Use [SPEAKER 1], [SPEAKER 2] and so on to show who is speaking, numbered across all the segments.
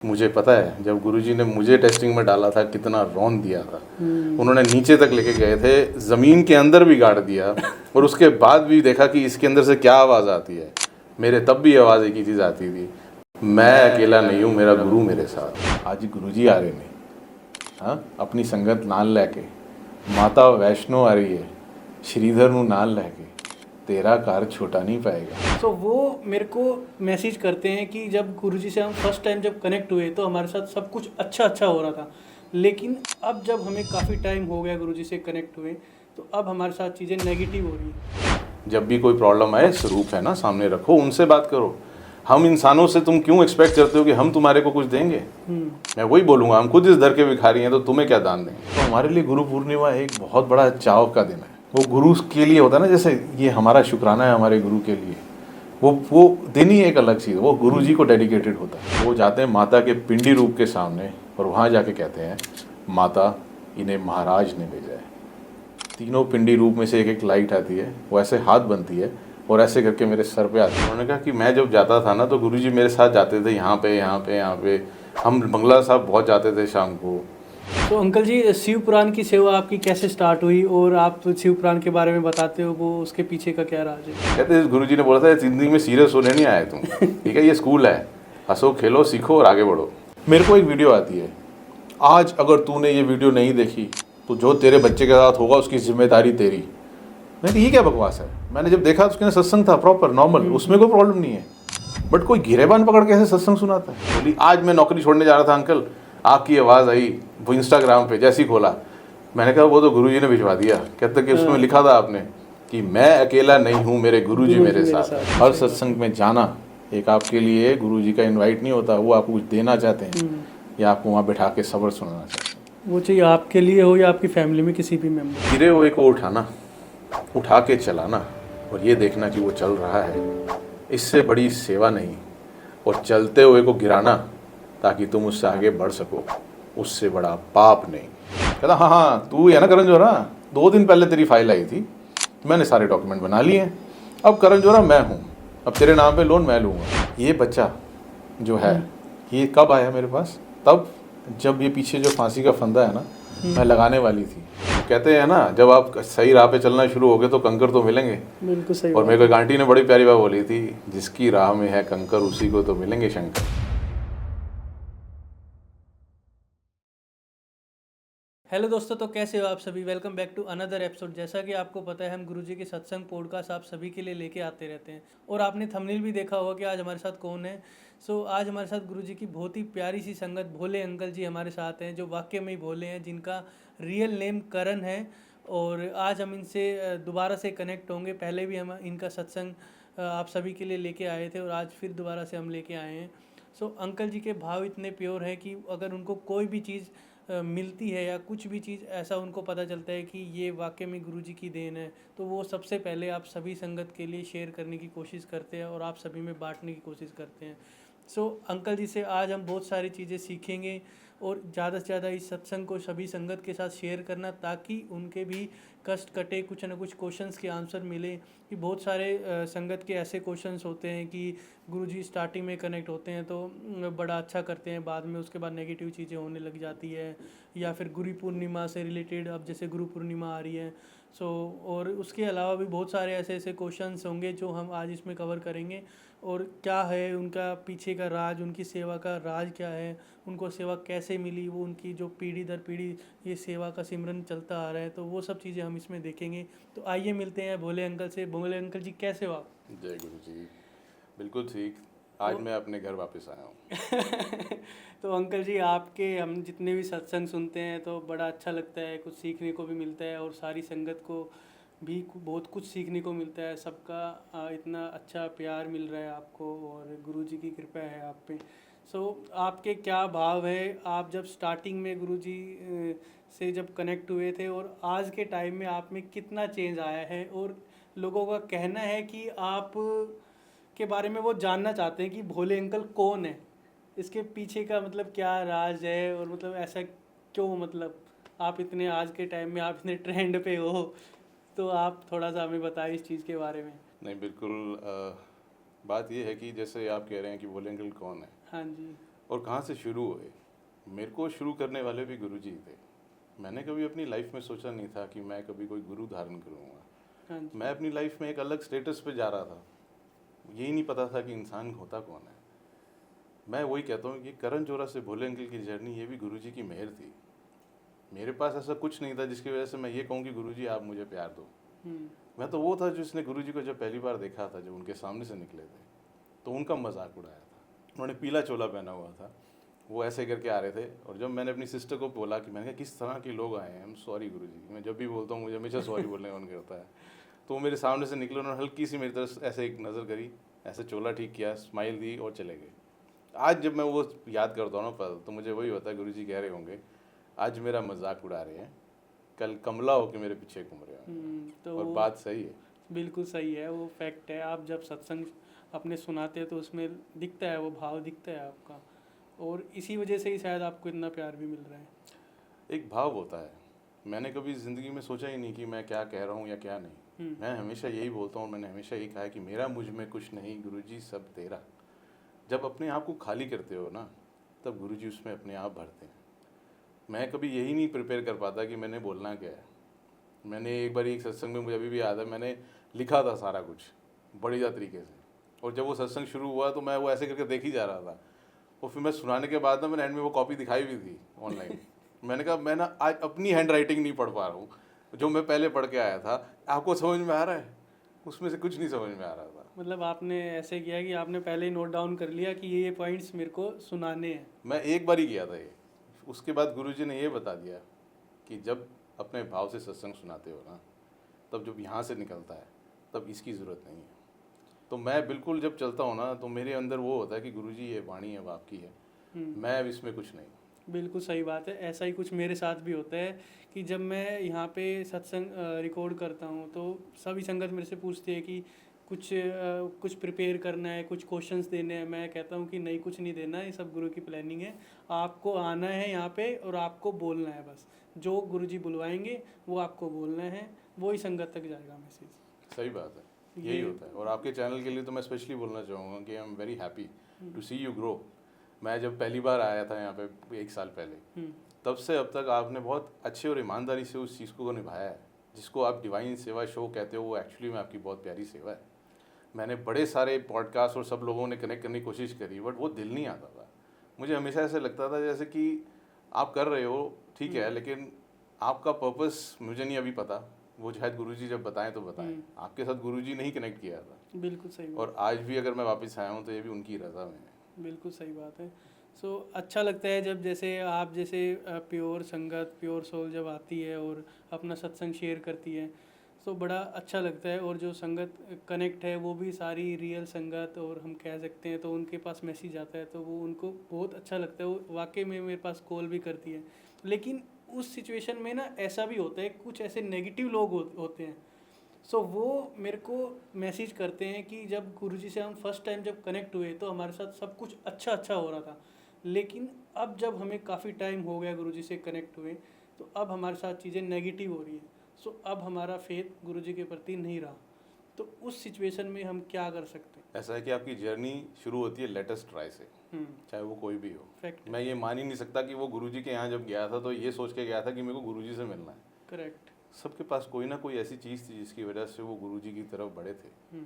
[SPEAKER 1] मुझे पता है जब गुरुजी ने मुझे टेस्टिंग में डाला था कितना रौन दिया था। उन्होंने नीचे तक लेके गए थे, ज़मीन के अंदर भी गाड़ दिया और उसके बाद भी देखा कि इसके अंदर से क्या आवाज़ आती है। मेरे तब भी आवाज़ एक ही चीज़ आती थी, मैं अकेला नहीं हूँ, मेरा गुरु मेरे साथ। आज गुरुजी आ रहे ने, हाँ, अपनी संगत नाल लैके, माता वैष्णो आ रही है, श्रीधर नू नाल लैके, तेरा कार छोटा नहीं पाएगा।
[SPEAKER 2] तो वो मेरे को मैसेज करते हैं कि जब गुरुजी से हम फर्स्ट टाइम जब कनेक्ट हुए तो हमारे साथ सब कुछ अच्छा हो रहा था, लेकिन अब जब हमें काफ़ी टाइम हो गया गुरुजी से कनेक्ट हुए तो अब हमारे साथ चीज़ें नेगेटिव हो रही हैं।
[SPEAKER 1] जब भी कोई प्रॉब्लम आए, स्वरूप है ना सामने रखो, उनसे बात करो। हम इंसानों से तुम क्यों एक्सपेक्ट करते हो कि हम तुम्हारे को कुछ देंगे? मैं वही बोलूँगा, हम खुद इस दर के भिखारी हैं तो तुम्हें क्या दान देंगे। तो हमारे लिए गुरु पूर्णिमा एक बहुत बड़ा चाव का दिन है। वो गुरु के लिए होता है ना, जैसे ये हमारा शुक्राना है हमारे गुरु के लिए। वो दिन ही एक अलग चीज़, वो गुरु जी को डेडिकेटेड होता है। वो जाते हैं माता के पिंडी रूप के सामने और वहाँ जाके कहते हैं, माता इन्हें महाराज ने भेजा है। तीनों पिंडी रूप में से एक एक लाइट आती है, वो ऐसे हाथ बनती है और ऐसे करके मेरे सर पे आती है। उन्होंने कहा कि मैं जब जाता था ना तो गुरुजी मेरे साथ जाते थे, यहाँ पे हम बंगला साहब बहुत जाते थे शाम को।
[SPEAKER 2] तो अंकल जी, शिव पुराण की सेवा आपकी कैसे स्टार्ट हुई और आप शिव पुराण के बारे में बताते हो, वो उसके पीछे का क्या राज है?
[SPEAKER 1] कहते गुरुजी ने बोला था जिंदगी में सीरियस होने नहीं आए तुम, ठीक है, ये स्कूल है, हंसो खेलो सीखो और आगे बढ़ो। मेरे को एक वीडियो आती है, आज अगर तूने ये वीडियो नहीं देखी तो जो तेरे बच्चे के साथ होगा उसकी जिम्मेदारी तेरी। मैंने कहा ये क्या बकवास है। मैंने जब देखा तो उसके अंदर सत्संग था प्रॉपर नॉर्मल, उसमें कोई प्रॉब्लम नहीं है, बट कोई गिरेबान पकड़ के ऐसे सत्संग सुनाता है। बोली आज मैं नौकरी छोड़ने जा रहा था अंकल, आपकी आवाज़ आई वो इंस्टाग्राम पे, जैसे ही खोला मैंने कहा वो तो गुरुजी ने भिजवा दिया। कहते कि उसमें लिखा था आपने कि मैं अकेला नहीं हूँ, मेरे गुरुजी मेरे साथ है। हर सत्संग में जाना एक आपके लिए गुरुजी का इन्वाइट नहीं होता, वो आपको कुछ देना चाहते हैं या आपको वहाँ बैठा के सबर सुनाना चाहते हैं।
[SPEAKER 2] वो चाहिए आपके लिए हो या आपकी फैमिली में किसी भी मेम्बर।
[SPEAKER 1] गिरे हुए को उठाना, उठा के चलाना और ये देखना कि वो चल रहा है, इससे बड़ी सेवा नहीं। और चलते हुए को गिराना ताकि तुम उससे आगे बढ़ सको, उससे बड़ा पाप नहीं। कहता हाँ तू है ना करण जोहरा, 2 दिन पहले तेरी फाइल आई थी, मैंने सारे डॉक्यूमेंट बना लिए हैं, अब करण जोहरा मैं हूँ, अब तेरे नाम पे लोन मैं लूँगा। ये बच्चा जो है ये कब आया मेरे पास? तब जब ये पीछे जो फांसी का फंदा है ना, मैं लगाने वाली थी। कहते हैं ना जब आप सही राह पे चलना शुरू हो गए तो कंकर तो मिलेंगे।
[SPEAKER 2] बिल्कुल सही।
[SPEAKER 1] और मेरे को आंटी ने बड़ी प्यारी बात बोली थी, जिसकी राह में है कंकर उसी को तो मिलेंगे शंकर।
[SPEAKER 2] हेलो दोस्तों, तो कैसे हो आप सभी? Welcome back to another episode. जैसा कि आपको पता है हम गुरुजी के सत्संग पॉडकास्ट आप सभी के लिए लेके आते रहते हैं और आपने थंबनेल भी देखा होगा कि आज हमारे साथ कौन है। आज हमारे साथ गुरुजी की बहुत ही प्यारी सी संगत भोले अंकल जी हमारे साथ हैं, जो वाकई में ही भोले हैं, जिनका रियल नेम करण है। और आज हम इनसे दोबारा से कनेक्ट होंगे। पहले भी हम इनका सत्संग आप सभी के लिए लेके आए थे और आज फिर दोबारा से हम लेके आए हैं। अंकल जी के भाव इतने प्योर हैं कि अगर उनको कोई भी चीज़ मिलती है या कुछ भी चीज़ ऐसा उनको पता चलता है कि ये वाकई में गुरुजी की देन है, तो वो सबसे पहले आप सभी संगत के लिए शेयर करने की कोशिश करते हैं और आप सभी में बांटने की कोशिश करते हैं। अंकल जी से आज हम बहुत सारी चीज़ें सीखेंगे और ज़्यादा से ज़्यादा इस सत्संग को सभी संगत के साथ शेयर करना, ताकि उनके भी कष्ट कटे, कुछ ना कुछ क्वेश्चंस के आंसर मिले। कि बहुत सारे संगत के ऐसे क्वेश्चंस होते हैं कि गुरुजी स्टार्टिंग में कनेक्ट होते हैं तो बड़ा अच्छा करते हैं, बाद में उसके बाद नेगेटिव चीज़ें होने लग जाती है, या फिर गुरु पूर्णिमा से रिलेटेड अब जैसे गुरु पूर्णिमा आ रही है। और उसके अलावा भी बहुत सारे ऐसे ऐसे क्वेश्चंस होंगे जो हम आज इसमें कवर करेंगे। और क्या है उनका पीछे का राज, उनकी सेवा का राज क्या है, उनको सेवा कैसे मिली, वो उनकी जो पीढ़ी दर पीढ़ी ये सेवा का सिमरन चलता आ रहा है, तो वो सब चीज़ें हम इसमें देखेंगे। तो आइए मिलते हैं भोले अंकल से। भोले अंकल जी, कैसे हो आप?
[SPEAKER 1] जय गुरु जी। बिल्कुल ठीक, आज मैं अपने घर वापस आया हूँ।
[SPEAKER 2] तो अंकल जी, आपके हम जितने भी सत्संग सुनते हैं तो बड़ा अच्छा लगता है, कुछ सीखने को भी मिलता है और सारी संगत को भी बहुत कुछ सीखने को मिलता है। सबका इतना अच्छा प्यार मिल रहा है आपको और गुरुजी की कृपा है आप पे। आपके क्या भाव है, आप जब स्टार्टिंग में गुरुजी से जब कनेक्ट हुए थे और आज के टाइम में आप में कितना चेंज आया है? और लोगों का कहना है कि आप के बारे में वो जानना चाहते हैं कि भोले अंकल कौन है, इसके पीछे का मतलब क्या राज है, और मतलब ऐसा क्यों, मतलब आप इतने आज के टाइम में आप इतने ट्रेंड पे हो, तो आप थोड़ा सा हमें बताइए इस चीज़ के बारे में।
[SPEAKER 1] नहीं बिल्कुल, बात ये है कि जैसे आप कह रहे हैं कि भोले अंकल कौन है।
[SPEAKER 2] हाँ जी।
[SPEAKER 1] और कहाँ से शुरू हुए। मेरे को शुरू करने वाले भी गुरुजी थे। मैंने कभी अपनी लाइफ में सोचा नहीं था कि मैं कभी कोई गुरु धारण करूँगा।
[SPEAKER 2] हाँ जी।
[SPEAKER 1] मैं अपनी लाइफ में एक अलग स्टेटस पे जा रहा था, यही नहीं पता था कि इंसान होता कौन है। मैं वही कहता हूँ कि करण जोहरा से भोले अंकल की जर्नी ये भी गुरुजी की मेहर थी। मेरे पास ऐसा कुछ नहीं था जिसकी वजह से मैं ये कहूँ कि गुरुजी आप मुझे प्यार दो। मैं तो वो था जिसने गुरुजी को जब पहली बार देखा था, जब उनके सामने से निकले थे तो उनका मजाक उड़ाया था। उन्होंने पीला चोला पहना हुआ था, वो ऐसे करके आ रहे थे। और जब मैंने अपनी सिस्टर को बोला कि मैंने कहा किस तरह के लोग आए हैं, सॉरी गुरुजी, मैं जब भी बोलता हूँ मुझे हमेशा सॉरी बोलने का मन करता है। तो वो मेरे सामने से निकले, उन्होंने हल्की सी मेरी तरफ ऐसे एक नज़र करी, ऐसे चोला ठीक किया, स्माइल दी और चले गए। आज जब मैं वो याद करता हूँ ना पल, तो मुझे वही होता है गुरुजी कह रहे होंगे आज मेरा मजाक उड़ा रहे हैं, कल कमला होके मेरे पीछे घूम रहे हैं।
[SPEAKER 2] तो
[SPEAKER 1] और बात सही है,
[SPEAKER 2] बिल्कुल सही है, वो फैक्ट है। आप जब सत्संग अपने सुनाते हैं तो उसमें दिखता है, वो भाव दिखता है आपका, और इसी वजह से ही शायद आपको इतना प्यार भी मिल रहा है।
[SPEAKER 1] एक भाव होता है। मैंने कभी ज़िंदगी में सोचा ही नहीं कि मैं क्या कह रहा हूँ या क्या नहीं। मैं हमेशा यही बोलता हूँ, मैंने हमेशा यही कहा है कि मेरा मुझ में कुछ नहीं, गुरुजी सब तेरा। जब अपने आप को खाली करते हो ना, तब गुरुजी उसमें अपने आप भरते हैं। मैं कभी यही नहीं प्रिपेयर कर पाता कि मैंने बोलना क्या है। मैंने एक बार एक सत्संग में, मुझे अभी भी याद है, मैंने लिखा था सारा कुछ बढ़िया तरीके से, और जब वो सत्संग शुरू हुआ तो मैं वो ऐसे करके देख ही जा रहा था। और फिर मैं सुनाने के बाद ना मैंने एंड में वो कॉपी दिखाई भी थी ऑनलाइन। मैंने कहा मैं ना आज अपनी हैंड राइटिंग नहीं पढ़ पा रहा हूँ, जो मैं पहले पढ़ के आया था। आपको समझ में आ रहा है? उसमें से कुछ नहीं समझ में आ रहा था।
[SPEAKER 2] मतलब आपने ऐसे किया कि आपने पहले ही नोट डाउन कर लिया कि ये पॉइंट्स मेरे को सुनाने हैं।
[SPEAKER 1] मैं एक बार ही किया था ये, उसके बाद गुरुजी ने ये बता दिया कि जब अपने भाव से सत्संग सुनाते हो ना, तब जब यहाँ से निकलता है तब इसकी ज़रूरत नहीं है। तो मैं बिल्कुल जब चलता हूँ ना, तो मेरे अंदर वो होता है कि गुरुजी ये वाणी अब आपकी है, मैं अब इसमें कुछ नहीं।
[SPEAKER 2] बिल्कुल सही बात है। ऐसा ही कुछ मेरे साथ भी होता है कि जब मैं यहाँ पे सत्संग रिकॉर्ड करता हूँ तो सभी संगत मेरे से पूछती है कि कुछ प्रिपेयर करना है, कुछ क्वेश्चंस देने हैं। मैं कहता हूँ कि नहीं, कुछ नहीं देना है, ये सब गुरु की प्लानिंग है। आपको आना है यहाँ पे और आपको बोलना है, बस जो गुरुजी बुलवाएंगे वो आपको बोलना है, वो ही संगत तक जाएगा मैसेज।
[SPEAKER 1] सही बात है, यही होता है। और आपके चैनल के लिए तो मैं स्पेशली बोलना चाहूँगा कि I am very happy to see you grow. मैं जब पहली बार आया था यहाँ पे 1 साल पहले, तब से अब तक आपने बहुत अच्छे और ईमानदारी से उस चीज़ को निभाया है जिसको आप डिवाइन सेवा शो कहते हो। वो एक्चुअली में आपकी बहुत प्यारी सेवा है। मैंने बड़े सारे पॉडकास्ट और सब लोगों ने कनेक्ट करने की कोशिश करी, बट वो दिल नहीं आता था। मुझे हमेशा ऐसे लगता था जैसे कि आप कर रहे हो ठीक है, लेकिन आपका पर्पस मुझे नहीं अभी पता। वो शायद गुरुजी जब बताएं तो बताएं। आपके साथ गुरुजी ने ही कनेक्ट किया था।
[SPEAKER 2] बिल्कुल सही बात।
[SPEAKER 1] और आज भी अगर मैं वापस आया हूँ तो ये भी उनकी रज़ा में है।
[SPEAKER 2] बिल्कुल सही बात है। सो अच्छा लगता है जब जैसे आप जैसे प्योर संगत, प्योर सोल जब आती है और अपना सत्संग शेयर करती है, तो बड़ा अच्छा लगता है। और जो संगत कनेक्ट है वो भी सारी रियल संगत, और हम कह सकते हैं तो उनके पास मैसेज आता है तो वो उनको बहुत अच्छा लगता है। वो वाकई में मेरे पास कॉल भी करती है। लेकिन उस सिचुएशन में ना ऐसा भी होता है, कुछ ऐसे नेगेटिव लोग होते हैं। सो वो मेरे को मैसेज करते हैं कि जब गुरुजी से हम फर्स्ट टाइम जब कनेक्ट हुए तो हमारे साथ सब कुछ अच्छा हो रहा था, लेकिन अब जब हमें काफ़ी टाइम हो गया गुरुजी से कनेक्ट हुए तो अब हमारे साथ चीज़ें नेगेटिव हो रही है। सो अब हमारा फेथ गुरुजी के प्रति नहीं रहा। तो उस सिचुएशन में हम क्या कर सकते हैं?
[SPEAKER 1] ऐसा है कि आपकी जर्नी शुरू होती है लेटेस्ट ट्राई से, चाहे वो कोई भी हो।
[SPEAKER 2] फैक्ट।
[SPEAKER 1] मैं ये मान ही नहीं सकता कि वो गुरुजी के यहाँ जब गया था तो ये सोच के गया था कि मेरे को गुरुजी से मिलना है।
[SPEAKER 2] करेक्ट।
[SPEAKER 1] सबके पास कोई ना कोई ऐसी चीज़ थी जिसकी वजह से वो गुरुजी की तरफ बढ़े थे।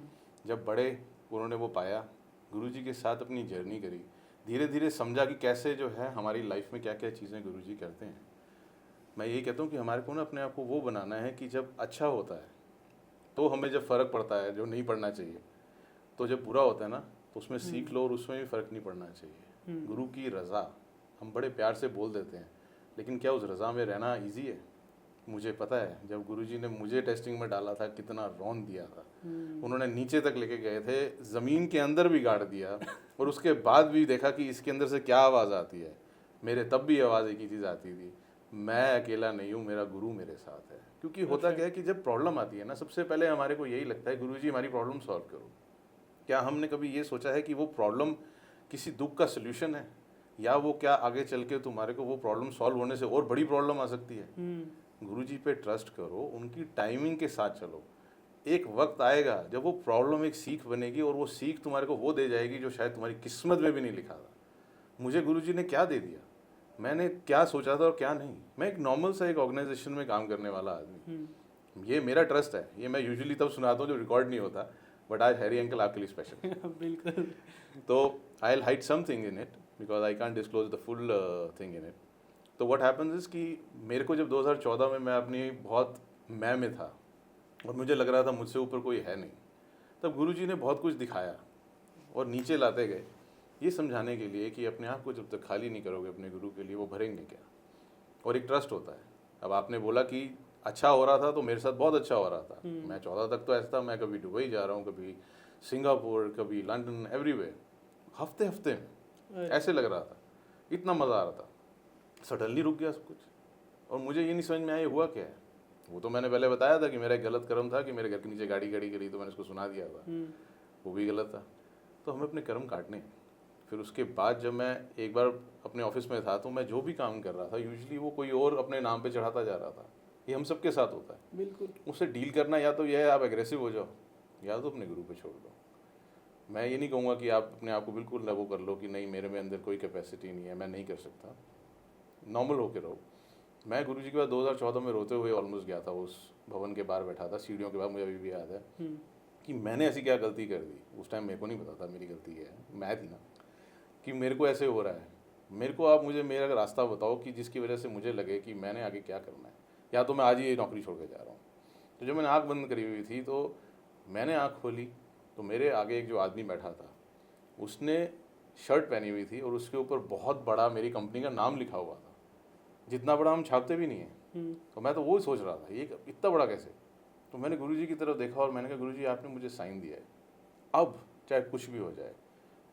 [SPEAKER 1] जब बढ़े, उन्होंने वो पाया, गुरुजी के साथ अपनी जर्नी करी, धीरे धीरे समझा कि कैसे जो है हमारी लाइफ में क्या क्या चीज़ें गुरुजी करते हैं। मैं यही कहता हूँ कि हमारे को ना अपने आप को वो बनाना है कि जब अच्छा होता है तो हमें जब फ़र्क पड़ता है जो नहीं पड़ना चाहिए, तो जब बुरा होता है ना तो उसमें सीख लो और उसमें भी फ़र्क नहीं पड़ना चाहिए। गुरु की रज़ा हम बड़े प्यार से बोल देते हैं, लेकिन क्या उस रज़ा में रहना ईजी है? मुझे पता है जब गुरुजी ने मुझे टेस्टिंग में डाला था कितना रौन दिया था। उन्होंने नीचे तक लेके गए थे, ज़मीन के अंदर भी गाड़ दिया, और उसके बाद भी देखा कि इसके अंदर से क्या आवाज़ आती है। मेरे तब भी आवाज़ एक ही चीज़ आती थी, मैं अकेला नहीं हूँ, मेरा गुरु मेरे साथ है। क्योंकि होता क्या है कि जब प्रॉब्लम आती है ना, सबसे पहले हमारे को यही लगता है गुरुजी हमारी प्रॉब्लम सॉल्व करो। क्या हमने कभी ये सोचा है कि वो प्रॉब्लम किसी दुख का सल्यूशन है, या वो क्या आगे चल के तुम्हारे को वो प्रॉब्लम सॉल्व होने से और बड़ी प्रॉब्लम आ सकती है? गुरुजी पे ट्रस्ट करो, उनकी टाइमिंग के साथ चलो। एक वक्त आएगा जब वो प्रॉब्लम एक सीख बनेगी, और वो सीख तुम्हारे को वो दे जाएगी जो शायद तुम्हारी किस्मत में भी नहीं लिखा था। मुझे गुरुजी ने क्या दे दिया, मैंने क्या सोचा था और क्या नहीं। मैं एक नॉर्मल सा एक ऑर्गेनाइजेशन में काम करने वाला आदमी, ये मेरा ट्रस्ट है। ये मैं यूजुअली तब सुनाता हूँ जब रिकॉर्ड नहीं होता, बट आज हैरी अंकल आपके लिए स्पेशल।
[SPEAKER 2] बिल्कुल।
[SPEAKER 1] तो I will hide something in it because I can't disclose the full thing in it. तो व्हाट हैपेंस इज कि मेरे को जब 2014 में मैं अपनी बहुत मैं में था और मुझे लग रहा था मुझसे ऊपर कोई है नहीं, तब गुरुजी ने बहुत कुछ दिखाया और नीचे लाते गए ये समझाने के लिए कि अपने आप को जब तक खाली नहीं करोगे अपने गुरु के लिए, वो भरेंगे क्या। और एक ट्रस्ट होता है। अब आपने बोला कि अच्छा हो रहा था, तो मेरे साथ बहुत अच्छा हो रहा था। मैं 14 तक तो ऐसा था, मैं कभी दुबई जा रहा हूँ, कभी सिंगापुर, कभी लंदन, एवरीवेयर, हफ्ते हफ्ते में ऐसे लग रहा था, इतना मज़ा आ रहा था। सडनली रुक गया सब कुछ और मुझे ये नहीं समझ में आया हुआ क्या है। वो तो मैंने पहले बताया था कि मेरा एक गलत कर्म था कि मेरे घर के नीचे गाड़ी खड़ी करी, तो मैंने उसको सुना दिया था, वो भी गलत था। तो हमें अपने कर्म काटने। फिर उसके बाद जब मैं एक बार अपने ऑफिस में था, तो मैं जो भी काम कर रहा था यूजुअली वो कोई और अपने नाम पे चढ़ाता जा रहा था। ये हम सबके साथ होता है।
[SPEAKER 2] बिल्कुल।
[SPEAKER 1] उससे डील करना या तो यह है आप एग्रेसिव हो जाओ, या तो अपने गुरु पे छोड़ दो। मैं ये नहीं कहूँगा कि आप अपने आप को बिल्कुल वो कर लो कि नहीं मेरे में अंदर कोई कैपेसिटी नहीं है, मैं नहीं कर सकता। नॉर्मल होके रहो। मैं गुरुजी के बाद 2014 में रोते हुए ऑलमोस्ट गया था, उस भवन के बाहर बैठा था सीढ़ियों के बाद, मुझे अभी भी याद है कि मैंने ऐसी क्या गलती कर दी। उस टाइम मेरे को नहीं पता था मेरी गलती है, मैं थी ना, कि मेरे को ऐसे हो रहा है। मेरे को आप मुझे मेरा रास्ता बताओ कि जिसकी वजह से मुझे लगे कि मैंने आगे क्या करना है, या तो मैं आज ही ये नौकरी छोड़ के जा रहा हूँ। तो जब मैंने आँख बंद करी हुई थी, तो मैंने आँख खोली तो मेरे आगे एक जो आदमी बैठा था, उसने शर्ट पहनी हुई थी और उसके ऊपर बहुत बड़ा मेरी कंपनी का नाम लिखा हुआ था, जितना बड़ा हम छापते भी नहीं है। तो मैं तो वो सोच रहा था ये इतना बड़ा कैसे। तो मैंने गुरुजी की तरफ देखा और मैंने कहा गुरुजी आपने मुझे साइन दिया है, अब चाहे कुछ भी हो जाए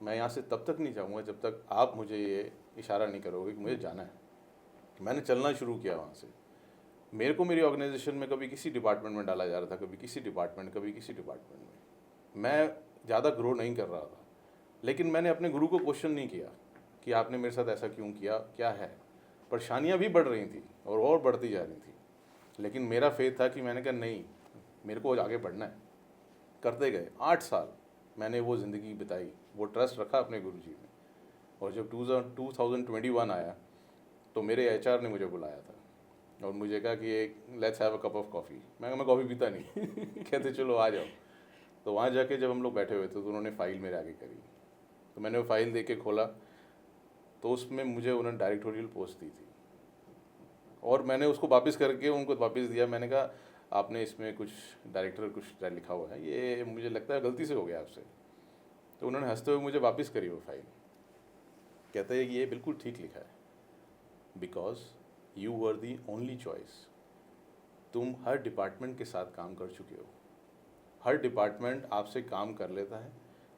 [SPEAKER 1] मैं यहाँ से तब तक नहीं जाऊँगा जब तक आप मुझे ये इशारा नहीं करोगे कि मुझे जाना है। मैंने चलना शुरू किया वहाँ से। मेरे को मेरी ऑर्गेनाइजेशन में कभी किसी डिपार्टमेंट में डाला जा रहा था, कभी किसी डिपार्टमेंट, कभी किसी डिपार्टमेंट में। मैं ज़्यादा ग्रो नहीं कर रहा था, लेकिन मैंने अपने गुरु को क्वेश्चन नहीं किया कि आपने मेरे साथ ऐसा क्यों किया, क्या है। परेशानियाँ भी बढ़ रही थी और बढ़ती जा रही थी, लेकिन मेरा फेथ था कि मैंने कहा नहीं मेरे को आगे बढ़ना है। करते गए 8 साल मैंने वो ज़िंदगी बिताई, वो ट्रस्ट रखा अपने गुरुजी में। और जब 2021 आया तो मेरे एचआर ने मुझे बुलाया था और मुझे कहा कि एक let's have a cup of coffee. मैं कॉफ़ी पीता नहीं कहते चलो आ जाओ। तो वहाँ जाके जब हम लोग बैठे हुए थे तो उन्होंने फ़ाइल मेरे आगे करी, तो मैंने वो फाइल दे के खोला तो उसमें मुझे उन्होंने डायरेक्टोरियल पोस्ट दी थी और मैंने उसको वापस करके उनको वापस दिया। मैंने कहा आपने इसमें कुछ डायरेक्टर कुछ लिखा हुआ है, ये मुझे लगता है गलती से हो गया आपसे। तो उन्होंने हंसते हुए मुझे वापस करी वो फाइल, कहते हैं कि ये बिल्कुल ठीक लिखा है, because you were the only choice. तुम हर डिपार्टमेंट के साथ काम कर चुके हो, हर डिपार्टमेंट आपसे काम कर लेता है,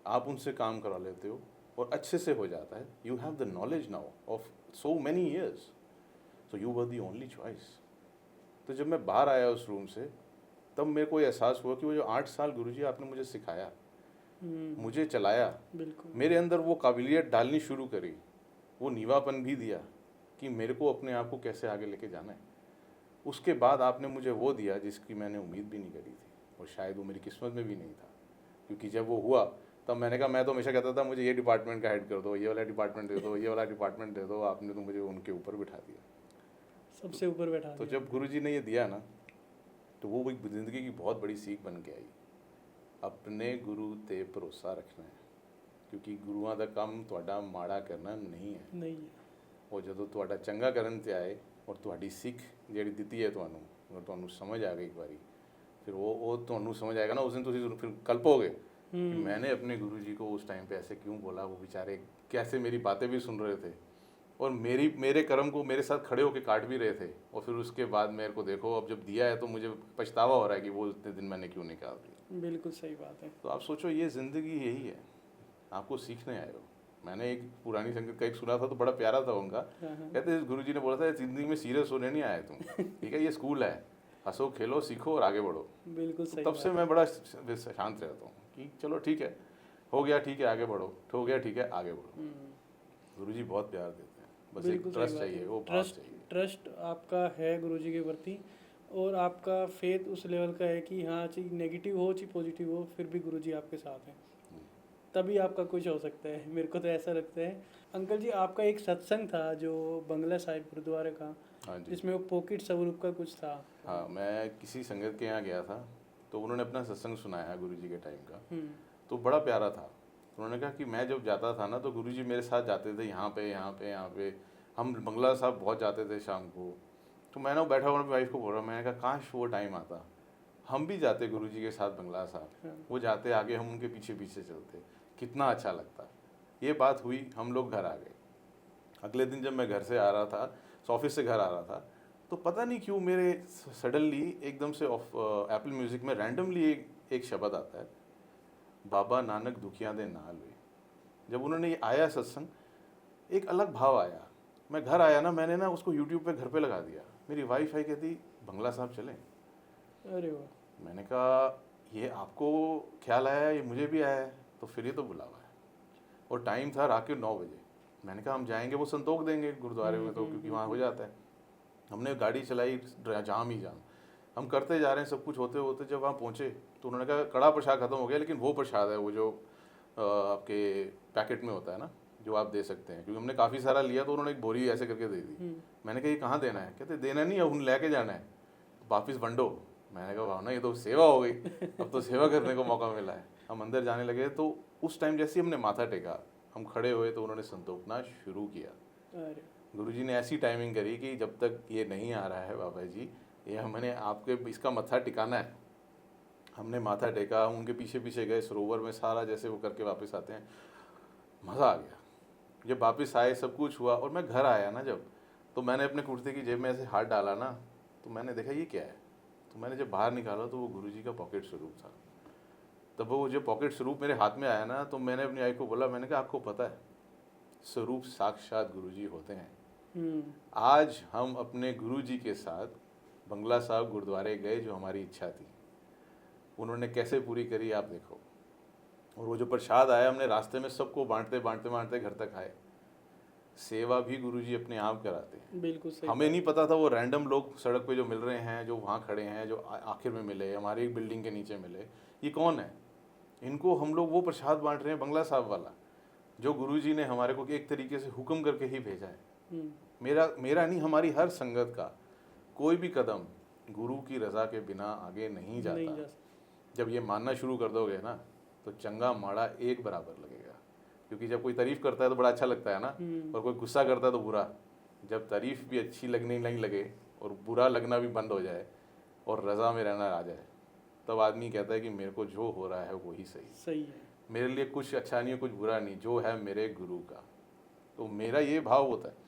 [SPEAKER 1] आप उनसे काम करा लेते हो और अच्छे से हो जाता है। You have the knowledge now of so many years, so you were the only choice. तो जब मैं बाहर आया उस रूम से, तब मेरे को एहसास हुआ कि वो जो 8 साल गुरुजी आपने मुझे सिखाया, मुझे चलाया, मेरे अंदर वो काबिलियत डालनी शुरू करी, वो नीवापन भी दिया कि मेरे को अपने आप को कैसे आगे लेके जाना है। उसके बाद आपने मुझे वो दिया जिसकी मैंने उम्मीद भी नहीं करी थी और शायद वो मेरी किस्मत में भी नहीं था। क्योंकि जब वो हुआ तब मैंने कहा, मैं तो हमेशा कहता था मुझे ये डिपार्टमेंट का हेड कर दो, ये वाला डिपार्टमेंट दे दो, ये वाला डिपार्टमेंट दे दो। आपने तो मुझे उनके ऊपर बिठा दिया,
[SPEAKER 2] सबसे ऊपर बैठा
[SPEAKER 1] तो जब गुरुजी ने ये दिया ना, तो वो एक ज़िंदगी की बहुत बड़ी सीख बन के आई। अपने गुरु ते भरोसा रखना है, क्योंकि गुरुआं दा काम तुहाडा माड़ा करना नहीं है। ਉਹ ਜਦੋਂ ਤੁਹਾਡਾ ਚੰਗਾ ਕਰਨ ਤੇ ਆਏ ਔਰ ਤੁਹਾਡੀ ਸਿੱਖ ਜਿਹੜੀ ਦਿੱਤੀ ਹੈ ਤੁਹਾਨੂੰ, ਅਗਰ ਤੁਹਾਨੂੰ ਸਮਝ ਆ ਗਈ ਇੱਕ ਵਾਰੀ, फिर वो ਤੁਹਾਨੂੰ समझ आएगा ना उस दिन, ਤੁਸੀਂ फिर कल्पोगे कि मैंने अपने गुरुजी को उस टाइम पे ऐसे क्यों बोला। वो बेचारे कैसे मेरी बातें भी सुन रहे थे और मेरे कर्म को मेरे साथ खड़े होकर काट भी रहे थे। और फिर उसके बाद मेरे को देखो, अब जब दिया है तो मुझे पछतावा हो रहा है कि वो उतने दिन मैंने क्यों निकाल दिया।
[SPEAKER 2] बिल्कुल सही बात है।
[SPEAKER 1] तो आप सोचो ये ज़िंदगी यही है, आपको सीखने आए हो। मैंने एक पुरानी संगत का एक सुना था तो बड़ा प्यारा था उनका, कहते गुरुजी ने बोला था ज़िंदगी में सीरियस होने नहीं आए तुम, ठीक है, ये स्कूल है, हंसो खेलो सीखो और आगे बढ़ो।
[SPEAKER 2] बिल्कुल सही।
[SPEAKER 1] तब से मैं बड़ा शांत रहता हूँ कि चलो ठीक है, हो गया ठीक है आगे बढ़ो, हो गया ठीक है आगे बढ़ो। गुरुजी बहुत प्यार देते हैं, बस एक ट्रस्ट चाहिए, वो ट्रस्ट चाहिए।
[SPEAKER 2] ट्रस्ट आपका है गुरुजी के प्रति और आपका फेथ उस लेवल का है कि हाँ चाहे नेगेटिव हो चाहे पॉजिटिव हो, फिर भी गुरुजी आपके साथ हैं। तभी आपका कुछ हो सकता है, मेरे को तो ऐसा लगता है। अंकल जी, आपका एक सत्संग था जो बंगला साहिब गुरुद्वारे का,
[SPEAKER 1] हाँ जी।
[SPEAKER 2] जिसमें वो पॉकेट स्वरूप का कुछ था।
[SPEAKER 1] हाँ, मैं किसी संगत के यहाँ गया था, तो उन्होंने अपना सत्संग सुनाया गुरुजी के टाइम का, तो बड़ा प्यारा था। उन्होंने कहा कि मैं जब जाता था ना तो गुरुजी मेरे साथ जाते थे, यहाँ पे यहाँ पे यहाँ पे। हम बंगला साहब बहुत जाते थे शाम को। तो मैं ना बैठा हुआ अपनी वाइफ को बोल रहा, मैंने कहा काश वो टाइम आता, हम भी जाते गुरुजी के साथ बंगला साहब। वो जाते आगे, हम उनके पीछे पीछे चलते, कितना अच्छा लगता। ये बात हुई, हम लोग घर आ गए। अगले दिन जब मैं घर से आ रहा था, ऑफिस से घर आ रहा था, तो पता नहीं क्यों मेरे सडनली एकदम से एप्पल म्यूजिक में रैंडमली एक शब्द आता है, बाबा नानक दुखियां दे नाल वे। जब उन्होंने ये आया सत्संग, एक अलग भाव आया। मैं घर आया ना, मैंने ना उसको यूट्यूब पे घर पे लगा दिया। मेरी वाइफ आई, कहती बंगला साहब चलें।
[SPEAKER 2] अरे वाह।
[SPEAKER 1] मैंने कहा ये आपको ख्याल आया है, ये मुझे भी आया है, तो फिर ये तो बुलावा है। और टाइम था रात के 9 बजे। मैंने कहा हम जाएंगे, वो संतोख देंगे गुरुद्वारे में, तो क्योंकि वहाँ हो जाता है। हमने गाड़ी चलाई, जाम ही जाम। हम करते जा रहे हैं, सब कुछ होते होते जब वहाँ पहुँचे तो उन्होंने कहा कड़ा प्रसाद खत्म हो गया, लेकिन वो प्रसाद है वो जो आपके पैकेट में होता है ना, जो आप दे सकते हैं। क्योंकि हमने काफ़ी सारा लिया, तो उन्होंने एक बोरी ऐसे करके दे दी। मैंने कहा ये कहाँ देना है? कहते देना नहीं है, उन्हें लेके जाना है, वापस वंडो। मैंने कहा वाह ना, ये तो सेवा हो गई, अब तो सेवा करने को मौका मिला है। हम अंदर जाने लगे, तो उस टाइम जैसे ही हमने माथा टेका, हम खड़े हुए, तो उन्होंने संतोखना शुरू किया। गुरुजी ने ऐसी टाइमिंग करी कि जब तक ये नहीं आ रहा है बाबा जी, ये हमने आपके इसका मत्था टिकाना है। हमने माथा टेका, उनके पीछे पीछे गए सरोवर में, सारा जैसे वो करके वापस आते हैं। मज़ा आ गया। जब वापस आए, सब कुछ हुआ, और मैं घर आया ना जब, तो मैंने अपने कुर्ते की जेब में ऐसे हाथ डाला ना, तो मैंने देखा ये क्या है। तो मैंने जब बाहर निकाला तो वो गुरुजी का पॉकेट स्वरूप था। तब वो जो पॉकेट स्वरूप मेरे हाथ में आया ना, तो मैंने अपनी आई को बोला, मैंने कहा आपको पता है स्वरूप साक्षात गुरुजी होते हैं। आज हम अपने गुरुजी के साथ बंगला साहब गुरुद्वारे गए, जो हमारी इच्छा थी उन्होंने कैसे पूरी करी आप देखो। और वो जो प्रसाद आया, हमने रास्ते में सबको बांटते बांटते बांटते घर तक आए। सेवा भी गुरुजी अपने आप कराते हैं।
[SPEAKER 2] बिल्कुल सही।
[SPEAKER 1] हमें नहीं पता था वो रैंडम लोग सड़क पे जो मिल रहे हैं, जो वहाँ खड़े हैं, जो आखिर में मिले, हमारी एक बिल्डिंग के नीचे मिले, ये कौन है? इनको हम लोग वो प्रसाद बांट रहे हैं बंगला साहब वाला, जो गुरुजी ने हमारे को एक तरीके से हुक्म करके ही भेजा है। मेरा नहीं, हमारी हर संगत का कोई भी कदम गुरु की रज़ा के बिना आगे नहीं जाता। जब ये मानना शुरू कर दोगे ना, तो चंगा माड़ा एक बराबर लगेगा। क्योंकि जब कोई तारीफ़ करता है तो बड़ा अच्छा लगता है ना, और कोई गुस्सा करता है तो बुरा। जब तारीफ़ भी अच्छी लगने नहीं लगे और बुरा लगना भी बंद हो जाए और रज़ा में रहना आ जाए, तब आदमी कहता है कि मेरे को जो हो रहा है वही सही
[SPEAKER 2] है।
[SPEAKER 1] मेरे लिए कुछ अच्छा नहीं, कुछ बुरा नहीं, जो है मेरे गुरु का। तो मेरा ये भाव होता है।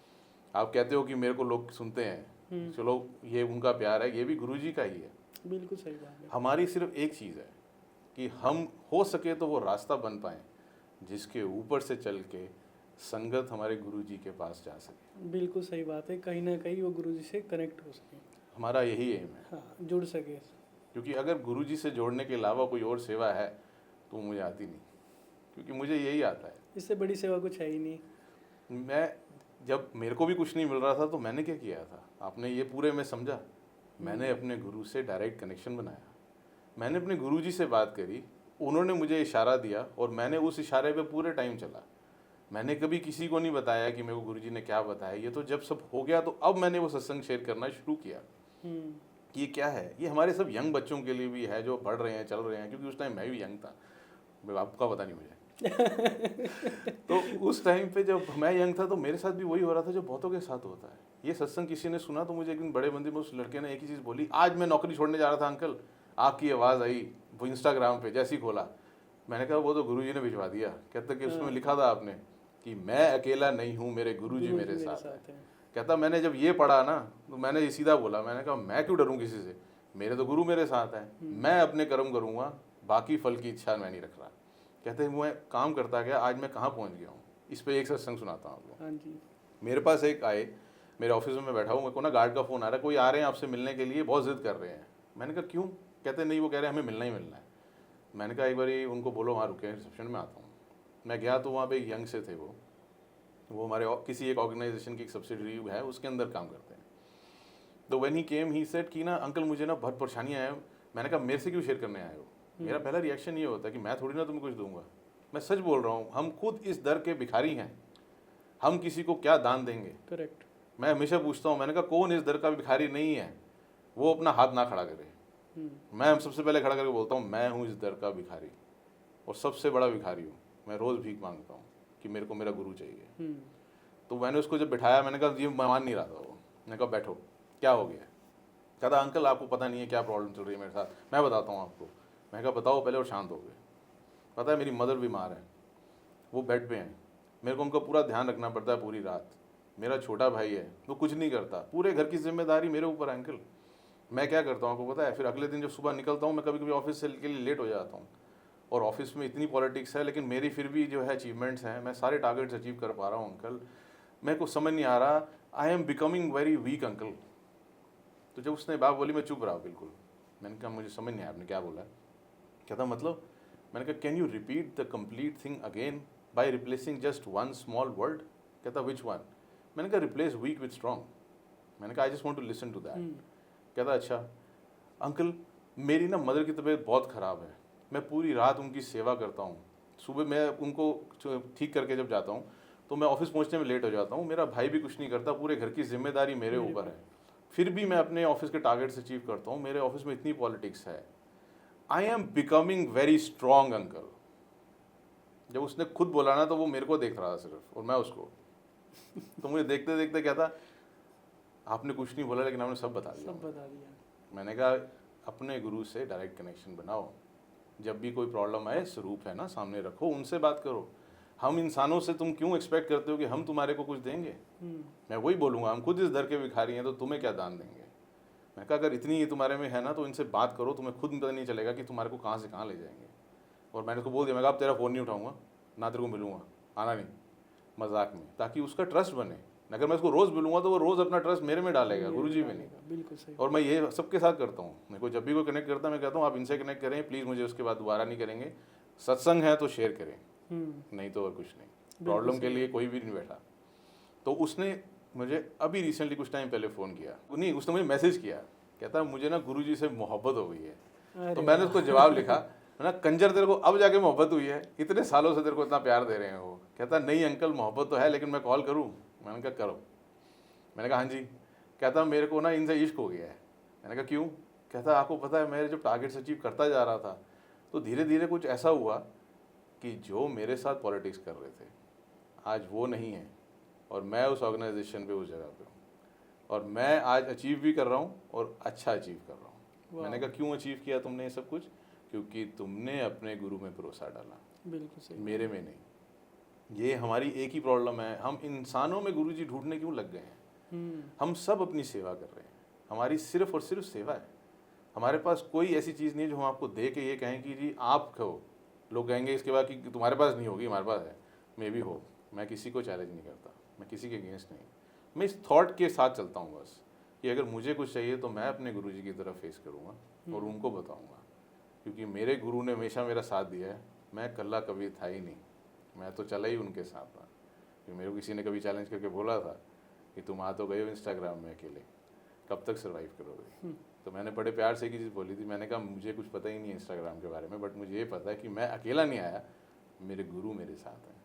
[SPEAKER 1] आप कहते हो कि मेरे को लोग सुनते हैं, चलो ये उनका प्यार है, ये भी गुरुजी का ही है।
[SPEAKER 2] बिल्कुल सही बात है।
[SPEAKER 1] हमारी सिर्फ एक चीज़ है कि हम हो सके तो वो रास्ता बन पाएँ जिसके ऊपर से चल के संगत हमारे गुरुजी के पास जा सके।
[SPEAKER 2] बिल्कुल सही बात है, कहीं ना कहीं वो गुरुजी से कनेक्ट हो सके।
[SPEAKER 1] हमारा यही एम है।
[SPEAKER 2] हाँ, जुड़ सके।
[SPEAKER 1] क्योंकि अगर गुरुजी से जोड़ने के अलावा कोई और सेवा है तो मुझे आती नहीं, क्योंकि मुझे यही आता है।
[SPEAKER 2] इससे बड़ी सेवा कुछ है ही नहीं।
[SPEAKER 1] मैं जब मेरे को भी कुछ नहीं मिल रहा था तो मैंने क्या किया था, आपने ये पूरे में समझा। मैंने अपने गुरु से डायरेक्ट कनेक्शन बनाया। मैंने अपने गुरुजी से बात करी, उन्होंने मुझे इशारा दिया और मैंने उस इशारे पे पूरे टाइम चला। मैंने कभी किसी को नहीं बताया कि मेरे को गुरुजी ने क्या बताया। ये तो जब सब हो गया तो अब मैंने वो सत्संग शेयर करना शुरू किया कि ये क्या है। ये हमारे सब यंग बच्चों के लिए भी है जो पढ़ रहे हैं, चल रहे हैं। क्योंकि उस टाइम मैं भी यंग था, आपका पता नहीं मुझे। तो उस टाइम पे जब मैं यंग था तो मेरे साथ भी वही हो रहा था जो बहुतों के साथ होता है। ये सत्संग किसी ने सुना तो मुझे एक दिन बड़े मंदिर में उस लड़के ने एक ही चीज़ बोली, आज मैं नौकरी छोड़ने जा रहा था अंकल, आपकी आवाज़ आई वो इंस्टाग्राम पे, जैसे ही खोला। मैंने कहा वो तो गुरुजी ने भिजवा दिया। कहते कि उसमें लिखा था आपने कि मैं अकेला नहीं हूँ, मेरे गुरुजी मेरे साथ है। कहता मैंने जब ये पढ़ा ना तो मैंने सीधा बोला, मैंने कहा मैं क्यों डरूँ किसी से, मेरे तो गुरु मेरे साथ है, मैं अपने कर्म करूँगा, बाकी फल की इच्छा मैं नहीं रख रहा। कहते हैं मैं काम करता गया, आज मैं कहाँ पहुँच गया हूँ। इस पर एक सत्संग सुनाता हूँ आपको।
[SPEAKER 2] हाँ जी।
[SPEAKER 1] मेरे पास एक आए, मेरे ऑफिस में मैं बैठा हूँ, मेरे को ना गार्ड का फ़ोन आ रहा है, कोई आ रहे हैं आपसे मिलने के लिए, बहुत ज़िद कर रहे हैं। मैंने कहा क्यों? कहते नहीं वो कह रहे हैं हमें मिलना ही मिलना है। मैंने कहा एक बार उनको बोलो वहाँ रुके, रिसेप्शन में आता हूँ। मैं गया तो वहाँ पे एक यंग से थे, वो हमारे किसी एक ऑर्गेनाइजेशन की एक सब्सिडरी है, उसके अंदर काम करते हैं। तो when he came he said कि ना अंकल मुझे ना बहुत परेशानियाँ हैं। मैंने कहा मेरे से क्यों शेयर करने आए हो? मेरा पहला रिएक्शन ये होता है कि मैं थोड़ी ना तुम्हें कुछ दूंगा, मैं सच बोल रहा हूँ, हम खुद इस दर के भिखारी हैं, हम किसी को क्या दान देंगे।
[SPEAKER 2] करेक्ट।
[SPEAKER 1] मैं हमेशा पूछता हूँ, मैंने कहा कौन इस दर का भिखारी नहीं है, वो अपना हाथ ना खड़ा करे। मैं सबसे पहले खड़ा करके बोलता हूँ, मैं हूँ इस दर का भिखारी और सबसे बड़ा भिखारी हूँ। मैं रोज़ भीख मांगता हूँ कि मेरे को मेरा गुरु चाहिए। तो मैंने उसको जब बिठाया, मैंने कहा ये मान नहीं रहा था वो। मैंने कहा बैठो, क्या हो गया। कहता अंकल आपको पता नहीं है क्या प्रॉब्लम चल रही है मेरे साथ, मैं बताता हूँ आपको। मैं कहा बताओ पहले, और शांत हो गए। पता है मेरी मदर बीमार है, वो बेड पे हैं, मेरे को उनका पूरा ध्यान रखना पड़ता है पूरी रात। मेरा छोटा भाई है, वो कुछ नहीं करता, पूरे घर की जिम्मेदारी मेरे ऊपर है अंकल। मैं क्या करता हूँ आपको पता है, फिर अगले दिन जब सुबह निकलता हूँ, मैं कभी कभी ऑफिस से के लिए लेट हो जाता हूँ, और ऑफिस में इतनी पॉलिटिक्स है, लेकिन मेरी फिर भी जो है अचीवमेंट्स हैं, मैं सारे टारगेट्स अचीव कर पा रहा हूँ अंकल। मेरे को समझ नहीं आ रहा, I am becoming very weak uncle. तो जब उसने बात बोली, मैं चुप रहा बिल्कुल। मैंने कहा मुझे समझ नहीं आया आपने क्या बोला। कहता मतलब। मैंने कहा can you repeat the complete thing again by replacing just one small word. कहता विच वन। मैंने कहा रिप्लेस वीक विथ स्ट्रॉन्ग। मैंने कहा I just want to listen to that. कहता अच्छा अंकल, मेरी ना मदर की तबीयत बहुत ख़राब है, मैं पूरी रात उनकी सेवा करता हूँ। सुबह मैं उनको ठीक करके जब जाता हूँ तो मैं ऑफिस पहुँचने में लेट हो जाता हूँ। मेरा भाई भी कुछ नहीं करता, पूरे घर की जिम्मेदारी मेरे ऊपर है, फिर भी मैं अपने ऑफिस के टारगेट्स अचीव करता हूँ। मेरे ऑफिस में इतनी पॉलिटिक्स है, I am becoming very strong uncle. जब उसने खुद बोला ना, तो वो मेरे को देख रहा था सिर्फ, और मैं उसको। तो मुझे देखते देखते क्या था, आपने कुछ नहीं बोला लेकिन आपने सब बता दिया। मैंने कहा अपने गुरु से डायरेक्ट कनेक्शन बनाओ, जब भी कोई प्रॉब्लम आए स्वरूप है ना सामने रखो, उनसे बात करो। हम इंसानों से तुम क्यों एक्सपेक्ट करते हो कि हम तुम्हारे को कुछ देंगे। मैं वही बोलूँगा, हम खुद इस दर के भिखारी हैं, तो तुम्हें क्या दान देंगे। मैं कहा अगर इतनी ये तुम्हारे में है ना, तो इनसे बात करो, तुम्हें खुद पता नहीं चलेगा कि तुम्हारे को कहाँ से कहाँ ले जाएंगे। और मैंने उसको बोल दिया, मैं कहा अब तेरा फ़ोन नहीं उठाऊंगा ना, तेरे को मिलूंगा, आना नहीं, मजाक में, ताकि उसका ट्रस्ट बने। अगर मैं उसको रोज़ मिलूंगा तो वो रोज़ अपना ट्रस्ट मेरे में डालेगा, गुरुजी में नहीं।
[SPEAKER 2] बिल्कुल सही।
[SPEAKER 1] और मैं ये सबके साथ करता हूँ। मेरे को जब भी कोई कनेक्ट करता है, मैं कहता हूँ आप इनसे कनेक्ट करें प्लीज़, मुझे उसके बाद दोबारा नहीं करेंगे। सत्संग है तो शेयर करें, नहीं तो और कुछ नहीं। प्रॉब्लम के लिए कोई भी नहीं बैठा। तो उसने मुझे अभी रिसेंटली कुछ टाइम पहले फ़ोन किया, नहीं उसने मुझे मैसेज किया, कहता मुझे ना गुरुजी से मोहब्बत हो गई है। तो मैंने उसको जवाब लिखा, ना कंजर तेरे को अब जाके मोहब्बत हुई है, इतने सालों से तेरे को इतना प्यार दे रहे हैं वो। कहता नहीं अंकल मोहब्बत तो है, लेकिन मैं कॉल करूँ। मैंने कहा करो। मैंने कहा हाँ जी। कहता मेरे को ना इनसे इश्क हो गया है। मैंने कहा क्यों। कहता आपको पता है मेरे जब टारगेट्स अचीव करता जा रहा था, तो धीरे धीरे कुछ ऐसा हुआ कि जो मेरे साथ पॉलिटिक्स कर रहे थे आज वो नहीं है, और मैं उस ऑर्गेनाइजेशन पे उस जगह पे हूँ, और मैं आज अचीव भी कर रहा हूँ और अच्छा अचीव कर रहा हूँ। मैंने कहा क्यों अचीव किया तुमने ये सब कुछ, क्योंकि तुमने अपने गुरु में भरोसा डाला,
[SPEAKER 2] बिल्कुल सही,
[SPEAKER 1] मेरे में नहीं। ये हमारी एक ही प्रॉब्लम है, हम इंसानों में गुरुजी ढूंढने क्यों लग गए हैं। हम सब अपनी सेवा कर रहे हैं, हमारी सिर्फ और सिर्फ सेवा है। हमारे पास कोई ऐसी चीज़ नहीं है जो हम आपको दे के ये कहें कि जी आप कहो। लोग कहेंगे इसके बाद कि तुम्हारे पास नहीं होगी, हमारे पास है, मे भी हो। मैं किसी को चैलेंज नहीं करता, मैं किसी के अगेंस्ट नहीं। मैं इस थॉट के साथ चलता हूँ बस, कि अगर मुझे कुछ चाहिए तो मैं अपने गुरुजी की तरफ फेस करूँगा और उनको बताऊँगा, क्योंकि मेरे गुरु ने हमेशा मेरा साथ दिया है। मैं कल्ला कभी था ही नहीं, मैं तो चला ही उनके साथ था। क्योंकि मेरे को किसी ने कभी चैलेंज करके बोला था कि तुम आ तो गए हो इंस्टाग्राम में अकेले, कब तक सर्वाइव करोगे। तो मैंने बड़े प्यार से एक चीज़ बोली थी, मैंने कहा मुझे कुछ पता ही नहीं है इंस्टाग्राम के बारे में, बट मुझे ये पता है कि मैं अकेला नहीं आया, मेरे गुरु मेरे साथ हैं।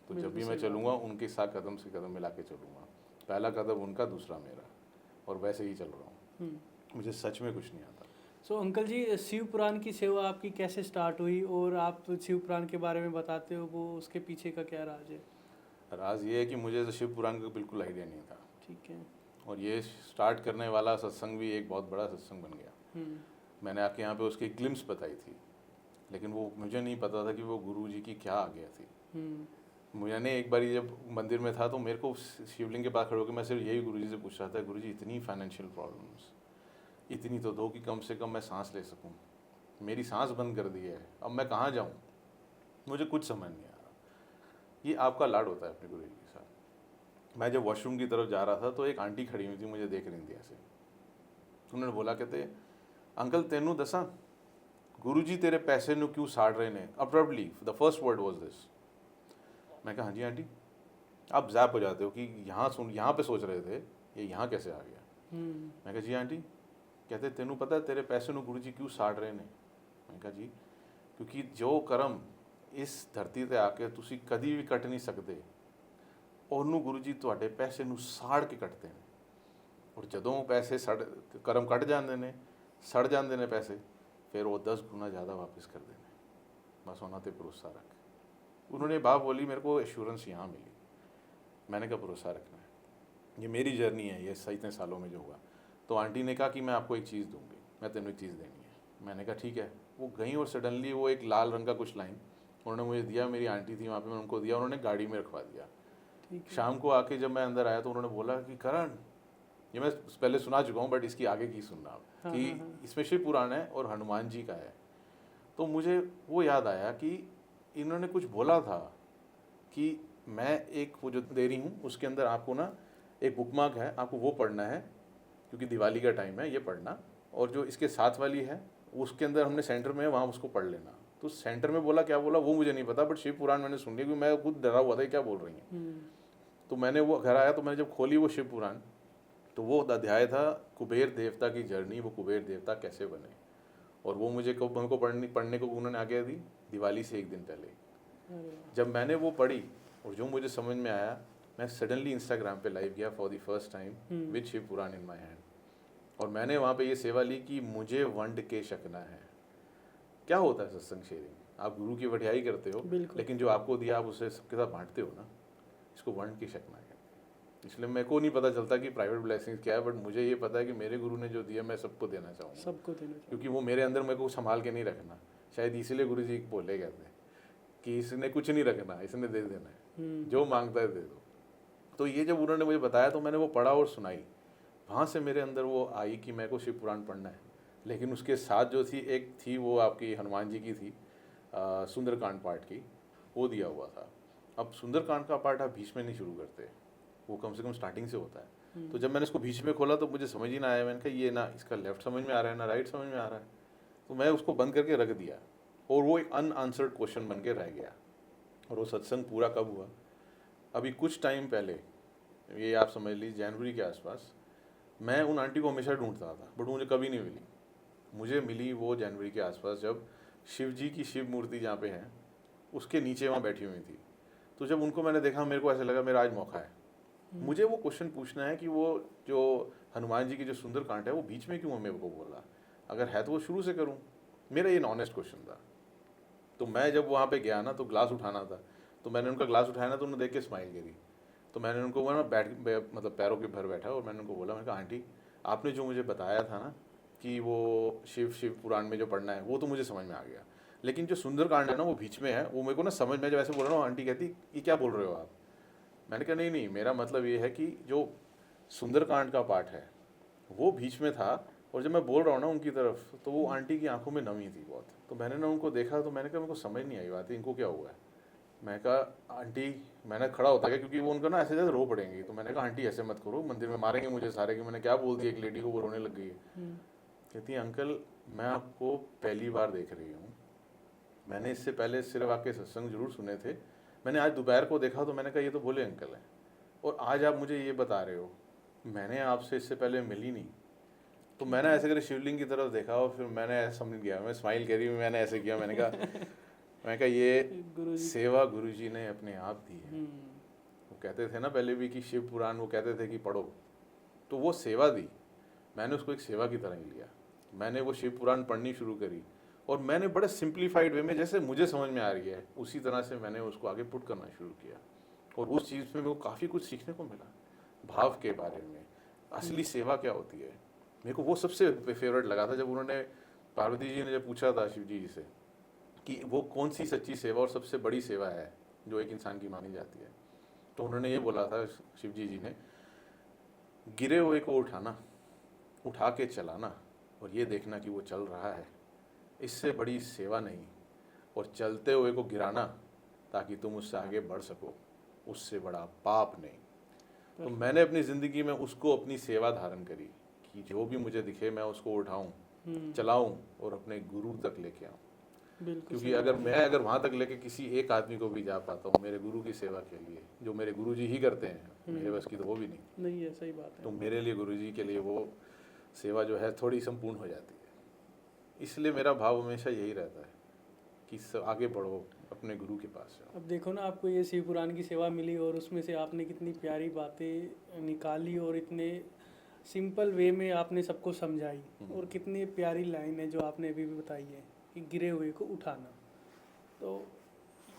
[SPEAKER 1] तो जब भी मैं चलूँगा उनके साथ कदम से कदम मिला के चलूँगा। पहला कदम उनका, दूसरा मेरा, और वैसे ही चल रहा हूँ। मुझे सच में कुछ नहीं आता।
[SPEAKER 2] सो अंकल जी, शिव पुराण की सेवा आपकी कैसे स्टार्ट हुई, और आप शिव पुराण के बारे में बताते हो, वो उसके पीछे का क्या राज है।
[SPEAKER 1] राज ये है कि मुझे तो शिव पुराण का बिल्कुल आइडिया नहीं था।
[SPEAKER 2] ठीक है।
[SPEAKER 1] और ये स्टार्ट करने वाला सत्संग भी एक बहुत बड़ा सत्संग बन गया। मैंने आके यहाँ पे उसकी ग्लिम्स बताई थी, लेकिन वो मुझे नहीं पता था कि वो गुरुजी की क्या आ गया थी। मैंने एक बार जब मंदिर में था तो मेरे को शिवलिंग के पास खड़े होकर मैं सिर्फ यही गुरुजी से पूछ रहा था, गुरुजी इतनी फाइनेंशियल प्रॉब्लम्स, इतनी तो दो कि कम से कम मैं सांस ले सकूं। मेरी सांस बंद कर दी है, अब मैं कहाँ जाऊँ, मुझे कुछ समझ नहीं आ रहा। ये आपका लाड होता है अपने गुरुजी के साथ। मैं जब वॉशरूम की तरफ जा रहा था तो एक आंटी खड़ी हुई थी, मुझे देख रही थी ऐसे। उन्होंने बोला, कहते अंकल तेनू दसा गुरुजी तेरे पैसे नू क्यों साड़ रहे ने abruptly, the first word was this. मैं कहा हाँ जी आंटी। आप जैप हो जाते हो कि यहाँ पे सोच रहे थे, ये यहाँ कैसे आ गया। मैं कहा जी आंटी। कहते तेनू पता है तेरे पैसे नू गुरुजी क्यों साड़ रहे ने। मैं कहा जी, क्योंकि जो कर्म ਇਸ ਧਰਤੀ ਤੇ ਆ ਕੇ ਤੁਸੀਂ ਕਦੀ ਵੀ ਕੱਟ ਨਹੀਂ ਸਕਦੇ। ਉਹਨੂੰ ਗੁਰੂ ਜੀ ਤੁਹਾਡੇ ਪੈਸੇ ਨੂੰ ਸਾੜ ਕੇ ਕੱਟਦੇ ਨੇ, ਔਰ ਜਦੋਂ ਪੈਸੇ ਕਰਮ ਕੱਟ ਜਾਂਦੇ ਨੇ, ਸੜ ਜਾਂਦੇ ਨੇ ਪੈਸੇ, ਫਿਰ ਉਹ 10 गुना ज़्यादा वापस कर देने। बस ਉਹਨਾਂ ਤੇ ਭਰੋਸਾ ਰੱਖ। उन्होंने बात बोली, मेरे को एश्योरेंस यहाँ मिली। मैंने कहा भरोसा रखना है, ये मेरी जर्नी है, ये इतने सालों में जो हुआ। तो आंटी ने कहा कि मैं आपको एक चीज़ दूंगी, मैं तेनों एक चीज़ देनी है। मैंने कहा ठीक है। वो गई और सडनली वो एक लाल रंग का कुछ लाइन उन्होंने मुझे दिया। मेरी आंटी थी वहाँ पे, मैंने उनको दिया, उन्होंने गाड़ी में रखवा दिया। शाम को आके जब मैं अंदर आया तो उन्होंने बोला कि करण, ये मैं पहले सुना चुका हूँ बट इसकी आगे की सुनना आप, कि इसमें शिव पुराण है और हनुमान जी का है। तो मुझे वो याद आया कि इन्होंने कुछ बोला था कि मैं एक वो जो दे रही हूँ उसके अंदर आपको ना एक बुकमार्क है, आपको वो पढ़ना है क्योंकि दिवाली का टाइम है, ये पढ़ना। और जो इसके साथ वाली है उसके अंदर हमने सेंटर में है, वहाँ उसको पढ़ लेना। तो सेंटर में बोला, क्या बोला वो मुझे नहीं पता, बट शिव पुराण मैंने सुन लिया क्योंकि मैं खुद डरा हुआ था क्या बोल रही हैं। तो मैंने वो घर आया तो मैंने जब खोली वो शिव पुराण, तो वो अध्याय था कुबेर देवता की जर्नी, वो कुबेर देवता कैसे बने। और वो मुझे को पढ़ने को उन्होंने आज्ञा दी दिवाली से एक दिन पहले। जब मैंने वो पढ़ी और जो मुझे समझ में आया, मैं सडनली इंस्टाग्राम पे लाइव गया for the first time with Shiv Puran in my hand. और मैंने वहाँ पे ये सेवा ली कि मुझे वंड के शकना है। क्या होता है सत्संग शेयरिंग? आप गुरु की वढियाई करते हो, लेकिन जो आपको दिया आप उसे सबके साथ बांटते हो ना, इसको वंड के शकना है। इसलिए मेरे को नहीं पता चलता कि प्राइवेट ब्लेसिंग्स क्या है, बट मुझे ये पता है कि मेरे गुरु ने जो दिया मैं सबको देना चाहूँगा,
[SPEAKER 2] सबको देना चाहिए,
[SPEAKER 1] क्योंकि वो मेरे अंदर मेरे को संभाल के नहीं रखना। शायद इसीलिए गुरु जी बोले गए थे कि इसने कुछ नहीं रखना, इसने दे देना है, जो मांगता है दे दो। तो ये जब उन्होंने मुझे बताया तो मैंने वो पढ़ा और सुनाई। वहाँ से मेरे अंदर वो आई कि मेरे को शिव पुराण पढ़ना है। लेकिन उसके साथ जो थी एक थी वो आपकी हनुमान जी की थी, सुंदरकांड पाठ की, वो दिया हुआ था। अब सुंदरकांड का पाठ आप बीच में नहीं शुरू करते, वो कम से कम स्टार्टिंग से होता है। तो जब मैंने इसको बीच में खोला तो मुझे समझ ही ना आया। मैंने कहा ये ना इसका लेफ्ट समझ में आ रहा है ना राइट समझ में आ रहा है। तो मैं उसको बंद करके रख दिया और वो एक अनआंसर्ड क्वेश्चन बन के रह गया। और वो सत्संग पूरा कब हुआ? अभी कुछ टाइम पहले, ये आप समझ लीजिए जनवरी के आसपास, मैं उन आंटी को हमेशा ढूंढता था बट मुझे कभी नहीं मिली। मुझे मिली वो जनवरी के आसपास जब शिव जी की शिव मूर्ति जहाँ पे है उसके नीचे वहाँ बैठी हुई थी। तो जब उनको मैंने देखा मेरे को ऐसा लगा मेरा आज मौका है। मुझे वो क्वेश्चन पूछना है कि वो जो हनुमान जी की जो सुंदरकांड है वो बीच में क्यों मेरे को बोला, अगर है तो वो शुरू से करूँ। मेरा ये ऑनेस्ट क्वेश्चन था। तो मैं जब वहाँ पे गया ना तो ग्लास उठाना था, तो मैंने उनका ग्लास उठाया ना तो उन्होंने देख के स्माइल करी। तो मैंने उनको वो ना मतलब पैरों के भर बैठा और मैंने उनको बोला, मैंने कहा आंटी आपने जो मुझे बताया था ना कि वो शिव पुराण में जो पढ़ना है वो तो मुझे समझ में आ गया, लेकिन जो सुंदरकांड है ना वो बीच में है, वो मेरे को ना समझ में जब ऐसे बोल रहा हूँ आंटी कहती ये क्या बोल रहे हो आप। मैंने कहा नहीं मेरा मतलब ये है कि जो सुंदरकांड का पाठ है वो बीच में था और जब मैं बोल रहा हूँ ना उनकी तरफ तो वो आंटी की आंखों में नमी थी बहुत। तो मैंने ना उनको देखा तो मैंने कहा मेरे को समझ नहीं आई बात, इनको क्या हुआ है। मैं कहा आंटी, मैंने खड़ा होता गया क्योंकि वो उनको ना ऐसे जैसे रो पड़ेंगी। तो मैंने कहा आंटी ऐसे मत करो, मंदिर में मारेंगे मुझे सारे कि मैंने क्या बोल दिया। एक लेडी को वो रोने लग गई है। कहती है अंकल मैं आपको पहली बार देख रही हूँ, मैंने इससे पहले सिर्फ आपके सत्संग जरूर सुने थे, मैंने आज दोपहर को देखा तो मैंने कहा ये तो भोले अंकल हैं, और आज आप मुझे ये बता रहे हो, मैंने आपसे इससे पहले मिली नहीं। तो मैंने ऐसे करके शिवलिंग की तरफ देखा और फिर मैंने ऐसा समझ गया, मैं स्माइल करी, मैंने ऐसे किया, मैंने कहा ये सेवा गुरुजी ने अपने आप दी है। वो कहते थे ना पहले भी कि शिव पुराण वो कहते थे कि पढ़ो, तो वो सेवा दी, मैंने उसको एक सेवा की तरह ही लिया। मैंने वो शिव पुराण पढ़नी शुरू करी और मैंने बड़े सिंप्लीफाइड वे में जैसे मुझे समझ में आ रही है उसी तरह से मैंने उसको आगे पुट करना शुरू किया। और उस चीज़ में मेरे को काफ़ी कुछ सीखने को मिला, भाव के बारे में, असली सेवा क्या होती है। मेरे को वो सबसे फेवरेट लगा था जब उन्होंने, पार्वती जी ने जब पूछा था शिव जी से कि वो कौन सी सच्ची सेवा और सबसे बड़ी सेवा है जो एक इंसान की मानी जाती है, तो उन्होंने ये बोला था शिव जी ने, गिरे हुए को उठाना, उठा के चलाना और ये देखना कि वो चल रहा है, इससे बड़ी सेवा नहीं। और चलते हुए को गिराना ताकि तुम उससे आगे बढ़ सको, उससे बड़ा पाप नहीं। तो मैंने अपनी ज़िंदगी में उसको अपनी सेवा धारण करी कि जो भी मुझे दिखे मैं उसको उठाऊं, चलाऊं और अपने गुरु तक लेके आऊं। क्योंकि अगर वहाँ तक लेके किसी एक आदमी को भी जा पाता हूँ मेरे गुरु की सेवा के लिए, जो मेरे गुरु जी ही करते हैं, मेरे बस की तो वो भी नहीं
[SPEAKER 2] है। सही बात है।
[SPEAKER 1] तो मेरे लिए गुरु जी के लिए वो सेवा जो है थोड़ी संपूर्ण हो जाती है। इसलिए मेरा भाव हमेशा यही रहता है कि आगे बढ़ो, अपने गुरु के पास जाओ।
[SPEAKER 2] अब देखो ना, आपको ये शिव पुराण की सेवा मिली और उसमें से आपने कितनी प्यारी बातें निकाली और इतने सिंपल वे में आपने सबको समझाई, और कितनी प्यारी लाइन है जो आपने अभी भी बताई है कि गिरे हुए को उठाना। तो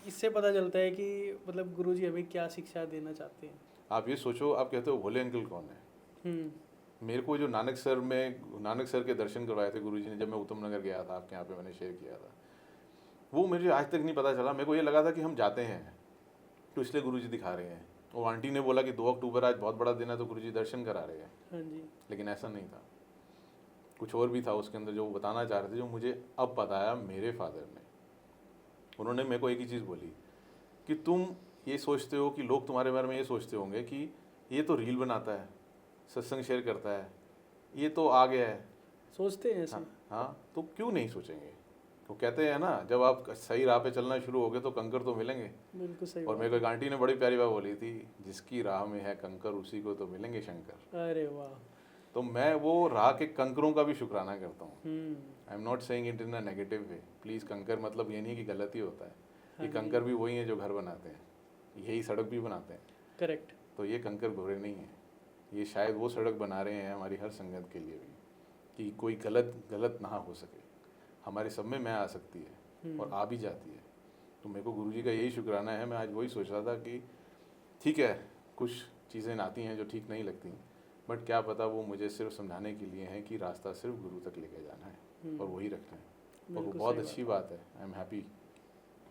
[SPEAKER 2] इससे पता चलता है कि मतलब गुरुजी हमें क्या शिक्षा देना चाहते हैं।
[SPEAKER 1] आप ये सोचो, आप कहते हो भोले अंकल कौन है? मेरे को जो नानक सर के दर्शन करवाए थे गुरुजी ने, जब मैं उत्तम नगर गया था, आपके यहाँ पे मैंने शेयर किया था, वो मुझे आज तक नहीं पता चला। मेरे को ये लगा था कि हम जाते हैं तो इसलिए गुरुजी दिखा रहे हैं। वो आंटी ने बोला कि 2 अक्टूबर आज बहुत बड़ा दिन है तो गुरुजी दर्शन करा रहे हैं।
[SPEAKER 2] हाँ जी।
[SPEAKER 1] लेकिन ऐसा नहीं था, कुछ और भी था उसके अंदर जो वो बताना चाह रहे थे, जो मुझे अब बताया मेरे फादर ने। उन्होंने मेरे को एक ही चीज़ बोली कि तुम ये सोचते हो कि लोग तुम्हारे बारे में ये सोचते होंगे कि ये तो रील बनाता है, सत्संग शेयर करता है, ये तो आ गया है,
[SPEAKER 2] सोचते हैं ऐसे।
[SPEAKER 1] हाँ, तो क्यों नहीं सोचेंगे? वो कहते हैं ना, जब आप सही राह पे चलना शुरू होगे तो कंकर तो मिलेंगे।
[SPEAKER 2] बिल्कुल सही
[SPEAKER 1] और मेरे को एक आंटी ने बड़ी प्यारी बात बोली थी, जिसकी राह में है कंकर उसी को तो मिलेंगे शंकर।
[SPEAKER 2] अरे वाह।
[SPEAKER 1] तो मैं वो राह के कंकरों का भी शुक्राना करता हूँ। I am not saying it in a negative way, please. कंकर मतलब ये नहीं कि गलत ही होता है, ये कंकर भी वही है जो घर बनाते हैं, यही सड़क भी बनाते हैं।
[SPEAKER 2] करेक्ट।
[SPEAKER 1] तो ये कंकर बुरे नहीं हैं, ये शायद वो सड़क बना रहे हैं हमारी हर संगत के लिए भी, कि कोई गलत ना हो सके। हमारे सब में मैं आ सकती है और आ भी जाती है। तो मेरे को गुरुजी का यही शुक्राना है। मैं आज वही सोच रहा था कि ठीक है, कुछ चीज़ें आती हैं जो ठीक नहीं लगती, बट क्या पता वो मुझे सिर्फ समझाने के लिए हैं कि रास्ता सिर्फ गुरु तक लेके जाना है और वही रखना है। और वो बहुत अच्छी बात है। आई एम हैप्पी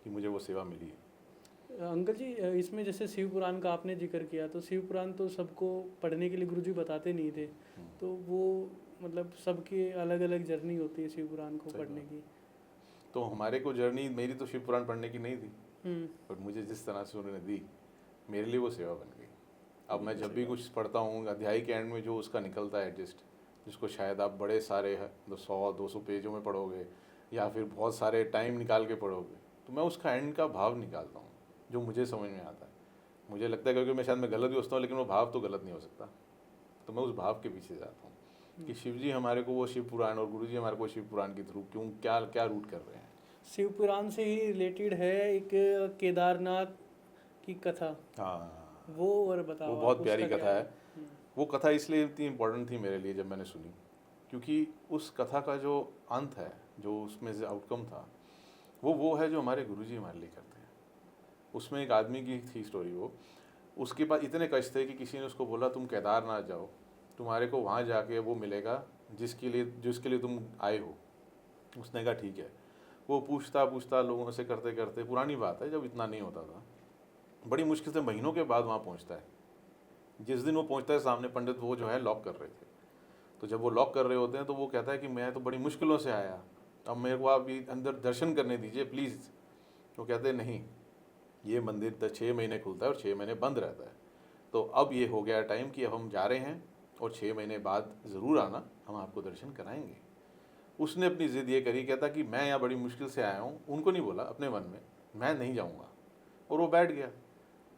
[SPEAKER 1] कि मुझे वो सेवा मिली है।
[SPEAKER 2] अंकल जी, इसमें जैसे शिव पुराण का आपने जिक्र किया, तो शिव पुराण तो सबको पढ़ने के लिए गुरुजी बताते नहीं थे, तो वो मतलब सबकी अलग अलग जर्नी होती है शिव पुराण को पढ़ने की।
[SPEAKER 1] तो हमारे को जर्नी, मेरी तो शिव पुराण पढ़ने की नहीं थी, बट मुझे जिस तरह से उन्होंने दी, मेरे लिए वो सेवा बन गई। अब मैं जब भी कुछ पढ़ता हूँ, अध्याय के एंड में जो उसका निकलता है एडजस्ट, जिसको शायद आप बड़े सारे 100-200 पेजों में पढ़ोगे या फिर बहुत सारे टाइम निकाल के पढ़ोगे, तो मैं उसका एंड का भाव निकालता हूँ जो मुझे समझ में आता है। मुझे लगता है क्योंकि मैं शायद गलत भी हो सकता हूँ, लेकिन वो भाव तो गलत नहीं हो सकता, तो मैं उस भाव के पीछे जाता हूँ कि शिव जी हमारे को वो शिव पुराण और गुरु जी हमारे को शिव पुराण के थ्रू क्यों क्या रूट कर रहे हैं।
[SPEAKER 2] शिव पुराण से ही रिलेटेड है एक केदारनाथ की कथा।
[SPEAKER 1] हाँ,
[SPEAKER 2] वो और बताओ।
[SPEAKER 1] वो बहुत प्यारी कथा है। वो कथा इसलिए इतनी इम्पोर्टेंट थी मेरे लिए जब मैंने सुनी, क्योंकि उस कथा का जो अंत है, जो उसमें से आउटकम था, वो है जो हमारे गुरुजी हमारे लिए करते हैं। उसमें एक आदमी की थी स्टोरी, वो उसके पास इतने कष्ट थे कि किसी ने उसको बोला तुम केदारनाथ जाओ, तुम्हारे को वहाँ जाके वो मिलेगा जिसके लिए तुम आए हो। उसने कहा ठीक है। वो पूछता लोगों से करते करते, पुरानी बात है जब इतना नहीं होता था, बड़ी मुश्किल से महीनों के बाद वहाँ पहुँचता है। जिस दिन वो पहुँचता है, सामने पंडित वो जो है लॉक कर रहे थे। तो जब वो लॉक कर रहे होते हैं तो वो कहता है कि मैं तो बड़ी मुश्किलों से आया, अब मेरे को आप अंदर दर्शन करने दीजिए प्लीज़। वो कहते हैं नहीं, ये मंदिर 6 महीने खुलता है और 6 महीने बंद रहता है, तो अब ये हो गया टाइम कि अब हम जा रहे हैं और 6 महीने बाद ज़रूर आना, हम आपको दर्शन कराएंगे। उसने अपनी ज़िद ये करी, कहता कि मैं यहाँ बड़ी मुश्किल से आया हूँ, उनको नहीं बोला, अपने मन में, मैं नहीं जाऊँगा। और वो बैठ गया।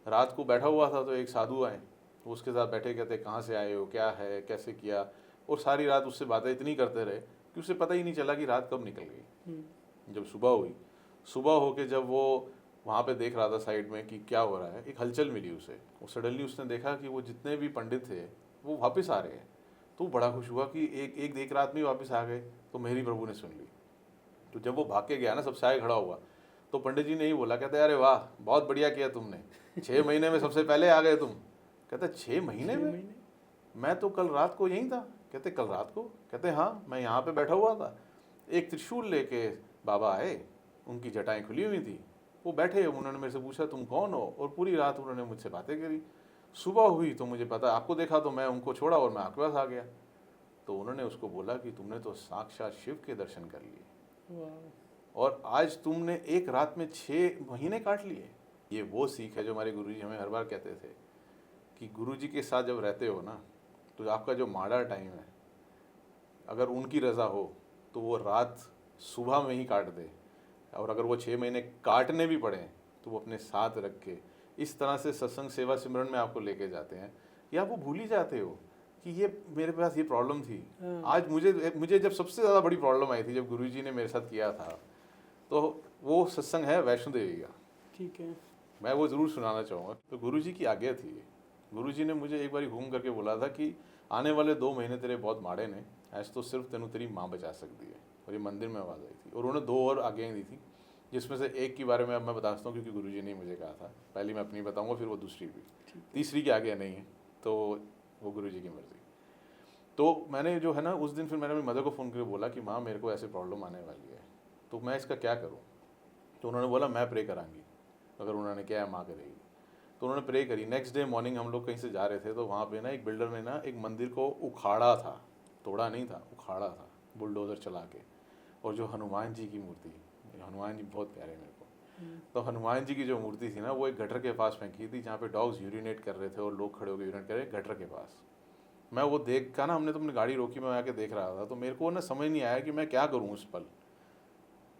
[SPEAKER 1] रात को बैठा हुआ था तो एक साधु आए, वो उसके साथ बैठे, कहते कहाँ से आए हो, क्या है, कैसे किया, और सारी रात उससे बातें इतनी करते रहे कि उसे पता ही नहीं चला कि रात कब निकल गई। जब सुबह हुई, सुबह होके जब वो वहाँ पे देख रहा था साइड में कि क्या हो रहा है, एक हलचल मिली उसे। और सडनली उसने देखा कि वो जितने भी पंडित थे वो वापस आ रहे हैं। तो बड़ा खुश हुआ कि एक रात में वापस आ गए, तो मेरी प्रभु ने सुन ली। तो जब वो भाग के गया ना, सबसे आगे खड़ा हुआ, तो पंडित जी ने ही बोला, कहते अरे वाह, बहुत बढ़िया किया तुमने, 6 महीने में सबसे पहले आ गए तुम। कहते 6 महीने में? मैं तो कल रात को यहीं था। कहते कल रात को? कहते हाँ, मैं यहाँ पे बैठा हुआ था, एक त्रिशूल लेके बाबा आए, उनकी जटाएं खुली हुई थी, वो बैठे, उन्होंने मेरे से पूछा तुम कौन हो, और पूरी रात उन्होंने मुझसे बातें करी। सुबह हुई तो मुझे पता, आपको देखा तो मैं उनको छोड़ा और मैं आपके पास आ गया। तो उन्होंने उसको बोला कि तुमने तो साक्षात शिव के दर्शन कर लिए, और आज तुमने एक रात में 6 महीने काट लिए। ये वो सीख है जो हमारे गुरुजी हमें हर बार कहते थे कि गुरुजी के साथ जब रहते हो ना, तो आपका जो माड़ा टाइम है, अगर उनकी रज़ा हो तो वो रात सुबह में ही काट दे, और अगर वो 6 महीने काटने भी पड़े तो वो अपने साथ रख के इस तरह से सत्संग सेवा सिमरन में आपको लेके जाते हैं, या वो भूल ही जाते हो कि ये मेरे पास ये प्रॉब्लम थी। आज मुझे जब सबसे ज़्यादा बड़ी प्रॉब्लम आई थी, जब गुरुजी ने मेरे साथ किया था, तो वो सत्संग है वैष्णो देवी का,
[SPEAKER 2] ठीक है।
[SPEAKER 1] मैं वो ज़रूर सुनाना चाहूँगा। तो गुरुजी की आज्ञा थी। गुरुजी ने मुझे एक बार घूम करके बोला था कि आने वाले 2 महीने तेरे बहुत माड़े ने, ऐसे तो सिर्फ तेनू तेरी माँ बचा सकती है। और ये मंदिर में आवाज़ आई थी। और उन्होंने 2 और आज्ञाएँ दी थी, जिसमें से एक के बारे में अब मैं बता सकता हूँ क्योंकि गुरुजी ने मुझे कहा था। पहली मैं अपनी बताऊँगा, फिर वो दूसरी भी। तीसरी की आज्ञा नहीं है, तो वो गुरुजी की मर्ज़ी। तो मैंने जो है ना उस दिन फिर मैंने अपनी मदर को फ़ोन करके बोला कि माँ मेरे को ऐसे प्रॉब्लम आने वाली है, तो मैं इसका क्या करूँ। तो उन्होंने बोला मैं प्रे कराऊंगी, अगर उन्होंने क्या है माँ करेगी। तो उन्होंने प्रे करी। नेक्स्ट डे मॉर्निंग हम लोग कहीं से जा रहे थे, तो वहाँ पे ना एक बिल्डर ने ना एक मंदिर को उखाड़ा था, तोड़ा नहीं था, उखाड़ा था बुलडोज़र चला के। और जो हनुमान जी की मूर्ति, हनुमान जी बहुत प्यारे मेरे को, तो हनुमान जी की जो मूर्ति थी ना वो एक गटर के पास फेंकी थी, जहाँ पे डॉग्स यूरिनेट कर रहे थे और लोग खड़े होकर यूरिनेट कर रहे गटर के पास। मैं वो देख का ना, हमने तो अपनी गाड़ी रोकी, मैं आके देख रहा था, तो मेरे को ना समझ नहीं आया कि मैं क्या करूँ उस पल।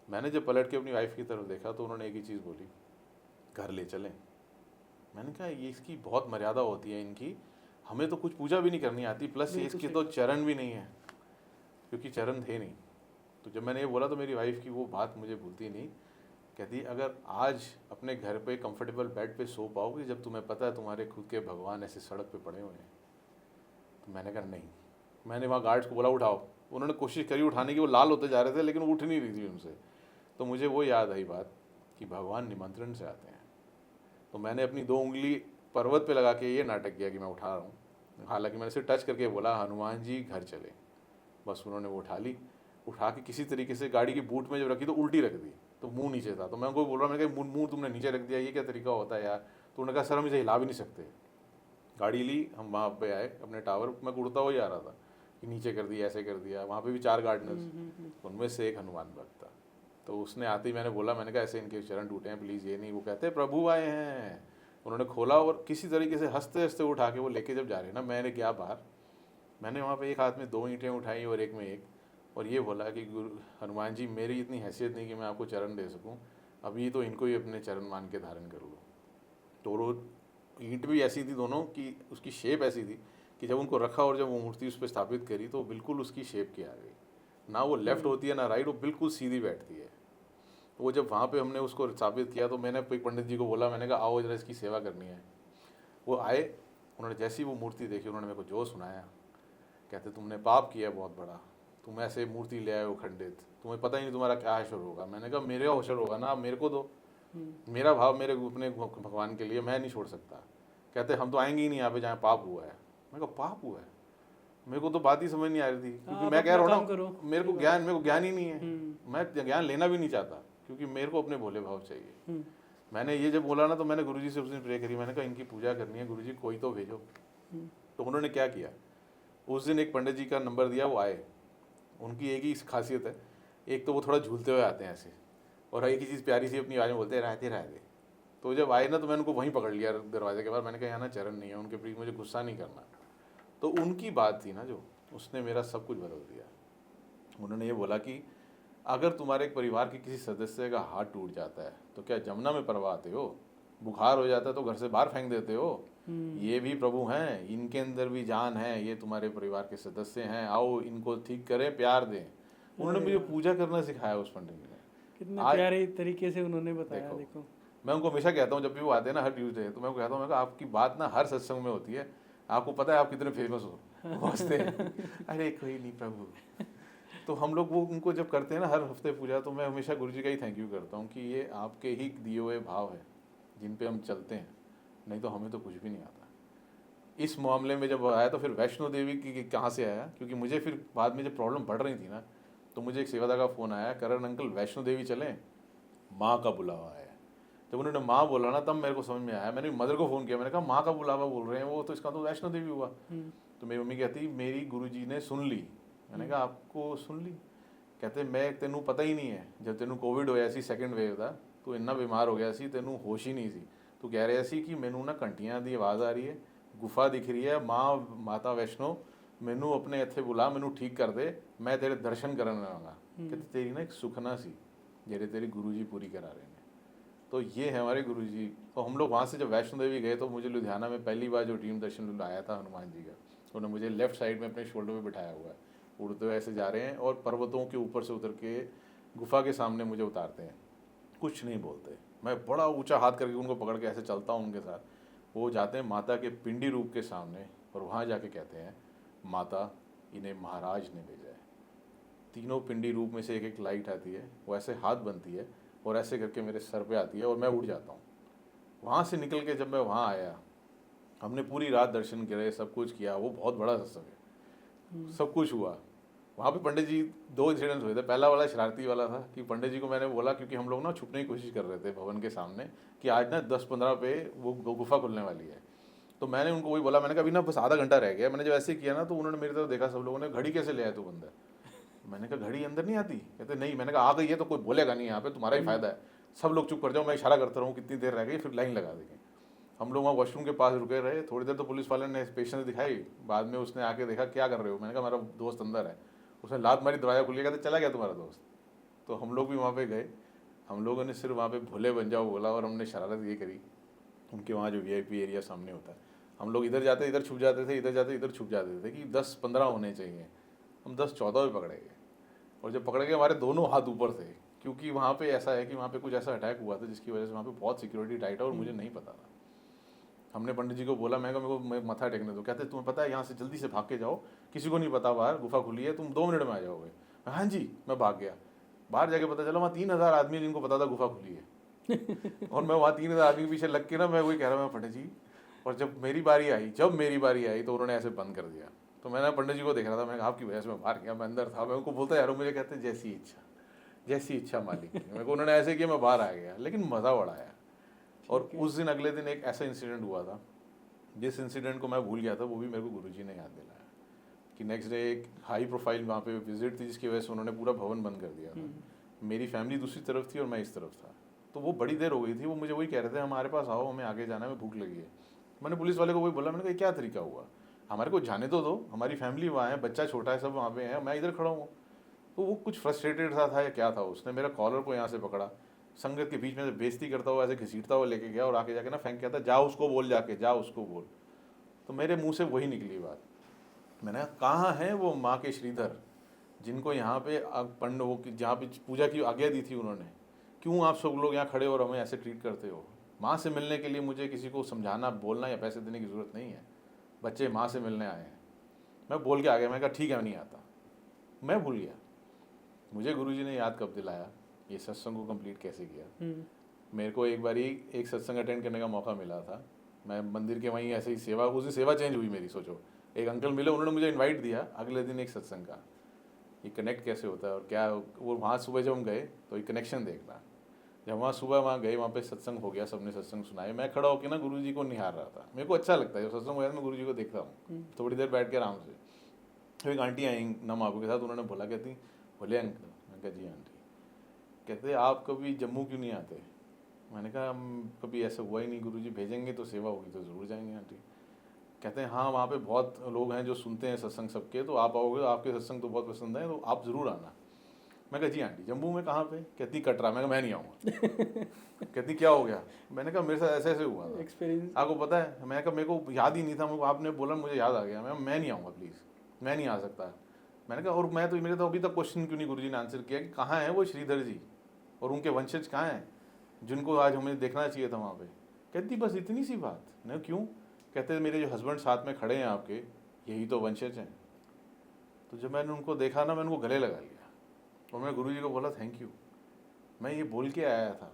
[SPEAKER 1] मैंने जब पलट के अपनी वाइफ की तरफ देखा तो उन्होंने एक ही चीज़ बोली, घर ले चलें। मैंने कहा ये इसकी बहुत मर्यादा होती है इनकी, हमें तो कुछ पूजा भी नहीं करनी आती, प्लस ये इसके तो चरण भी नहीं है, क्योंकि चरण थे नहीं। तो जब मैंने ये बोला तो मेरी वाइफ की वो बात मुझे भूलती नहीं। कहती अगर आज अपने घर पे कंफर्टेबल बेड पे सो पाओगे जब तुम्हें पता है तुम्हारे खुद के भगवान ऐसे सड़क पे पड़े हुए हैं। तो मैंने कहा नहीं। मैंने वहाँ गार्ड्स को बोला उठाओ, उन्होंने कोशिश करी उठाने की, वो लाल होते जा रहे थे लेकिन वो उठ नहीं रही थी उनसे। तो मुझे वो याद आई बात कि भगवान निमंत्रण से आते हैं। तो मैंने अपनी 2 उंगली पर्वत पे लगा के ये नाटक किया कि मैं उठा रहा हूँ, हालांकि मैंने सिर्फ टच करके बोला हनुमान जी घर चले। बस उन्होंने वो उठा ली, उठा के किसी तरीके से गाड़ी की बूट में जब रखी तो उल्टी रख दी, तो मुंह नीचे था। तो मैं उनको बोल रहा, मैंने कहा मुंह तुमने नीचे रख दिया, ये क्या तरीका होता है यार। तो उन्होंने कहा सर हम इसे हिला भी नहीं सकते। गाड़ी ली, हम वहाँ पे आए अपने टावर, मैं उड़ता हुआ ही आ रहा था कि नीचे कर दिया, ऐसे कर दिया। वहाँ पे भी 4 गार्डनर्स, उनमें से एक हनुमान भक्त था। तो उसने आते ही मैंने बोला, मैंने कहा ऐसे इनके चरण टूटे हैं प्लीज़ ये नहीं। वो कहते हैं प्रभु आए हैं। उन्होंने खोला और किसी तरीके से हंसते हंसते उठा के वो लेके जब जा रहे हैं ना, मैंने गया बाहर, मैंने वहाँ पे एक हाथ में 2 ईंटें उठाई और एक में एक, और ये बोला कि गुरु हनुमान जी मेरी इतनी हैसियत नहीं कि मैं आपको चरण दे सकूँ, अभी तो इनको ही अपने चरण मान के धारण कर लो। तो वो ईंट भी ऐसी थी दोनों की, उसकी शेप ऐसी थी कि जब उनको रखा और जब वो मूर्ति उस पर स्थापित करी तो बिल्कुल उसकी शेप की आ गई। ना वो लेफ्ट होती है ना राइट, वो बिल्कुल सीधी बैठती है। तो वो जब वहाँ पे हमने उसको स्थापित किया तो मैंने एक पंडित जी को बोला, मैंने कहा आओ जरा इसकी सेवा करनी है। वो आए, उन्होंने जैसी वो मूर्ति देखी उन्होंने मेरे को जो सुनाया, कहते तुमने पाप किया बहुत बड़ा, तुम ऐसे मूर्ति ले आए हो खंडित, तुम्हें पता ही नहीं तुम्हारा क्या हशर होगा। मैंने कहा मेरे हशर होगा ना, आप मेरे को दो, मेरा भाव मेरे अपने भगवान के लिए मैं नहीं छोड़ सकता। कहते हम तो आएंगे ही नहीं यहाँ पे जहाँ पाप हुआ है। मैं कहा पाप हुआ है, मेरे को तो बात ही समझ नहीं आ रही थी, क्योंकि मैं कह रहा हूँ ना मेरे को ज्ञान ही नहीं है, मैं ज्ञान लेना भी नहीं चाहता, क्योंकि मेरे को अपने भोले भाव चाहिए। मैंने ये जब बोला ना तो मैंने गुरुजी से उस दिन प्रे करी, मैंने कहा इनकी पूजा करनी है गुरुजी, कोई तो भेजो। तो उन्होंने क्या किया, उस दिन एक पंडित जी का नंबर दिया, वो आए। उनकी एक ही खासियत है, एक तो वो थोड़ा झूलते हुए आते हैं ऐसे, और एक ही चीज़ प्यारी सी अपनी आवाज़ में बोलते हैं रहते रहते। तो जब आए ना तो मैंने उनको वहीं पकड़ लिया दरवाजे के बाद, मैंने कहा यहाँ ना चरण नहीं है उनके प्लीज, मुझे गुस्सा नहीं करना। तो उनकी बात थी ना जो, उसने मेरा सब कुछ बदल दिया। उन्होंने ये बोला कि अगर तुम्हारे एक परिवार के किसी सदस्य का हाथ टूट जाता है तो क्या जमुना में परवाते हो, बुखार हो जाता है तो घर से बाहर फेंक देते हो। ये भी प्रभु हैं, इनके अंदर भी जान है, ये तुम्हारे परिवार के सदस्य हैं, आओ इनको ठीक करें, प्यार दें। उन्होंने मुझे पूजा करना सिखाया उस पंडित जी ने।
[SPEAKER 2] कितने प्यारे तरीके से उन्होंने बताया। देखो
[SPEAKER 1] मैं उनको हमेशा कहता हूँ जब भी वो आते हैं ना हर ट्यूजडे, तो मैं कहता हूँ आपकी बात ना हर सत्संग में होती है, आपको पता है आप कितने फेमस हो, हंसते हैं अरे कोई नहीं प्रभु। तो हम लोग वो उनको जब करते हैं ना हर हफ्ते पूजा, तो मैं हमेशा गुरुजी का ही थैंक यू करता हूँ कि ये आपके ही दिए हुए भाव है जिन पे हम चलते हैं, नहीं तो हमें तो कुछ भी नहीं आता। इस मामले में जब आया तो फिर वैष्णो देवी की कहाँ से आया, क्योंकि मुझे फिर बाद में जब प्रॉब्लम बढ़ रही थी ना, तो मुझे एक सेवादार का फ़ोन आया, करण अंकल वैष्णो देवी चलें, माँ का बुलावा आया। जब उन्होंने माँ बोला ना तब मेरे को समझ में आया। मैंने मदर को फ़ोन किया, मैंने कहा माँ का बुलावा बोल रहे हैं वो, तो इसका तो वैष्णो देवी हुआ। तो मेरी मम्मी कहती मेरी गुरुजी ने सुन ली। मैंने कहा आपको सुन ली? कहते मैं तेनू पता ही नहीं है, जब तेनू कोविड होया सी सेकंड वेव था, तू इन्ना बीमार हो गया सी, तेनू होश ही नहीं सी, तू कह रहा सी कि मैनू ना घंटियां दी आवाज़ आ रही है, गुफा दिख रही है, माँ माता वैष्णो मैनू अपने इत्थे बुला, मैनू ठीक कर दे, मैं तेरे दर्शन करने आवांगा। कहते तेरी ना एक सुखना सी जेड़े तेरे गुरु जी पूरी करा रहे हैं। तो ये है हमारे गुरु जी। तो हम लोग वहाँ से जब वैष्णो देवी गए तो मुझे लुधियाना में पहली बार जो टीम दर्शन आया था हनुमान जी का, उन्होंने मुझे लेफ्ट साइड में अपने शोल्डर पे बिठाया हुआ है, उड़ते हुए ऐसे जा रहे हैं और पर्वतों के ऊपर से उतर के गुफा के सामने मुझे उतारते हैं। कुछ नहीं बोलते। मैं बड़ा ऊंचा हाथ करके उनको पकड़ के ऐसे चलता हूँ उनके साथ, वो जाते हैं माता के पिंडी रूप के सामने और वहाँ जाके कहते हैं माता इन्हें महाराज ने भेजा है। तीनों पिंडी रूप में से एक एक लाइट आती है, वो ऐसे हाथ बनती है और ऐसे करके मेरे सर पे आती है और मैं उड़ जाता हूँ। वहाँ से निकल के जब मैं वहाँ आया, हमने पूरी रात दर्शन करे, सब कुछ किया। वो बहुत बड़ा सत्संग है, सब कुछ हुआ। वहाँ पे पंडित जी 2 इंसिडेंट्स हुए थे। पहला वाला शरारती वाला था कि पंडित जी को मैंने बोला, क्योंकि हम लोग ना छुपने की कोशिश कर रहे थे भवन के सामने कि आज ना 10-15 पे वो गुफा खुलने वाली है। तो मैंने उनको वही बोला, मैंने कहा अभी ना बस आधा घंटा रह गया। मैंने जब ऐसे किया ना तो उन्होंने मेरी तरफ देखा, सब लोगों ने, घड़ी कैसे ले आया तू अंदर? मैंने कहा घड़ी अंदर नहीं आती। कहते नहीं। मैंने कहा आ गई है तो कोई बोलेगा नहीं, यहाँ पे तुम्हारा ही फायदा है, सब लोग चुप कर जाओ। मैं इशारा करता रहूँ कितनी देर रह गई, फिर लाइन लगा देंगे। हम लोग वहाँ वॉशरूम के पास रुके रहे थोड़ी देर, तो पुलिस वाले ने पेशेंस दिखाई। बाद में उसने आके देखा क्या कर रहे हो, मैंने कहा मेरा दोस्त अंदर है। उसने लात मारी, दरवाजा खुल गया, कहते चला गया तुम्हारा दोस्त। तो हम लोग भी वहाँ पे गए। हम लोगों ने सिर्फ वहाँ पे भोले बन जाओ बोला और हमने शरारत ये करी। उनके वहाँ जो VIP एरिया सामने होता है, हम लोग इधर जाते इधर छुप जाते थे, इधर जाते इधर छुप जाते थे कि 10-15 होने चाहिए। हम 10-14 में पकड़े गए और जब पकड़ गए हमारे दोनों हाथ ऊपर थे, क्योंकि वहाँ पे ऐसा है कि वहाँ पे कुछ ऐसा अटैक हुआ था जिसकी वजह से वहाँ पे बहुत सिक्योरिटी टाइट है और मुझे नहीं पता था। हमने पंडित जी को बोला, मैं मेरे को मत्था टेकने दो। कहते तुम्हें पता है यहाँ से जल्दी से भाग के जाओ, किसी को नहीं पता बाहर गुफा खुली है, तुम 2 मिनट में आ जाओगे। हाँ जी। मैं भाग गया। बाहर जाके पता चला वहाँ 3000 आदमी जिनको पता था गुफा खुली है और मैं वहाँ 3000 आदमी के पीछे लग के ना, मैं वही कह रहा हूँ पंडित जी। और जब मेरी बारी आई तो उन्होंने ऐसे बंद कर दिया। तो मैंने पंडित जी को देख रहा था, मैं कहा आपकी वजह से मैं बाहर गया, मैं अंदर था। मैं उनको बोलता यार, मुझे कहते जैसी इच्छा मालिक की। मेरे को उन्होंने ऐसे किया, मैं बाहर आ गया, लेकिन मज़ा बड़ा आया। और उस दिन अगले दिन एक ऐसा इंसिडेंट हुआ था, जिस इंसिडेंट को मैं भूल गया था, वो भी मेरे को गुरुजी ने याद दिलाया कि नेक्स्ट डे एक हाई प्रोफाइल वहाँ पे विजिट थी, जिसकी वजह से उन्होंने पूरा भवन बंद कर दिया था। मेरी फैमिली दूसरी तरफ थी और मैं इस तरफ था। तो वो बड़ी देर हो गई थी, वो मुझे वही कह रहे थे हमारे पास आओ, हमें आगे जाना है, हमें भूख लगी है। मैंने पुलिस वाले को वही बोला, मैंने कहा क्या तरीका हुआ, हमारे को जाने तो दो, हमारी फैमिली वहाँ है, बच्चा छोटा है, सब वहाँ पे है, मैं इधर खड़ा हूँ। तो वो कुछ फ्रस्ट्रेटेड सा था या क्या था, उसने मेरा कॉलर को यहाँ से पकड़ा, संगत के बीच में से बेइज्जती करता हुआ ऐसे घसीटता हुआ लेके गया और आके जाके ना फेंक कहता जा उसको बोल, जाके जा उसको बोल। तो मेरे मुंह से वही निकली बात। मैंने कहा कहाँ है वो माँ के श्रीधर जिनको यहाँ पे पंड वो जहाँ पे पूजा की आज्ञा दी थी उन्होंने, क्यों आप सब लोग यहाँ खड़े और हमें ऐसे ट्रीट करते हो? माँ से मिलने के लिए मुझे किसी को समझाना, बोलना या पैसे देने की ज़रूरत नहीं है, बच्चे माँ से मिलने आए हैं। मैं बोल के आ गया, मैं कहा ठीक है मैं नहीं आता। मैं भूल गया। मुझे गुरुजी ने याद कब दिलाया, ये सत्संग को कंप्लीट कैसे किया। मेरे को एक बारी एक सत्संग अटेंड करने का मौका मिला था। मैं मंदिर के वहीं ऐसे ही सेवा, उस दिन सेवा चेंज हुई मेरी। सोचो, एक अंकल मिले, उन्होंने मुझे इनवाइट दिया अगले दिन एक सत्संग का। ये कनेक्ट कैसे होता है और क्या, वो वहाँ सुबह जब हम गए तो ये कनेक्शन देखना। जब वहाँ सुबह वहाँ गए, वहाँ पे सत्संग हो गया, सबने सत्संग सुनाए, मैं खड़ा होकर ना गुरुजी को निहार रहा था। मेरे को अच्छा लगता है, जब सत्संग हो जाता मैं गुरुजी को देखता हूँ थोड़ी देर बैठ के आराम से। तो एक आंटी आई नम आपू के साथ, उन्होंने बोला, कहती बोले अंकल। मैंने कहा जी आंटी। कहते आप कभी जम्मू क्यों नहीं आते? मैंने कहा हम कभी ऐसा हुआ ही नहीं, गुरुजी भेजेंगे तो सेवा होगी तो ज़रूर जाएंगे आंटी। कहते हैं हाँ वहाँ पे बहुत लोग हैं जो सुनते हैं सत्संग सबके, तो आप आओगे, आपके सत्संग तो बहुत पसंद है, तो आप ज़रूर आना। मैं कहा जी आंटी। जम्मू में कहाँ पे? कहती कटरा। मैं कहा मैं नहीं आऊँगा। कहती क्या हो गया? मैंने कहा मेरे साथ ऐसे ऐसे हुआ था,
[SPEAKER 2] एक्सपीरियंस
[SPEAKER 1] आपको पता है? मैं कहा मेरे को याद ही नहीं था, मेरे को आपने बोला मुझे याद आ गया। मैं नहीं आऊँगा प्लीज़, मैं नहीं आ सकता। मैंने कहा और मैं तो, मेरे तो अभी तक क्वेश्चन क्यों नहीं गुरुजी ने आंसर किया कि कहाँ है वो श्रीधर जी और उनके वंशज कहाँ हैं जिनको आज हमें देखना चाहिए था वहाँ पे। कहती बस इतनी सी बात। नहीं क्यों? कहते मेरे जो हस्बैंड साथ में खड़े हैं आपके, यही तो वंशज हैं। तो जब मैंने उनको देखा ना, मैंने उनको गले लगा लिया और मैं गुरुजी को बोला थैंक यू। मैं ये बोल के आया था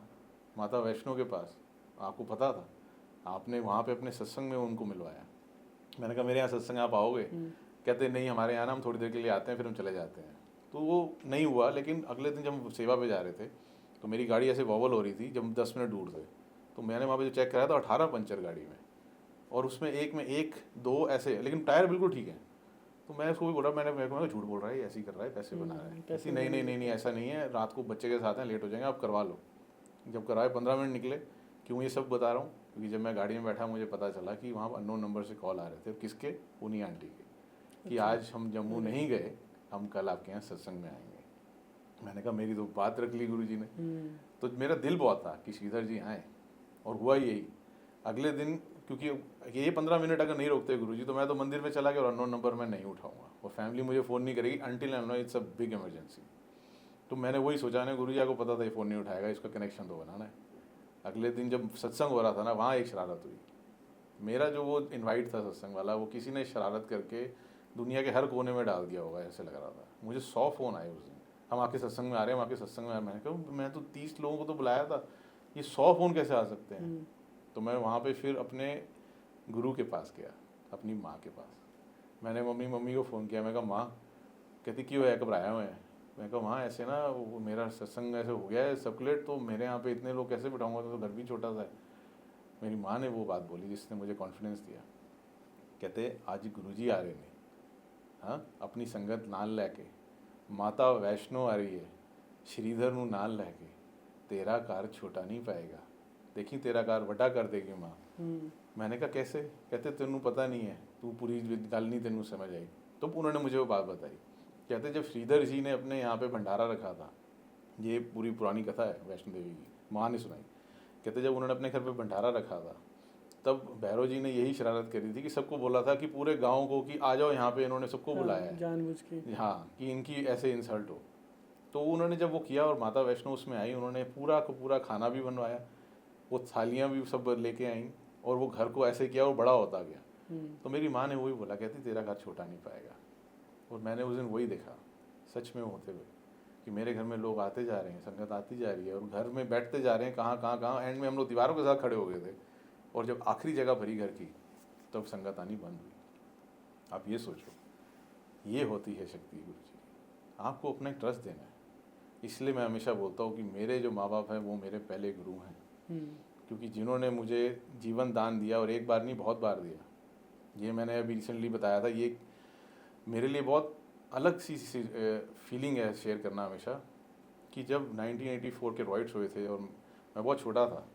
[SPEAKER 1] माता वैष्णो के पास, आपको पता था, आपने वहाँ पे अपने सत्संग में उनको मिलवाया। मैंने कहा मेरे यहाँ सत्संग आप आओगे? कहते नहीं हमारे यहाँ ना हम थोड़ी देर के लिए आते हैं फिर हम चले जाते हैं। तो वो नहीं हुआ। लेकिन अगले दिन जब हम सेवा पे जा रहे थे तो मेरी गाड़ी ऐसे वॉवल हो रही थी, जब 10 मिनट दूर थे, तो मैंने वहाँ पे जो चेक कराया तो 18 पंचर गाड़ी में, और उसमें एक में 1-2 ऐसे, लेकिन टायर बिल्कुल ठीक है। तो मैं उसको भी बोला, मेरे को झूठ बोल रहा है, ऐसे ही कर रहा है, पैसे बना रहा है। ऐसी नहीं ऐसा नहीं है, रात को बच्चे के साथ हैं, लेट हो जाएंगे, आप करवा लो। जब करवाए 15 मिनट निकले। क्यों ये सब बता रहा हूँ? क्योंकि जब मैं गाड़ी में बैठा मुझे पता चला कि वहाँ अननोन नंबर से कॉल आ रहे थे। किसके? उन्हीं आंटी के, कि आज हम जम्मू नहीं गए, हम कल आपके यहाँ सत्संग में आएंगे। मैंने कहा मेरी तो बात रख ली गुरुजी ने। तो मेरा दिल बहुत था कि श्रीधर जी आए, और हुआ यही। अगले दिन, क्योंकि ये 15 मिनट अगर नहीं रोकते गुरुजी तो मैं तो मंदिर में चला गया और अननोन नंबर मैं नहीं उठाऊंगा, और फैमिली मुझे फ़ोन नहीं करेगी until I know it's a big emergency. तो मैंने वही सोचा ना, गुरु जी को पता था ये फ़ोन नहीं उठाएगा, इसका कनेक्शन तो बनाना है। अगले दिन जब सत्संग हो रहा था ना, वहाँ एक शरारत हुई। मेरा जो वो इनवाइट था सत्संग वाला, वो किसी ने शरारत करके दुनिया के हर कोने में डाल दिया होगा, ऐसे लग रहा था मुझे। 100 फ़ोन आए उस दिन, हम आपके सत्संग में आ रहे हैं, हम आपके सत्संग में आ रहे हैं। मैंने कहा मैं तो 30 लोगों को तो बुलाया था, ये 100 फ़ोन कैसे आ सकते हैं। तो मैं वहाँ पे फिर अपने गुरु के पास गया, अपनी माँ के पास। मैंने मम्मी को फ़ोन किया। मैं कहा माँ, कहती क्यों है, घबराया हुआ है। मैं कहा माँ ऐसे ना, वो मेरा सत्संग ऐसे हो गया है सर्कुलेट, तो मेरे यहाँ पे इतने लोग कैसे बिठाऊंगा, तो घर भी छोटा सा है। मेरी माँ ने वो बात बोली जिसने मुझे कॉन्फिडेंस दिया। कहते आज गुरुजी आ रहे ने, हाँ अपनी संगत नाल लैके, माता वैष्णो आ रही है, श्रीधर नू नाल लैके, तेरा कार छोटा नहीं पाएगा, देखी तेरा कार वड्डा कर देगी माँ। मैंने कहा कैसे। कहते तेनू पता नहीं है, तू पूरी गल नहीं तेनू समझ आई। तो उन्होंने मुझे वो बात बताई। कहते जब श्रीधर जी ने अपने यहाँ पे भंडारा रखा था, ये पूरी पुरानी कथा है वैष्णो देवी की, माँ ने सुनाई। कहते जब उन्होंने अपने घर पे भंडारा रखा था, तब भैरव जी ने यही शरारत करी थी कि सबको बोला था कि पूरे गांव को कि आ जाओ यहाँ पे, इन्होंने सबको बुलाया है
[SPEAKER 2] जानबूझ के,
[SPEAKER 1] हाँ, कि इनकी ऐसे इंसल्ट हो। तो उन्होंने जब वो किया और माता वैष्णो उसमें आई, उन्होंने पूरा को पूरा खाना भी बनवाया, वो थालियाँ भी सब लेके आई, और वो घर को ऐसे किया और बड़ा होता गया। तो मेरी माँ ने वही बोला, कहती तेरा घर छोटा नहीं पाएगा। और मैंने उस दिन वही देखा सच में होते हुए कि मेरे घर में लोग आते जा रहे हैं, संगत आती जा रही है, और घर में बैठते जा रहे हैं, कहाँ एंड में हम लोग दीवारों के साथ खड़े हो गए थे। और जब आखिरी जगह भरी घर की, तब संगत आनी बंद हुई। आप ये सोचो, ये होती है शक्ति गुरु जी की। आपको अपना ट्रस्ट देना है। इसलिए मैं हमेशा बोलता हूँ कि मेरे जो माँ बाप हैं वो मेरे पहले गुरु हैं, क्योंकि जिन्होंने मुझे जीवन दान दिया, और एक बार नहीं बहुत बार दिया। ये मैंने अभी रिसेंटली बताया था, ये मेरे लिए बहुत अलग सी फीलिंग है शेयर करना हमेशा, कि जब 1984 के रॉइट्स हुए थे और मैं बहुत छोटा था,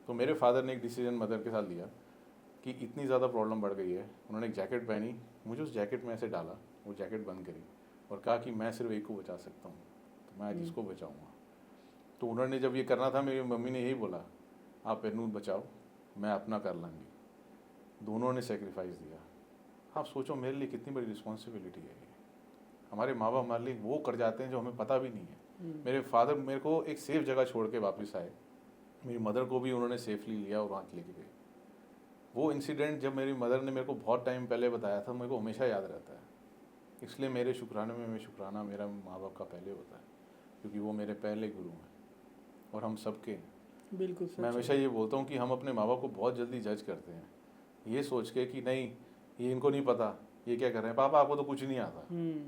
[SPEAKER 1] तो मेरे फादर ने एक डिसीजन मदर के साथ लिया कि इतनी ज़्यादा प्रॉब्लम बढ़ गई है। उन्होंने एक जैकेट पहनी, मुझे उस जैकेट में ऐसे डाला, वो जैकेट बंद करी, और कहा कि मैं सिर्फ एक को बचा सकता हूँ, तो मैं आज इसको बचाऊँगा। तो उन्होंने जब ये करना था, मेरी मम्मी ने यही बोला, आप इनू बचाओ, मैं अपना कर लाँगी। दोनों ने सेक्रीफाइस दिया। आप सोचो मेरे लिए कितनी बड़ी रिस्पॉन्सिबिलिटी है ये। हमारे माँ बाप हमारे लिए वो कर जाते हैं जो हमें पता भी नहीं है। मेरे फादर मेरे को एक सेफ जगह छोड़ के वापस आए, मेरी मदर को भी उन्होंने सेफली लिया और वहाँ लेके गए। वो इंसिडेंट जब मेरी मदर ने मेरे को बहुत टाइम पहले बताया था, मेरे को हमेशा याद रहता है। इसलिए मेरे शुक्राने में शुक्राना मेरा माँ बाप का पहले होता है, क्योंकि वो मेरे पहले गुरु हैं और हम सबके।
[SPEAKER 2] बिल्कुल
[SPEAKER 1] मैं हमेशा ये बोलता हूँ कि हम अपने माँ बाप को बहुत जल्दी जज करते हैं, ये सोच के कि नहीं ये इनको नहीं पता, ये क्या कर रहे हैं, पापा आपको तो कुछ नहीं आता।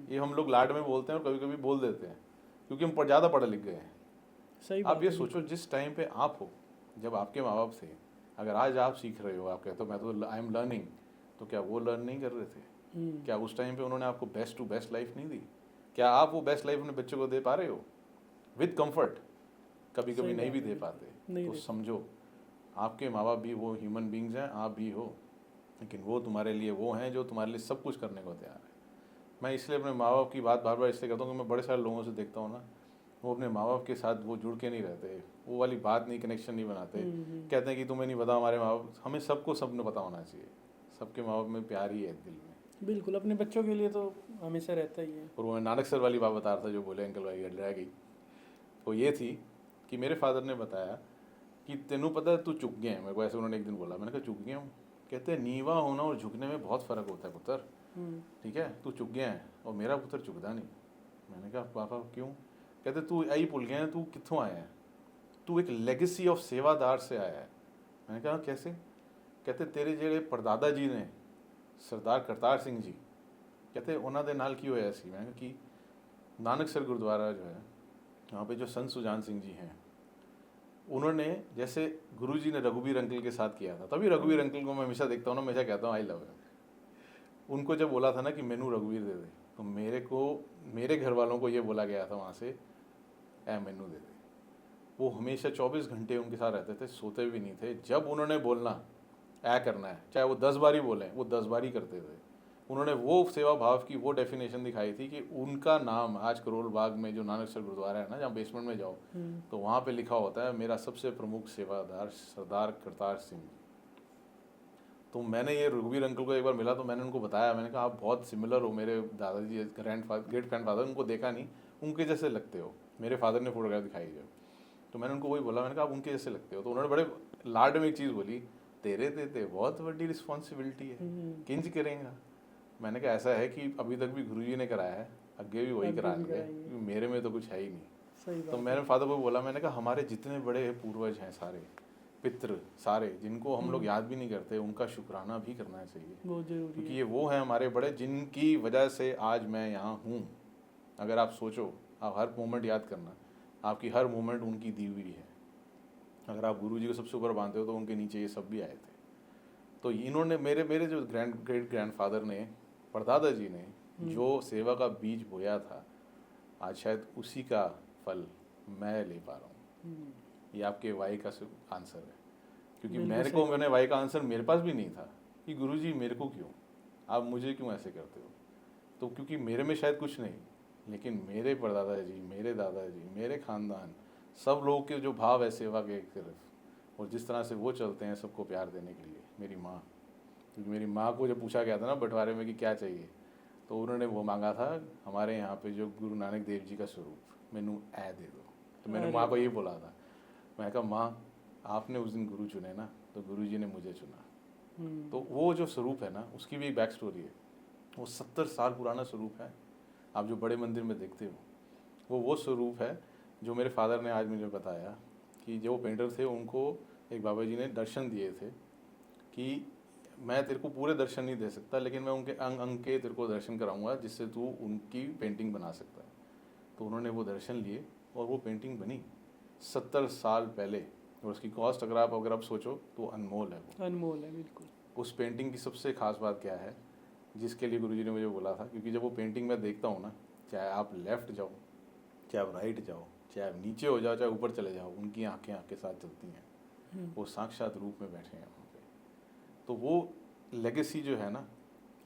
[SPEAKER 1] ये हम लोग लाड में बोलते हैं और कभी कभी बोल देते हैं, क्योंकि हम ज़्यादा पढ़े लिख गए हैं।
[SPEAKER 2] सही
[SPEAKER 1] आप ये सोचो जिस टाइम पे आप हो, जब आपके माँ बाप थे, अगर आज आप सीख रहे हो, आप कहते हो मैं तो आई एम लर्निंग, तो क्या वो लर्न नहीं कर रहे थे? क्या उस टाइम पे उन्होंने आपको बेस्ट टू बेस्ट लाइफ नहीं दी? क्या आप वो बेस्ट लाइफ अपने बच्चों को दे पा रहे हो विद कंफर्ट? कभी कभी नहीं भी दे पाते। तो समझो आपके माँ बाप भी वो ह्यूमन बींग्स हैं, आप भी हो, लेकिन वो तुम्हारे लिए वो हैं जो तुम्हारे लिए सब कुछ करने को तैयार है। मैं इसलिए अपने माँ बाप की बात बार बार इसलिए करता हूँ कि मैं बड़े सारे लोगों से देखता हूँ ना, वो अपने माँ बाप के साथ वो जुड़ के नहीं रहते, वो वाली बात नहीं, कनेक्शन नहीं बनाते। कहते हैं कि तुम्हें नहीं पता हमारे माँ बाप। हमें सबको सब ने पता होना चाहिए, सबके माँ बाप में प्यार ही है दिल में।
[SPEAKER 2] बिल्कुल, अपने बच्चों के लिए तो हमेशा रहता ही है।
[SPEAKER 1] और वो नानक सर वाली बात बता रहा था जो बोले अंकल भाई रह गई, वो ये थी कि मेरे फादर ने बताया कि तेनू पता है तू चुक गया है। मेरे को ऐसे उन्होंने एक दिन बोला, मैंने कहा चुक गया हूँ? कहते हैं नीवा होना और झुकने में बहुत फ़र्क होता है पुत्र, ठीक है, तू चुक गया है और मेरा पुत्र चुकदा नहीं। मैंने कहा पापा क्यों? कहते तू यही भूल गया है, तू कित्थों आया है, तू एक लेगेसी ऑफ सेवादार से आया है। मैंने कहा कैसे? कहते तेरे जेड़े परदादा जी ने सरदार करतार सिंह जी, कहते उन्होंने दे नाल की होया सी। मैंने कहा कि नानकसर गुरुद्वारा जो है वहाँ पे जो संत सुजान सिंह जी हैं, उन्होंने जैसे गुरुजी ने रघुवीर अंकल के साथ किया था, तभी रघुवीर अंकल को मैं हमेशा देखता हूँ ना, हमेशा कहता हूँ आई लव यू। उनको जब बोला था ना कि मैनू रघुवीर दे दे, तो मेरे घर वालों को ये बोला गया था वहाँ से, ऐ मैनू दे दे। वो हमेशा 24 घंटे उनके साथ रहते थे, सोते भी नहीं थे। जब उन्होंने बोलना ऐ करना है, चाहे वो 10 बार ही बोलें, वो 10 बार ही करते थे। उन्होंने वो सेवा भाव की वो डेफिनेशन दिखाई थी कि उनका नाम आज करोल बाग में जो नानकसर गुरुद्वारा है ना, जहाँ बेसमेंट में जाओ तो वहाँ पे लिखा होता है मेरा सबसे प्रमुख सेवादार सरदार करतार सिंह। तो मैंने ये रघुवीर अंकल को एक बार मिला तो मैंने उनको बताया, मैंने कहा आप बहुत सिमिलर हो मेरे दादाजी ग्रेट ग्रैंडफादर, उनको देखा नहीं, उनके जैसे लगते हो। मेरे फादर ने फोटोग्राफ दिखाई जब, तो मैंने उनको वही बोला, मैंने कहा आप उनके जैसे लगते हो। तो उन्होंने बड़े लाड में एक चीज़ बोली, तेरे ते बहुत बड़ी रिस्पॉन्सिबिलिटी है, किंज करेंगे। मैंने कहा ऐसा है कि अभी तक भी गुरुजी ने कराया है, आगे भी वही कराएंगे, मेरे में तो कुछ है ही नहीं। तो मैंने फादर को बोला, मैंने कहा हमारे जितने बड़े पूर्वज हैं सारे पितृ सारे, जिनको हम लोग याद भी नहीं करते, उनका शुक्राना भी करना चाहिए,
[SPEAKER 2] बहुत जरूरी
[SPEAKER 1] क्योंकि ये वो हैं हमारे बड़े जिनकी वजह से आज मैं यहाँ हूँ। अगर आप सोचो, आप हर मोमेंट याद करना, आपकी हर मोमेंट उनकी दी हुई है। अगर आप गुरुजी को सबसे ऊपर मानते हो तो उनके नीचे ये सब भी आए थे। तो इन्होंने मेरे जो ग्रेट ग्रैंडफादर ने, परदादा जी ने जो सेवा का बीज बोया था, आज शायद उसी का फल मैं ले पा रहा हूँ। ये आपके वाई का आंसर है, क्योंकि मैंने वाई का आंसर मेरे पास भी नहीं था कि गुरुजी मेरे को क्यों, आप मुझे क्यों ऐसे करते हो। तो क्योंकि मेरे में शायद कुछ नहीं, लेकिन मेरे परदादा जी, मेरे दादाजी, मेरे खानदान, सब लोगों के जो भाव है सेवा के तरफ, और जिस तरह से वो चलते हैं सबको प्यार देने के लिए। मेरी माँ, क्योंकि मेरी माँ को जब पूछा गया था ना बंटवारे में कि क्या चाहिए, तो उन्होंने वो मांगा था, हमारे यहाँ पे जो गुरु नानक देव जी का स्वरूप, मैनू ऐ दे दो। तो मैंने माँ को ये बोला था, मैं कहा माँ आपने उस दिन गुरु चुने ना, तो गुरु जी ने मुझे चुना। तो वो जो स्वरूप है ना, उसकी भी एक बैक स्टोरी है। वो 70 साल पुराना स्वरूप है। आप जो बड़े मंदिर में देखते हो वो स्वरूप है जो मेरे फादर ने आज मुझे बताया कि जो पेंटर थे उनको एक बाबा जी ने दर्शन दिए थे कि मैं तेरे को पूरे दर्शन नहीं दे सकता, लेकिन मैं उनके अंग अंग के तेरे को दर्शन कराऊंगा जिससे तू उनकी पेंटिंग बना सकता है। तो उन्होंने वो दर्शन लिए और वो पेंटिंग बनी 70 साल पहले, और उसकी कॉस्ट अगर आप सोचो तो अनमोल है। वो
[SPEAKER 2] अनमोल है बिल्कुल।
[SPEAKER 1] उस पेंटिंग की सबसे खास बात क्या है, जिसके लिए गुरुजी ने मुझे बोला था, क्योंकि जब वो पेंटिंग मैं देखता हूँ ना, चाहे आप लेफ्ट जाओ, चाहे आप राइट जाओ, चाहे आप नीचे हो जाओ, चाहे ऊपर चले जाओ, उनकी आंखें आपके साथ चलती हैं। वो साक्षात रूप में बैठे हैं वहाँ पे। तो वो लेगेसी जो है ना,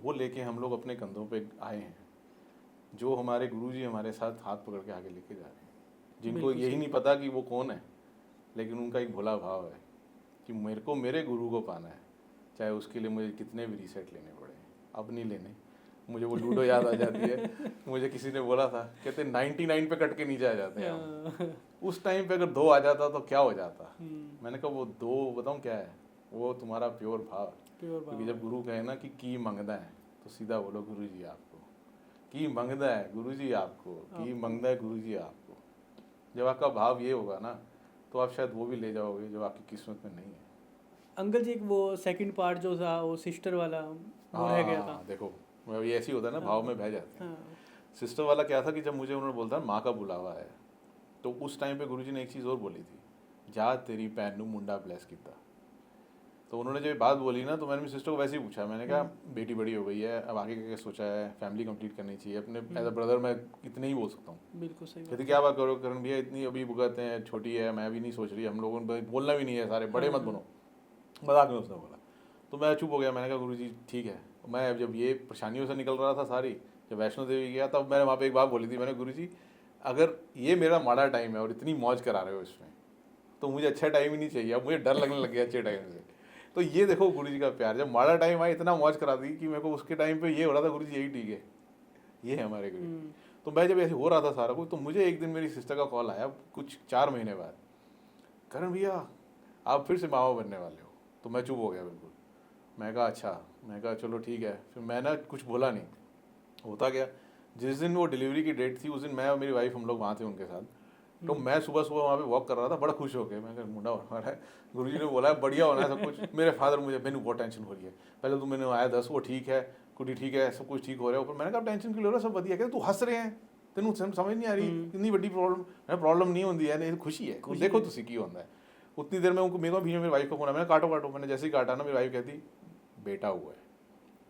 [SPEAKER 1] वो लेके हम लोग अपने कंधों पे आए हैं, जो हमारे गुरुजी हमारे साथ हाथ पकड़ के आगे लेके जा रहे हैं, जिनको यही नहीं पता कि वो कौन है, लेकिन उनका एक भोला भाव है कि मेरे को मेरे गुरु को पाना है, चाहे उसके लिए मुझे कितने भी रीसेट लेने पड़े। अब नहीं लेने। मुझे वो लूडो याद आ जाती है। मुझे किसी ने बोला था, कहते 99 पे कट के नीचे आ जाते हैं हम। उस टाइम पे अगर 2 आ जाता तो क्या हो जाता। मैंने कहा वो 2 बताऊँ क्या है, वो तुम्हारा प्योर भाव। क्योंकि जब गुरु कहे ना कि की मंगदा है, तो सीधा बोलो गुरु जी आपको, की मंगदा है गुरु जी आपको, की मंगदा है गुरु जी आपको। जब आपका भाव ये होगा ना, तो आप शायद वो भी ले जाओगे जो आपकी किस्मत में नहीं है।
[SPEAKER 2] अंकल जी, एक वो सेकंड पार्ट जो था वो सिस्टर वाला वो रह गया था।
[SPEAKER 1] देखो ये ऐसी होता है ना, भाव में बह जाते हैं। सिस्टर वाला क्या था कि जब मुझे उन्होंने बोलता माँ का बुलावा है, तो उस टाइम पे गुरुजी ने एक चीज़ और बोली थी, जा तेरी भैन नू मुंडा ब्लेस किया। तो उन्होंने जब बात बोली ना, तो मैंने मेरी सिस्टर को वैसे ही पूछा, मैंने कहा बेटी बड़ी हो गई है, अब आगे क्या सोचा है, फैमिली कंप्लीट करनी चाहिए, अपने एज अ ब्रदर मैं इतने ही बोल सकता हूँ।
[SPEAKER 2] बिल्कुल सही।
[SPEAKER 1] कहती क्या बात करो करण भैया, इतनी अभी भुगत है, छोटी है, मैं भी नहीं सोच रही, हम लोगों ने बोलना भी नहीं है, सारे बड़े मत बनो, मजाक में उसने बोला। तो मैं चुप हो गया। मैंने कहा गुरुजी ठीक है। मैं जब ये परेशानियों से निकल रहा था सारी, जब वैष्णो देवी गया, तब मैंने वहाँ पे एक बात बोली थी, मैंने गुरुजी अगर ये मेरा माड़ा टाइम है और इतनी मौज करा रहे हो इसमें, तो मुझे अच्छा टाइम ही नहीं चाहिए, अब मुझे डर लगने लग गया अच्छे टाइम से। तो ये देखो गुरुजी का प्यार, जब माड़ा टाइम आया इतना मौज करा दी कि मेरे को उसके टाइम पे ये हो रहा था गुरुजी यही ठीक है, ये है हमारे गुरु। तो मैं जब ऐसे हो रहा था सारा कुछ, तो मुझे एक दिन मेरी सिस्टर का कॉल आया कुछ 4 महीने बाद, करण भैया आप फिर से मामा बनने वाले हो। तो मैं चुप हो गया बिल्कुल। मैं कहा अच्छा, मैं कहा चलो ठीक है। फिर मैं ना कुछ बोला नहीं। होता गया, जिस दिन वो डिलीवरी की डेट थी उस दिन मैं और मेरी वाइफ हम लोग वहाँ थे उनके साथ। तो मैं सुबह सुबह वहाँ पे वॉक कर रहा था, बड़ा खुश हो गया। मैं कहा मुंडा होने वाला है, गुरुजी ने बोला है बढ़िया होना है सब कुछ। मेरे फादर मैंने बहुत टेंशन हो रही है, पहले तो मैंने आया 10 वो ठीक है, कुटी ठीक है, सब कुछ ठीक हो रहा है ऊपर। मैंने कहा टेंशन क्यों ले रहा, सब बढ़िया। कहते तू हंस रहे हैं, तेन समझ नहीं आ रही कितनी बड़ी प्रॉब्लम नहीं होती है, खुशी है, देखो तुसी की होता है। उतनी देर में उनको मेरे को भी मेरी वाइफ को फोन, मैंने काटो काटो। मैंने जैसे ही काटा ना, मेरी वाइफ कहती बेटा हुआ है।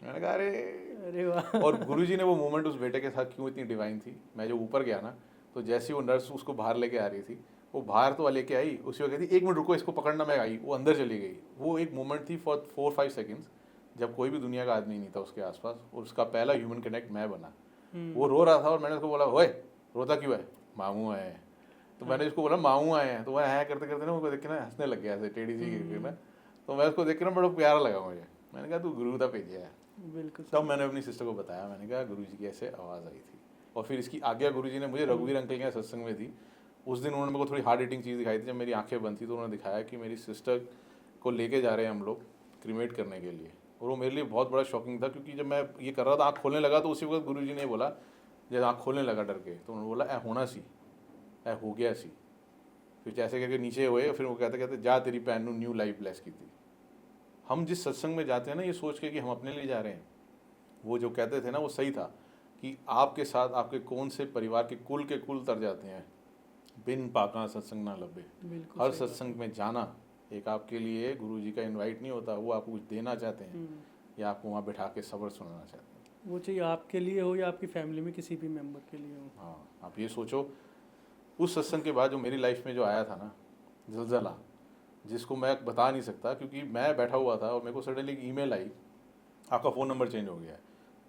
[SPEAKER 1] मैंने कहा अरे वाह। और गुरुजी ने वो मोमेंट उस बेटे के साथ क्यों इतनी डिवाइन थी। मैं जब ऊपर गया ना, तो जैसे ही वो नर्स उसको बाहर लेके आ रही थी, वो बाहर तो लेके आई, उसी वक्त कहती 1 मिनट रुको इसको पकड़ना। मैं आई, वो अंदर चली गई। वो एक मोमेंट थी फॉर 4-5 सेकेंड्स, जब कोई भी दुनिया का आदमी नहीं था उसके आसपास, और उसका पहला ह्यूमन कनेक्ट मैं बना। वो रो रहा था और मैंने उसको बोला ओए रोता क्यों है, मामू आए हैं। तो मैंने उसको बोला मामू आए हैं, तो वह है करते करते ना उनको देख के ना हंसने लग गया ऐसे टेढ़ी सी करके ना। तो मैं उसको देख के ना बड़ा प्यारा लगा मुझे। मैंने कहा तू गुरु था भेजा है।
[SPEAKER 2] बिल्कुल।
[SPEAKER 1] तब मैंने अपनी सिस्टर को बताया, मैंने कहा गुरुजी की ऐसे आवाज़ आई थी। और फिर इसकी आज्ञा गुरुजी ने मुझे रघुवीर अंकल के सत्संग में दी, उस दिन उन्होंने मेरे को थोड़ी हार्ड हिटिंग चीज़ दिखाई थी। जब मेरी आंखें बंद थी तो उन्होंने दिखाया कि मेरी सिस्टर को लेके जा रहे हैं हम लोग क्रीमेट करने के लिए। और वो मेरे लिए बहुत बड़ा शॉकिंग था, क्योंकि जब मैं ये कर रहा था आँख खोलने लगा तो उसी वक्त गुरुजी ने बोला, जब आँख खोलने लगा डर के, तो उन्होंने बोला, ऐ होना सी, ऐ हो गया सी। फिर जैसे करके नीचे हुए, फिर वो कहते कहते जा तेरी भैन न्यू लाइफ ब्लेस की थी। हम जिस सत्संग में जाते हैं ना, ये सोच के कि हम अपने लिए जा रहे हैं, वो जो कहते थे ना वो सही था कि आपके साथ आपके कौन से परिवार के कुल तर जाते हैं, बिन पाका सत्संग ना लबे। हर सत्संग में जाना एक आपके लिए गुरु जी का इनवाइट नहीं होता, वो आपको कुछ देना चाहते हैं या आपको वहाँ बैठा के सब्र सुनाना चाहते हैं।
[SPEAKER 2] वो चाहिए आपके लिए हो या आपकी फैमिली में किसी भी मेंबर के लिए हो।
[SPEAKER 1] हाँ, आप ये सोचो, उस सत्संग के बाद जो मेरी लाइफ में जो आया था ना ज़लज़ला, जिसको मैं बता नहीं सकता, क्योंकि मैं बैठा हुआ था और मेरे को सडनली एक ईमेल आई, आपका फ़ोन नंबर चेंज हो गया है।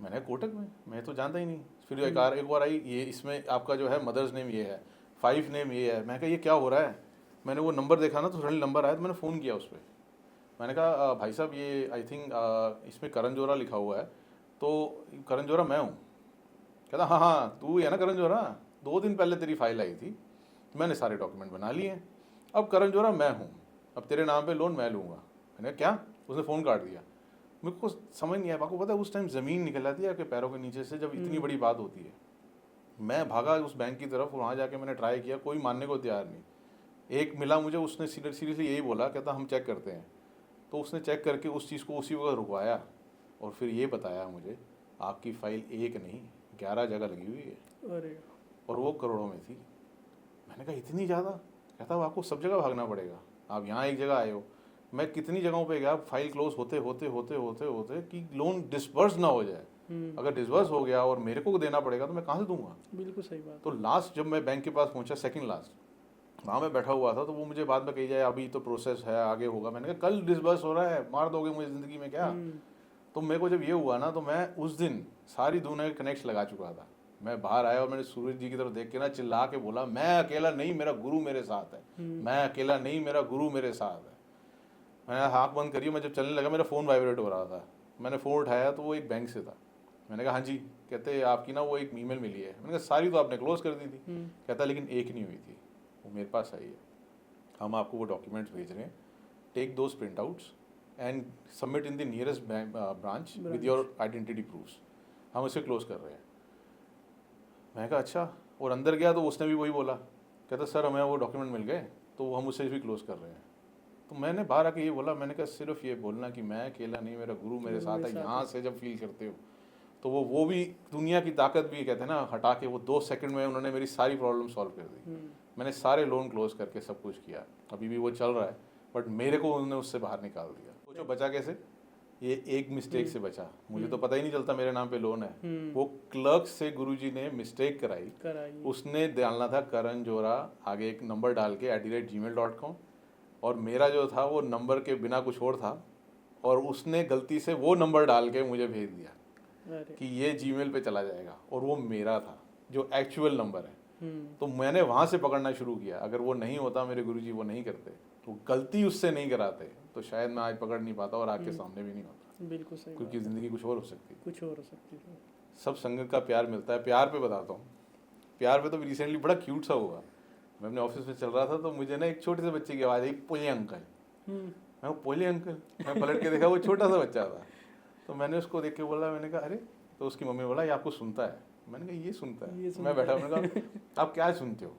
[SPEAKER 1] मैंने कोटक में, मैं तो जानता ही नहीं। फिर एक बार आई, ये इसमें आपका जो है मदर्स नेम ये है, 5 नेम ये है। मैं कहा ये क्या हो रहा है। मैंने वो नंबर देखा ना तो सडनली नंबर आया, तो मैंने फ़ोन किया उस पर। मैंने कहा भाई साहब ये आई थिंक इसमें करण जोहरा लिखा हुआ है, तो करण जोहरा मैं हूँ। कहता हाँ हाँ तू है ना करण जोहरा, 2 दिन पहले तेरी फाइल आई थी, मैंने सारे डॉक्यूमेंट बना लिए हैं, अब करण जोहरा मैं हूँ, अब तेरे नाम पे लोन मैं लूँगा। मैंने कहा क्या। उसने फ़ोन काट दिया। मेरे को समझ नहीं आया। आपको पता है उस टाइम ज़मीन निकल आती है आपके पैरों के नीचे से जब इतनी बड़ी बात होती है। मैं भागा उस बैंक की तरफ, वहाँ जाके मैंने ट्राई किया, कोई मानने को तैयार नहीं। एक मिला मुझे, उसने सीरियसली यही बोला, कहता हम चेक करते हैं। तो उसने चेक करके उस चीज़ को उसी वक्त रुकवाया और फिर ये बताया मुझे, आपकी फ़ाइल 1 नहीं 11 जगह लगी हुई है।
[SPEAKER 2] अरे
[SPEAKER 1] और वो करोड़ों में थी। मैंने कहा इतनी ज़्यादा। कहता आपको सब जगह भागना पड़ेगा, आप यहाँ एक जगह आए हो। मैं कितनी जगहों पे गया, फाइल क्लोज होते होते होते होते होते कि लोन डिस्बर्स ना हो जाए। अगर डिस्बर्स हो गया और मेरे को देना पड़ेगा तो मैं कहाँ से दूंगा।
[SPEAKER 2] बिल्कुल सही बात।
[SPEAKER 1] तो लास्ट जब मैं बैंक के पास पहुंचा, सेकंड लास्ट, वहाँ मैं बैठा हुआ था, तो वो मुझे बाद में कही जाए अभी तो प्रोसेस है, आगे होगा। मैंने कहा कल डिस्बर्स हो रहा है, मार दोगे मुझे ज़िंदगी में क्या। तो मेरे को जब ये हुआ ना, तो मैं उस दिन सारी दुनिया के कनेक्ट लगा चुका था। मैं बाहर आया और मैंने सूरज जी की तरफ देख के ना चिल्ला के बोला, मैं अकेला नहीं, मेरा गुरु मेरे साथ है। मैं अकेला नहीं, मेरा गुरु मेरे साथ है। मैंने आँख बंद करी, मैं जब चलने लगा मेरा फ़ोन वाइब्रेट हो रहा था। मैंने फ़ोन उठाया तो वो एक बैंक से था। मैंने कहा हाँ जी। कहते आपकी ना वो एक ईमेल मिली है। मैंने कहा सारी तो आपने क्लोज़ कर दी थी। कहता लेकिन एक नहीं हुई थी, वो मेरे पास आई है, हम आपको वो डॉक्यूमेंट्स भेज रहे हैं, take those printouts and submit in the nearest branch with your identity proofs, हम इसे क्लोज कर रहे हैं। मैंने कहा अच्छा। और अंदर गया तो उसने भी वही बोला, कहता सर हमें वो डॉक्यूमेंट मिल गए तो हम उसे भी क्लोज कर रहे हैं। तो मैंने बाहर आके ये बोला, मैंने कहा सिर्फ ये बोलना कि मैं अकेला नहीं, मेरा गुरु मेरे साथ है। यहाँ से जब फील करते हो तो वो भी दुनिया की ताकत भी कहते हैं ना, हटा के वो 2 सेकंड में उन्होंने मेरी सारी प्रॉब्लम सॉल्व कर दी। मैंने सारे लोन क्लोज करके सब कुछ किया, अभी भी वो चल रहा है, बट मेरे को उन्होंने उससे बाहर निकाल दिया। सोचो बचा कैसे, ये एक मिस्टेक से बचा। मुझे तो पता ही नहीं चलता मेरे नाम पे लोन है। वो क्लर्क से गुरुजी ने मिस्टेक कराई। उसने डालना था करण जोहरा आगे एक नंबर डाल के @gmail.com, और मेरा जो था वो नंबर के बिना कुछ और था, और उसने गलती से वो नंबर डाल के मुझे भेज दिया कि ये जीमेल पे चला जाएगा, और वो मेरा था जो एक्चुअल नंबर है। तो मैंने वहाँ से पकड़ना शुरू किया। अगर वो नहीं होता, मेरे गुरुजी वो नहीं करते, तो गलती उससे नहीं कराते, तो शायद मैं आज पकड़ नहीं पाता और आपके सामने भी नहीं होता।
[SPEAKER 2] बिल्कुल सही।
[SPEAKER 1] क्योंकि ज़िंदगी कुछ और हो सकती है,
[SPEAKER 2] कुछ और हो सकती है।
[SPEAKER 1] सब संगत का प्यार मिलता है। प्यार पे बताता हूँ, प्यार पे तो रिसेंटली बड़ा क्यूट सा हुआ। मैं अपने ऑफिस में चल रहा था तो मुझे ना एक छोटे से बच्चे की आवाज़ आई, पोले अंकल। मैं पोले अंकल, मैं पलट के देखा वो छोटा सा बच्चा था। तो मैंने उसको देख के बोला, मैंने कहा अरे, तो उसकी मम्मी बोला ये आपको सुनता है। मैंने कहा ये सुनता है। मैं बैठा, मैंने कहा आप क्या सुनते हो,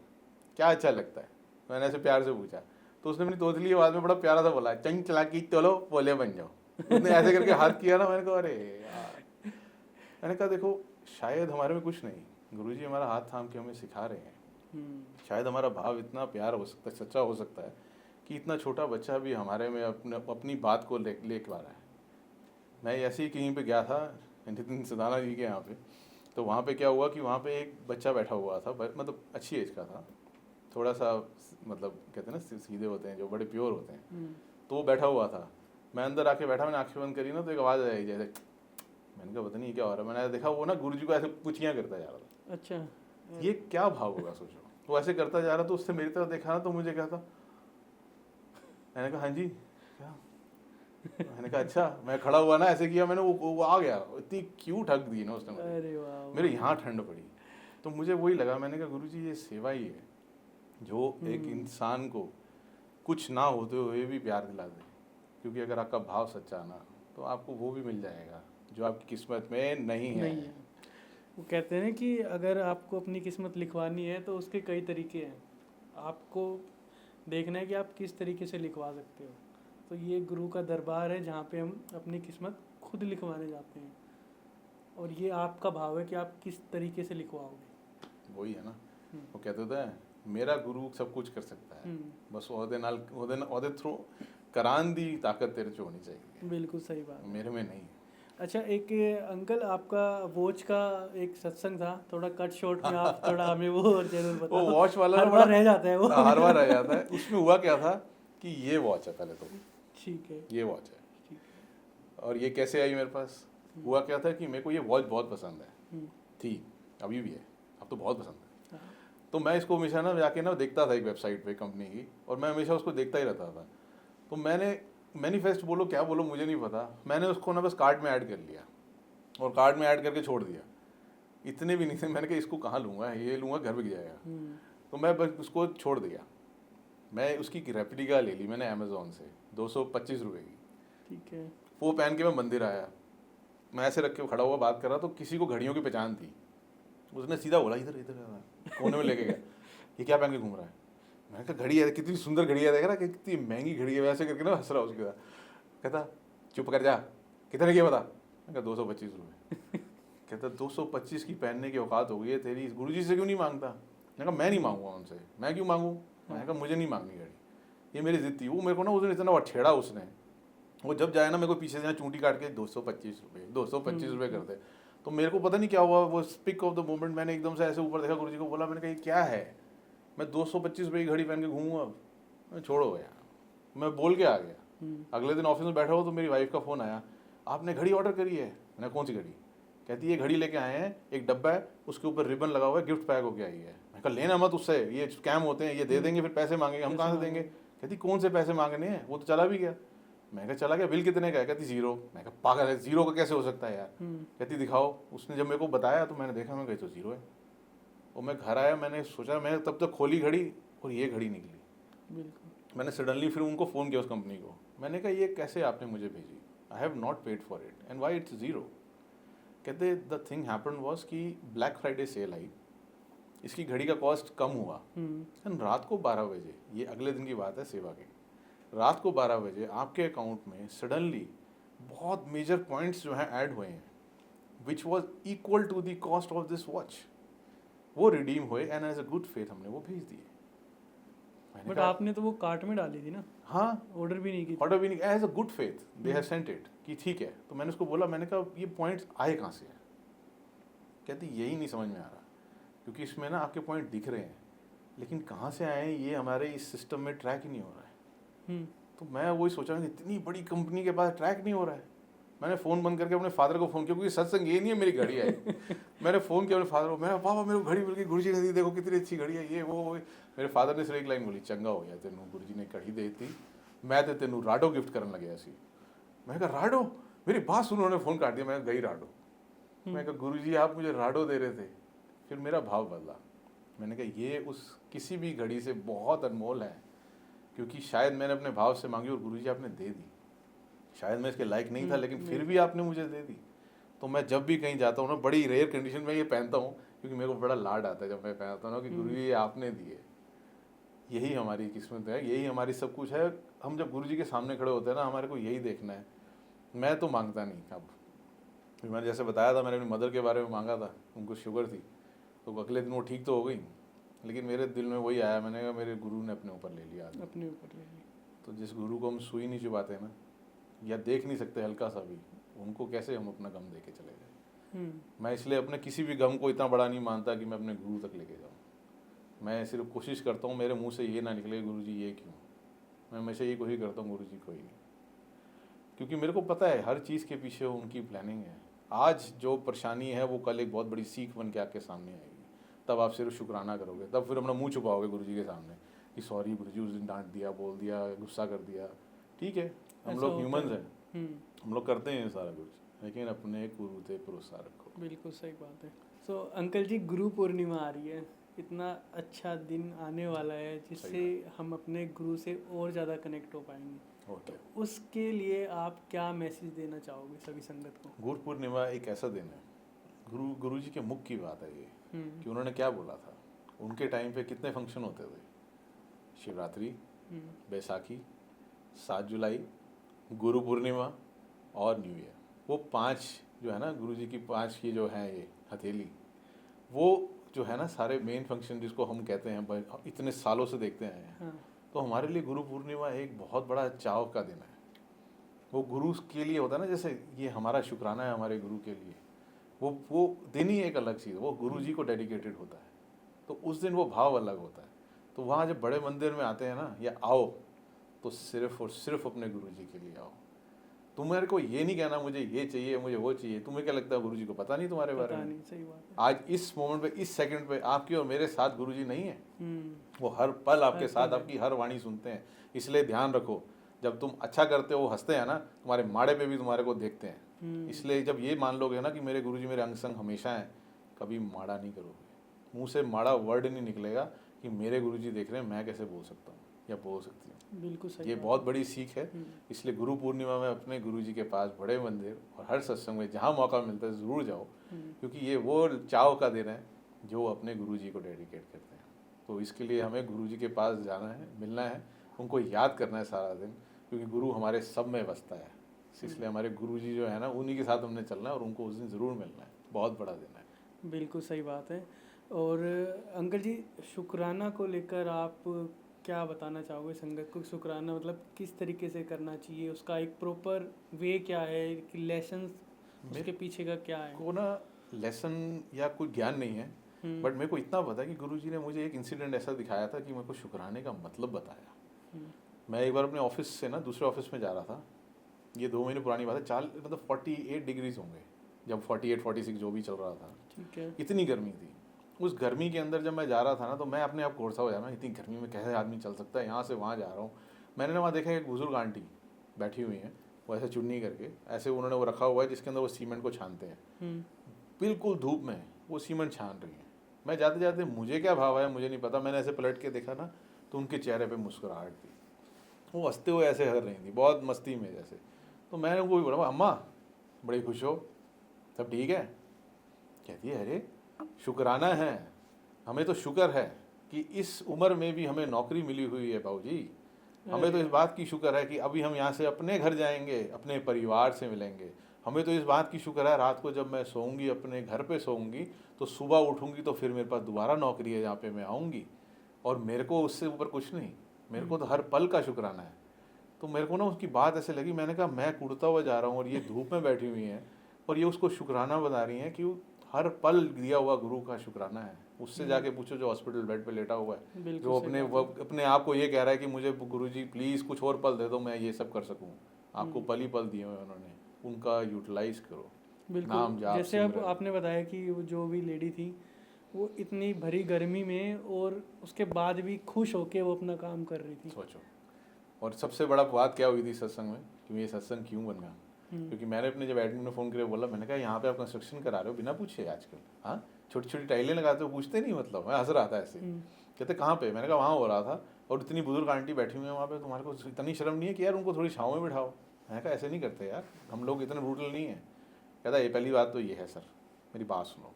[SPEAKER 1] क्या अच्छा लगता है। मैंने ऐसे प्यार से पूछा, तो उसने अपनी तोतली आवाज़ में बड़ा प्यारा सा बोला, चंग चला की चलो पोले बन जाओ। उसने ऐसे करके हाथ किया ना, मैंने कहा अरे यार। मैंने कहा देखो शायद हमारे में कुछ नहीं, गुरुजी हमारा हाथ थाम के हमें सिखा रहे हैं। शायद हमारा भाव इतना प्यार हो सकता है, सच्चा हो सकता है कि इतना छोटा बच्चा भी हमारे में अपनी बात को ले पा रहा है। मैं ऐसे ही कहीं पे गया था नितिन सदाना जी के यहाँ पे, तो वहाँ पे क्या हुआ कि वहाँ पे एक बच्चा बैठा हुआ था, मतलब अच्छी एज का था, थोड़ा सा मतलब कहते हैं ना सीधे होते हैं जो, बड़े प्योर होते हैं। तो वो बैठा हुआ था, मैं अंदर आके बैठा, मैंने आँखें बंद करी ना तो एक आवाज़ आई जैसे, मैंने कहा पता नहीं क्या हो रहा है। मैंने देखा वो ना गुरुजी को ऐसे पुछियाँ करता जा रहा था।
[SPEAKER 2] अच्छा,
[SPEAKER 1] ये क्या भाव होगा सोचो। वो ऐसे करता जा रहा, तो उससे मेरी तरफ देखा ना तो मुझे क्या था, मैंने कहा हाँ जी क्या। मैंने कहा अच्छा। मैं खड़ा हुआ ना, ऐसे किया मैंने, वो आ गया। इतनी क्यूट हक दी ना उसने मुझे,
[SPEAKER 2] अरे वाह,
[SPEAKER 1] मेरे यहाँ ठंड पड़ी। तो मुझे वही लगा, मैंने कहा गुरुजी ये सेवा ही है। जो एक इंसान को कुछ ना होते हुए भी प्यार दिला दे। क्योंकि अगर आपका भाव सच्चा ना तो आपको वो भी मिल जाएगा जो आपकी किस्मत में नहीं है।
[SPEAKER 2] नहीं है। वो कहते हैं कि अगर आपको अपनी किस्मत लिखवानी है तो उसके कई तरीके हैं, आपको देखना है कि आप किस तरीके से लिखवा सकते हो। तो ये गुरु का दरबार है जहाँ पे हम अपनी किस्मत खुद लिखवाने जाते हैं, और ये आपका भाव है कि आप किस तरीके से लिखवाओगे।
[SPEAKER 1] वही है ना, वो कहते होते हैं मेरा गुरु सब कुछ कर सकता है, बस ओहदे थ्रू करान दी ताकत तेरे च होनी चाहिए।
[SPEAKER 2] बिल्कुल सही बात है।
[SPEAKER 1] मेरे में नहीं।
[SPEAKER 2] अच्छा, एक अंकल आपका वॉच का एक सत्संग था, थोड़ा कट शॉर्ट में आप थोड़ा हमें वो जरूर
[SPEAKER 1] वो
[SPEAKER 2] बताओ।
[SPEAKER 1] वॉच वाला
[SPEAKER 2] हर
[SPEAKER 1] ना
[SPEAKER 2] बार
[SPEAKER 1] बड़ा
[SPEAKER 2] रह जाता है वो।
[SPEAKER 1] हर बार रह जाता है। उसमें हुआ क्या था कि ये वॉच है, पहले तो
[SPEAKER 2] ठीक है।
[SPEAKER 1] ये वॉच है,
[SPEAKER 2] ठीक है।
[SPEAKER 1] और ये कैसे आई मेरे पास? हुआ क्या था कि मेरे को ये वॉच बहुत पसंद है, थी, अभी भी है, अब तो बहुत पसंद है।
[SPEAKER 2] हाँ।
[SPEAKER 1] तो मैं इसको हमेशा ना जाके ना देखता था एक वेबसाइट पे कंपनी की, और मैं हमेशा उसको देखता ही रहता था। तो मैंने मैनिफेस्ट बोलो क्या बोलो मुझे नहीं पता, मैंने उसको ना बस कार्ट में ऐड कर लिया, और कार्ट में ऐड करके छोड़ दिया। इतने भी नहीं थे, मैंने कहा इसको कहाँ लूँगा, ये लूँगा घर बिक जाएगा। तो मैं बस उसको छोड़ दिया। मैं उसकी रेप्लिका ले ली मैंने अमेज़ोन से 225 रुपये की।
[SPEAKER 2] ठीक है।
[SPEAKER 1] वो पहन के मैं मंदिर आया, मैं ऐसे रख के खड़ा हुआ बात कर रहा, तो किसी को घड़ियों की पहचान थी। उसने सीधा बोला इधर इधर कोने में लेके गया, ये क्या पहन के घूम रहा है? मैंने कहा घड़ी है, कितनी सुंदर घड़ी है, देख रहा कि कितनी महंगी घड़ी है, वैसे करके ना हंस रहा उसके साथ। कहता चुप कर जा, कितने की बता? मैं कहा 225 रुपये। कहता 225 की पहनने की औकात हो गई है तेरी, गुरुजी से क्यों नहीं मांगता? मैंने कहा मैं नहीं मांगूंगा उनसे, मैं क्यों मांगूँ? मैंने कहा मुझे नहीं मांगनी घड़ी, ये मेरी जिद थी। वो मेरे को ना उस दिन इतना छेड़ा उसने, वो जब जाए ना मेरे को पीछे से चूंटी काट के 225 रुपये 225 रुपये कर दे। तो मेरे को पता नहीं क्या हुआ, वो स्पिक ऑफ द मोमेंट मैंने एकदम से ऐसे ऊपर देखा, गुरुजी को बोला, मैंने कहा ये क्या है, मैं 225 रुपये की घड़ी पहन के घूमूंगा? अब मैं छोड़ो यार, मैं बोल के आ गया। अगले दिन ऑफिस में बैठा हो तो मेरी वाइफ का फ़ोन आया, आपने घड़ी ऑर्डर करी है? मैंने कौन सी घड़ी? कहती ये घड़ी लेके आए हैं, एक डब्बा है, उसके ऊपर रिबन लगा हुआ है, गिफ्ट पैक होके आई है। मैं कहा लेना मत उससे, ये स्कैम होते हैं, ये दे देंगे फिर पैसे मांगेंगे, हम कहाँ से देंगे? कहती कौन से पैसे मांगने हैं, वो तो चला भी गया। मैं कहा चला गया, बिल कितने का है? कहती 0। मैं कहा पागल है, 0 का कैसे हो सकता है यार? कहती दिखाओ। उसने जब मेरे को बताया तो मैंने देखा, मैं कही तो 0 है। और मैं घर आया, मैंने सोचा, मैं तब तक खोली घड़ी और ये घड़ी निकली।
[SPEAKER 2] बिल्कुल।
[SPEAKER 1] मैंने सडनली फिर उनको फ़ोन किया उस कंपनी को, मैंने कहा ये कैसे आपने मुझे भेजी? I have not paid for it and why it's 0? कहते द थिंग हैपन वॉज कि ब्लैक फ्राइडे सेल आई, इसकी घड़ी का कॉस्ट कम हुआ, एंड रात को 12 बजे, ये अगले दिन की बात है सेवा की, रात को 12 बजे आपके अकाउंट में सडनली बहुत मेजर पॉइंट्स जो हैं ऐड हुए हैं, which was equal to the cost of this watch. वो रिडीम हुए and as a good faith हमने वो भेज दिए।
[SPEAKER 2] बट आपने तो वो कार्ट में डाली थी ना?
[SPEAKER 1] हाँ,
[SPEAKER 2] ऑर्डर भी नहीं की थी।
[SPEAKER 1] ऑर्डर भी नहीं, as a good faith they have sent it कि ठीक है। तो मैंने उसको बोला, मैंने कहा ये पॉइंट्स आए कहाँ से हैं? कहती यही नहीं समझ में आ रहा, क्योंकि इसमें ना आपके पॉइंट दिख रहे हैं, लेकिन कहाँ से आए हैं ये हमारे इस सिस्टम में ट्रैक ही नहीं हो रहा है। तो मैं वही सोचा कि इतनी बड़ी कंपनी के पास ट्रैक नहीं हो रहा है। मैंने फ़ोन बंद करके अपने फादर को फ़ोन किया, क्योंकि सत्संग ये नहीं है मेरी घड़ी आई। मैंने फ़ोन किया अपने फादर को, मैं पापा मेरे को घड़ी मिल गई, गुरुजी ने दी, देखो कितनी अच्छी घड़ी है, ये वो। मेरे फादर ने सिर्फ एक लाइन बोली, चंगा हो गया तेनू गुरुजी ने घड़ी दी थी, मैं तो तेनू राडो गिफ्ट करने लगे ऐसी। मैं कहा राडो? मेरी बात सुनो, उन्होंने फ़ोन काट दिया। मैं गई राडो। मैं कहा गुरुजी आप मुझे राडो दे रहे थे। फिर मेरा भाव बदला, मैंने कहा ये उस किसी भी घड़ी से बहुत अनमोल है, क्योंकि शायद मैंने अपने भाव से मांगी और गुरुजी आपने दे दी। शायद मैं इसके लायक नहीं था, लेकिन फिर भी आपने मुझे दे दी। तो मैं जब भी कहीं जाता हूँ ना, बड़ी रेयर कंडीशन में ये पहनता हूँ, क्योंकि मेरे को बड़ा लाड आता है जब मैं पहनता हूँ ना कि गुरुजी ये आपने दिए। यही हमारी किस्मत है, यही हमारी सब कुछ है। हम जब गुरुजी के सामने खड़े होते हैं ना, हमारे को यही देखना है। मैं तो मांगता नहीं। अब मैंने जैसे बताया था, मैंने अपनी मदर के बारे में मांगा था, उनको शुगर थी, तो अगले दिन वो ठीक तो हो गई, लेकिन मेरे दिल में वही आया, मैंने कहा मेरे गुरु ने अपने ऊपर ले लिया।
[SPEAKER 2] अपने ऊपर ले लिया।
[SPEAKER 1] तो जिस गुरु को हम सुई नहीं चुबाते ना, या देख नहीं सकते हल्का सा भी, उनको कैसे हम अपना गम दे के चले जाए? मैं इसलिए अपने किसी भी गम को इतना बड़ा नहीं मानता कि मैं अपने गुरु तक लेके जाऊँ। मैं सिर्फ कोशिश करता हूँ मेरे मुंह से ये ना निकले गुरु जी ये क्यों। मैं हमेशा ये कोशिश करता हूँ गुरु जी कोई नहीं, क्योंकि मेरे को पता है हर चीज़ के पीछे उनकी प्लानिंग है। आज जो परेशानी है वो कल एक बहुत बड़ी सीख बन के आपके सामने आएगी, तब आप सिर्फ शुक्राना करोगे, तब फिर अपना मुँह छुपाओगे गुरु जी के सामने कि सॉरी गुरु जी उस दिन डांट दिया, बोल दिया, गुस्सा कर दिया। ठीक है, हम लोग ह्यूमंस हैं, हम लोग करते हैं सारा कुछ, लेकिन अपने गुरु पे भरोसा रखो।
[SPEAKER 2] बिल्कुल सही बात है। सो अंकल जी, गुरु पूर्णिमा आ रही है, इतना अच्छा दिन आने वाला है जिससे हम अपने गुरु से और ज़्यादा कनेक्ट हो पाएंगे।
[SPEAKER 1] ओके।
[SPEAKER 2] तो उसके लिए आप क्या मैसेज देना चाहोगे सभी संगत को?
[SPEAKER 1] गुरु पूर्णिमा एक ऐसा दिन है, गुरु जी के मुख की बात है ये, कि उन्होंने क्या बोला था। उनके टाइम पे कितने फंक्शन होते थे? शिवरात्रि, बैसाखी, 7 जुलाई, गुरु पूर्णिमा और न्यू ईयर। वो 5 जो है ना, गुरु जी की 5 की जो है ये हथेली, वो जो है ना सारे मेन फंक्शन जिसको हम कहते हैं, इतने सालों से देखते आए हैं। तो हमारे लिए गुरु पूर्णिमा एक बहुत बड़ा चाव का दिन है। वो गुरु के लिए होता है ना, जैसे ये हमारा शुक्राना है हमारे गुरु के लिए। वो दिन ही एक अलग चीज़, वो गुरु जी को डेडिकेटेड होता है। तो उस दिन वो भाव अलग होता है। तो वहाँ जब बड़े मंदिर में आते हैं ना, या आओ, तो सिर्फ और सिर्फ अपने गुरु जी के लिए आओ। तुम मेरे को ये नहीं कहना मुझे ये चाहिए, मुझे वो चाहिए। तुम्हें क्या लगता है गुरु जी को पता नहीं तुम्हारे बारे में?
[SPEAKER 2] सही बात है।
[SPEAKER 1] आज इस मोमेंट पे, इस सेकंड पे आपके और मेरे साथ गुरु जी नहीं है। वो हर पल आपके साथ, आपकी हर वाणी सुनते हैं। इसलिए ध्यान रखो, जब तुम अच्छा करते हो हंसते हैं ना, तुम्हारे माड़े पे भी तुम्हारे को देखते हैं। इसलिए जब ये मान लोगे ना कि मेरे गुरु जी मेरे अंग संग हमेशा हैं, कभी माड़ा नहीं करोगे। मुंह से माड़ा वर्ड नहीं निकलेगा कि मेरे गुरु जी देख रहे हैं, मैं कैसे बोल सकता हूँ या बोल सकती हूँ।
[SPEAKER 2] बिल्कुल सही।
[SPEAKER 1] ये बहुत बड़ी सीख है। इसलिए गुरु पूर्णिमा में अपने गुरु जी के पास, बड़े मंदिर और हर सत्संग में जहाँ मौका मिलता है ज़रूर जाओ, क्योंकि ये वो चाव का दिन है जो अपने गुरु जी को डेडिकेट करते हैं। तो इसके लिए हमें गुरु जी के पास जाना है, मिलना है, उनको याद करना है सारा दिन, क्योंकि गुरु हमारे सब में बसता है। इसलिए हमारे गुरु जी जो है ना, उन्हीं के साथ हमने चलना है और उनको उस दिन ज़रूर मिलना है। बहुत बड़ा दिन है।
[SPEAKER 2] बिल्कुल सही बात है। और अंकल जी, शुक्राना को लेकर आप क्या बताना चाहोगे संगत को? शुक्राना मतलब किस तरीके से करना चाहिए, उसका एक प्रॉपर वे क्या है, कि लेसन उसके पीछे का क्या है?
[SPEAKER 1] को ना लेसन या कोई ज्ञान नहीं है, बट मेरे को इतना पता है कि गुरु जी ने मुझे एक इंसिडेंट ऐसा दिखाया था कि मेरे को शुक्राने का मतलब बताया। मैं एक बार अपने ऑफिस से ना दूसरे ऑफिस में जा रहा था, ये 2 महीने पुरानी बात है, मतलब 48 डिग्रीज होंगे जब, 48 46 जो भी चल रहा था।
[SPEAKER 2] ठीक है।
[SPEAKER 1] इतनी गर्मी थी। उस गर्मी के अंदर जब मैं जा रहा था ना, तो मैं अपने आप कोर्सा हो जाना, इतनी गर्मी में कैसे आदमी चल सकता है। यहाँ से वहाँ जा रहा हूँ। मैंने ना वहाँ देखा एक बुजुर्ग आंटी बैठी हुई हैं, वो ऐसे चुन्नी करके, ऐसे उन्होंने वो रखा हुआ है जिसके अंदर वो सीमेंट को छानते हैं। बिल्कुल धूप में वो सीमेंट छान रही है। मैं जाते जाते, मुझे क्या भाव आया मुझे नहीं पता, मैंने ऐसे पलट के देखा ना, तो उनके चेहरे पे मुस्कुराहट थी। वो हंसते हुए ऐसे हर रही थी, बहुत मस्ती में जैसे। तो मैंने उनको भी बोला, अम्मा बड़ी खुश हो, सब ठीक है? कहती है, अरे शुक्राना है, हमें तो शुक्र है कि इस उम्र में भी हमें नौकरी मिली हुई है बाबूजी। हमें तो इस बात की शुक्र है कि अभी हम यहाँ से अपने घर जाएंगे, अपने परिवार से मिलेंगे। हमें तो इस बात की शुक्र है, रात को जब मैं सोऊंगी, अपने घर पे सोऊंगी, तो सुबह उठूंगी तो फिर मेरे पास दोबारा नौकरी है जहाँ पे मैं आऊँगी। और मेरे को उससे ऊपर कुछ नहीं, मेरे को तो हर पल का शुक्राना है। तो मेरे को ना उसकी बात ऐसे लगी, मैंने कहा मैं कुड़ता हुआ जा रहा हूँ और ये धूप में बैठी हुई हैं और ये उसको शुक्राना बता रही हैं कि हर पल दिया हुआ गुरु का शुक्राना है। उससे जाके पूछो जो हॉस्पिटल बेड पे लेटा हुआ है, जो अपने आप को ये कह रहा है कि मुझे गुरु जी प्लीज़ कुछ और पल दे दो, मैं ये सब कर सकूँ। आपको पल ही पल दिए हुए उन्होंने, उनका यूटिलाइज करो। नाम जाप,
[SPEAKER 2] जैसे अब आपने बताया कि वो जो भी लेडी थी, वो इतनी भरी गर्मी में और उसके बाद भी खुश होके वो अपना काम कर रही थी।
[SPEAKER 1] सोचो। और सबसे बड़ा बात क्या हुई थी सत्संग में, कि ये सत्संग क्यों बन गया? क्योंकि मैंने अपने जब एडमिन में फ़ोन करके बोला, मैंने कहा यहाँ पे आप कंस्ट्रक्शन करा रहे हो बिना पूछे आजकल, हाँ छोटी छोटी टाइलें लगाते हो, पूछते नहीं, मतलब मैं हंस रहा था ऐसे। कहते कहाँ पे? मैंने कहा वहाँ हो रहा था, और इतनी बुजुर्ग आंटी बैठी हुई है वहाँ पे, तुम्हारे को इतनी शर्म नहीं है कि यार उनको थोड़ी छाँव में बिठाओ? मैंने कहा ऐसे नहीं करते यार, हम लोग इतने ब्रूटल नहीं है। कहता ये पहली बात तो ये है सर, मेरी बात सुनो,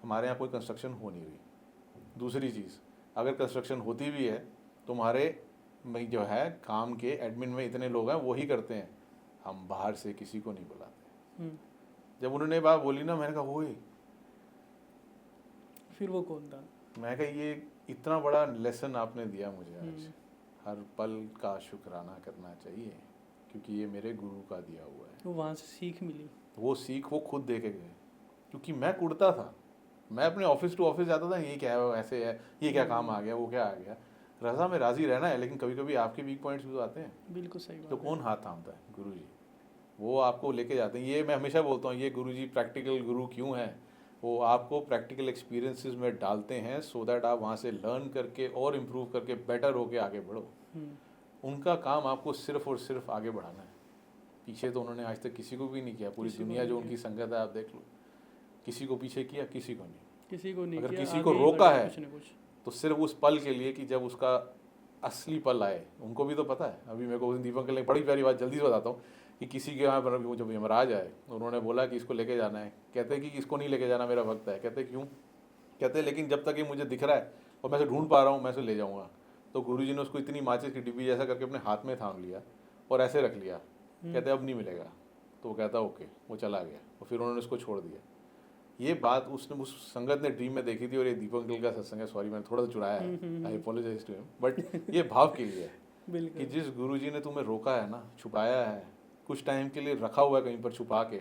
[SPEAKER 1] हमारे यहाँ कोई कंस्ट्रक्शन हो नहीं रही। दूसरी चीज़, अगर कंस्ट्रक्शन होती भी है, तुम्हारे जो है काम के एडमिन में इतने लोग हैं, वो ही करते हैं, हम बाहर से किसी को नहीं बुलाते। जब उन्होंने बात बोली ना, मैंने कहा वो ही,
[SPEAKER 2] फिर वो कौन था?
[SPEAKER 1] मैं कहा ये इतना बड़ा लेसन आपने दिया मुझे आज। हर पल का शुक्राना करना चाहिए, क्योंकि ये मेरे गुरु का दिया हुआ है।
[SPEAKER 2] तो वहाँ से सीख मिली।
[SPEAKER 1] वो सीख वो खुद दे के गए, क्योंकि मैं कुड़ता था, मैं अपने ऑफिस टू ऑफिस जाता था, ये क्या है, ऐसे है, ये क्या काम आ गया, वो क्या आ गया। रजा में राजी रहना है, लेकिन कभी कभी आपके वीक पॉइंट्स भी तो आते हैं।
[SPEAKER 2] बिल्कुल सही बात।
[SPEAKER 1] तो कौन हाथ थामता है? गुरु जी, वो आपको लेके जाते हैं। ये मैं हमेशा बोलता हूँ, ये गुरु जी प्रैक्टिकल गुरु क्यों हैं? वो आपको प्रैक्टिकल एक्सपीरियंसेस में डालते हैं, सो दैट आप वहाँ से लर्न करके और इम्प्रूव करके बेटर होके आगे बढ़ो। उनका काम आपको सिर्फ और सिर्फ आगे बढ़ाना है। पीछे तो उन्होंने आज तक किसी को भी नहीं किया। पूरी दुनिया जो उनकी संगत है आप देख लो, किसी को पीछे किया? किसी को नहीं।
[SPEAKER 2] किसी को नहीं
[SPEAKER 1] अगर
[SPEAKER 2] किया,
[SPEAKER 1] किसी को
[SPEAKER 2] आगे
[SPEAKER 1] रोका
[SPEAKER 2] बढ़े
[SPEAKER 1] है
[SPEAKER 2] कुछ ना कुछ।
[SPEAKER 1] तो सिर्फ उस पल के लिए कि जब उसका असली पल आए। उनको भी तो पता है। अभी मेरे को उस दिन दीपक के लिए बड़ी प्यारी बात जल्दी से बताता हूँ कि किसी के यहाँ पर वो जब यमराज आए, उन्होंने बोला कि इसको लेके जाना है। कहते हैं कि इसको नहीं लेके जाना, मेरा वक्त है। कहते क्यों? कहते लेकिन जब तक ये मुझे दिख रहा है और मैं इसे ढूंढ पा रहा हूँ, मैं इसे ले जाऊँगा। तो गुरुजी ने उसको इतनी माचिस की डिब्बी जैसा करके अपने हाथ में थाम लिया और ऐसे रख लिया। कहते अब नहीं मिलेगा। तो वो कहता ओके, वो चला गया और फिर उन्होंने उसको छोड़ दिया। ये बात उसने उस संगत ने ड्रीम में देखी थी और ये दीपक गिल का सत्संग है। सॉरी मैंने थोड़ा सा चुराया है, आई अपोलोजाइज टू हिम, बट ये भाव के लिए है कि
[SPEAKER 2] बिल्कुल।
[SPEAKER 1] जिस गुरुजी ने तुम्हें रोका है ना, छुपाया है, कुछ टाइम के लिए रखा हुआ है कहीं पर छुपा के,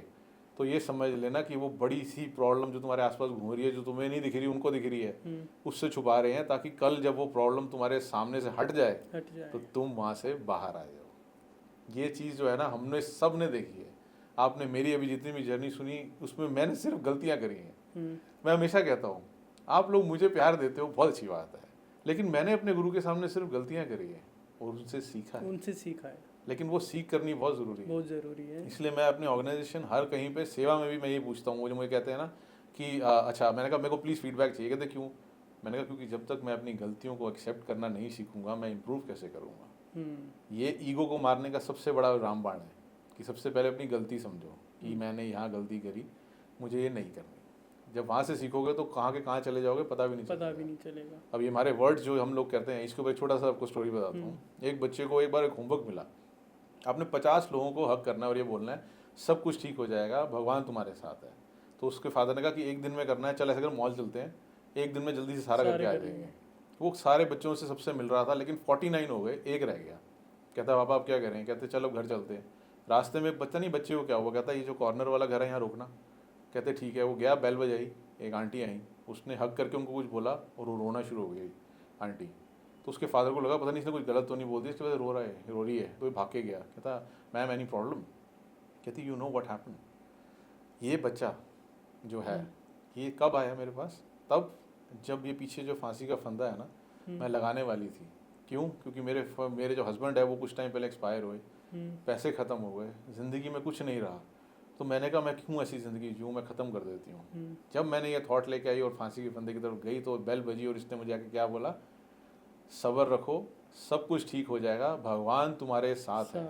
[SPEAKER 1] तो ये समझ लेना कि वो बड़ी सी प्रॉब्लम जो तुम्हारे आसपास घूम रही है, जो तुम्हें नहीं दिख रही उनको दिख रही है, उससे छुपा रहे हैं ताकि कल जब वो प्रॉब्लम तुम्हारे सामने से हट जाए तो तुम वहाँ से बाहर आ जाओ। ये चीज़ जो है ना, हमने सब ने देखी है। आपने मेरी अभी जितनी भी जर्नी सुनी उसमें मैंने सिर्फ गलतियाँ करी हैं। मैं हमेशा कहता हूँ आप लोग मुझे प्यार देते हो, बहुत अच्छी बात है, लेकिन मैंने अपने गुरु के सामने सिर्फ गलतियाँ करी है और उनसे सीखा है। लेकिन वो सीख करनी बहुत ज़रूरी है। इसलिए मैं अपने ऑर्गेनाइजेशन हर कहीं पे सेवा में भी मैं ये पूछता हूँ। वो जो मुझे कहते हैं ना कि अच्छा, मैंने कहा मेरे को प्लीज़ फीडबैक चाहिए। कहते क्यों? मैंने कहा क्योंकि जब तक मैं अपनी गलतियों को एक्सेप्ट करना नहीं सीखूंगा, मैं इम्प्रूव कैसे करूँगा। ये ईगो को मारने का सबसे बड़ा रामबाण है कि सबसे पहले अपनी गलती समझो कि मैंने यहाँ गलती करी, मुझे ये नहीं करनी। जब वहाँ से सीखोगे तो कहाँ के कहाँ चले जाओगे पता भी नहीं चलेगा। अब ये हमारे वर्ड्स जो हम लोग कहते हैं, इसके ऊपर एक छोटा सा आपको स्टोरी बताता हूँ। एक बच्चे को एक बार एक होमवर्क मिला, आपने 50 लोगों को हक करना है और ये बोलना है सब कुछ ठीक हो जाएगा, भगवान तुम्हारे साथ है। तो उसके फादर ने कहा कि एक दिन में करना है, चल ऐसा कर मॉल चलते हैं, एक दिन में जल्दी से सारा करके आ जाएंगे। वो सारे बच्चों से सबसे मिल रहा था, लेकिन 49 हो गए, एक रह गया। कहता पापा आप क्या करें? कहते चलो घर चलते हैं। रास्ते में पता नहीं बच्चे को क्या हुआ, कहता ये जो कॉर्नर वाला घर है यहाँ रोकना। कहते ठीक है। वो गया, बेल बजाई, एक आंटी आई, उसने हक करके उनको कुछ बोला और वो रोना शुरू हो गई आंटी। तो उसके फादर को लगा पता नहीं इसने कुछ गलत तो नहीं बोल दिया, इसके वजह रो रही है। तो ये भाग के गया। कहता मैम एनी प्रॉब्लम? कहती यू नो व्हाट हैपन। ये बच्चा जो है ये कब आया मेरे पास? तब जब ये पीछे जो फांसी का फंदा है ना, मैं लगाने वाली थी। क्यों? क्योंकि मेरे जो हस्बैंड है वो कुछ टाइम पहले एक्सपायर हुए, पैसे ख़त्म हो गए, ज़िंदगी में कुछ नहीं रहा। तो मैंने कहा मैं क्यों ऐसी ज़िंदगी जीऊँ, मैं ख़त्म कर देती हूँ। जब मैंने ये थॉट लेके आई और फांसी के फंदे की तरफ गई तो बेल बजी और इसने मुझे आके क्या बोला, सब्र रखो, सब कुछ ठीक हो जाएगा, भगवान तुम्हारे साथ है।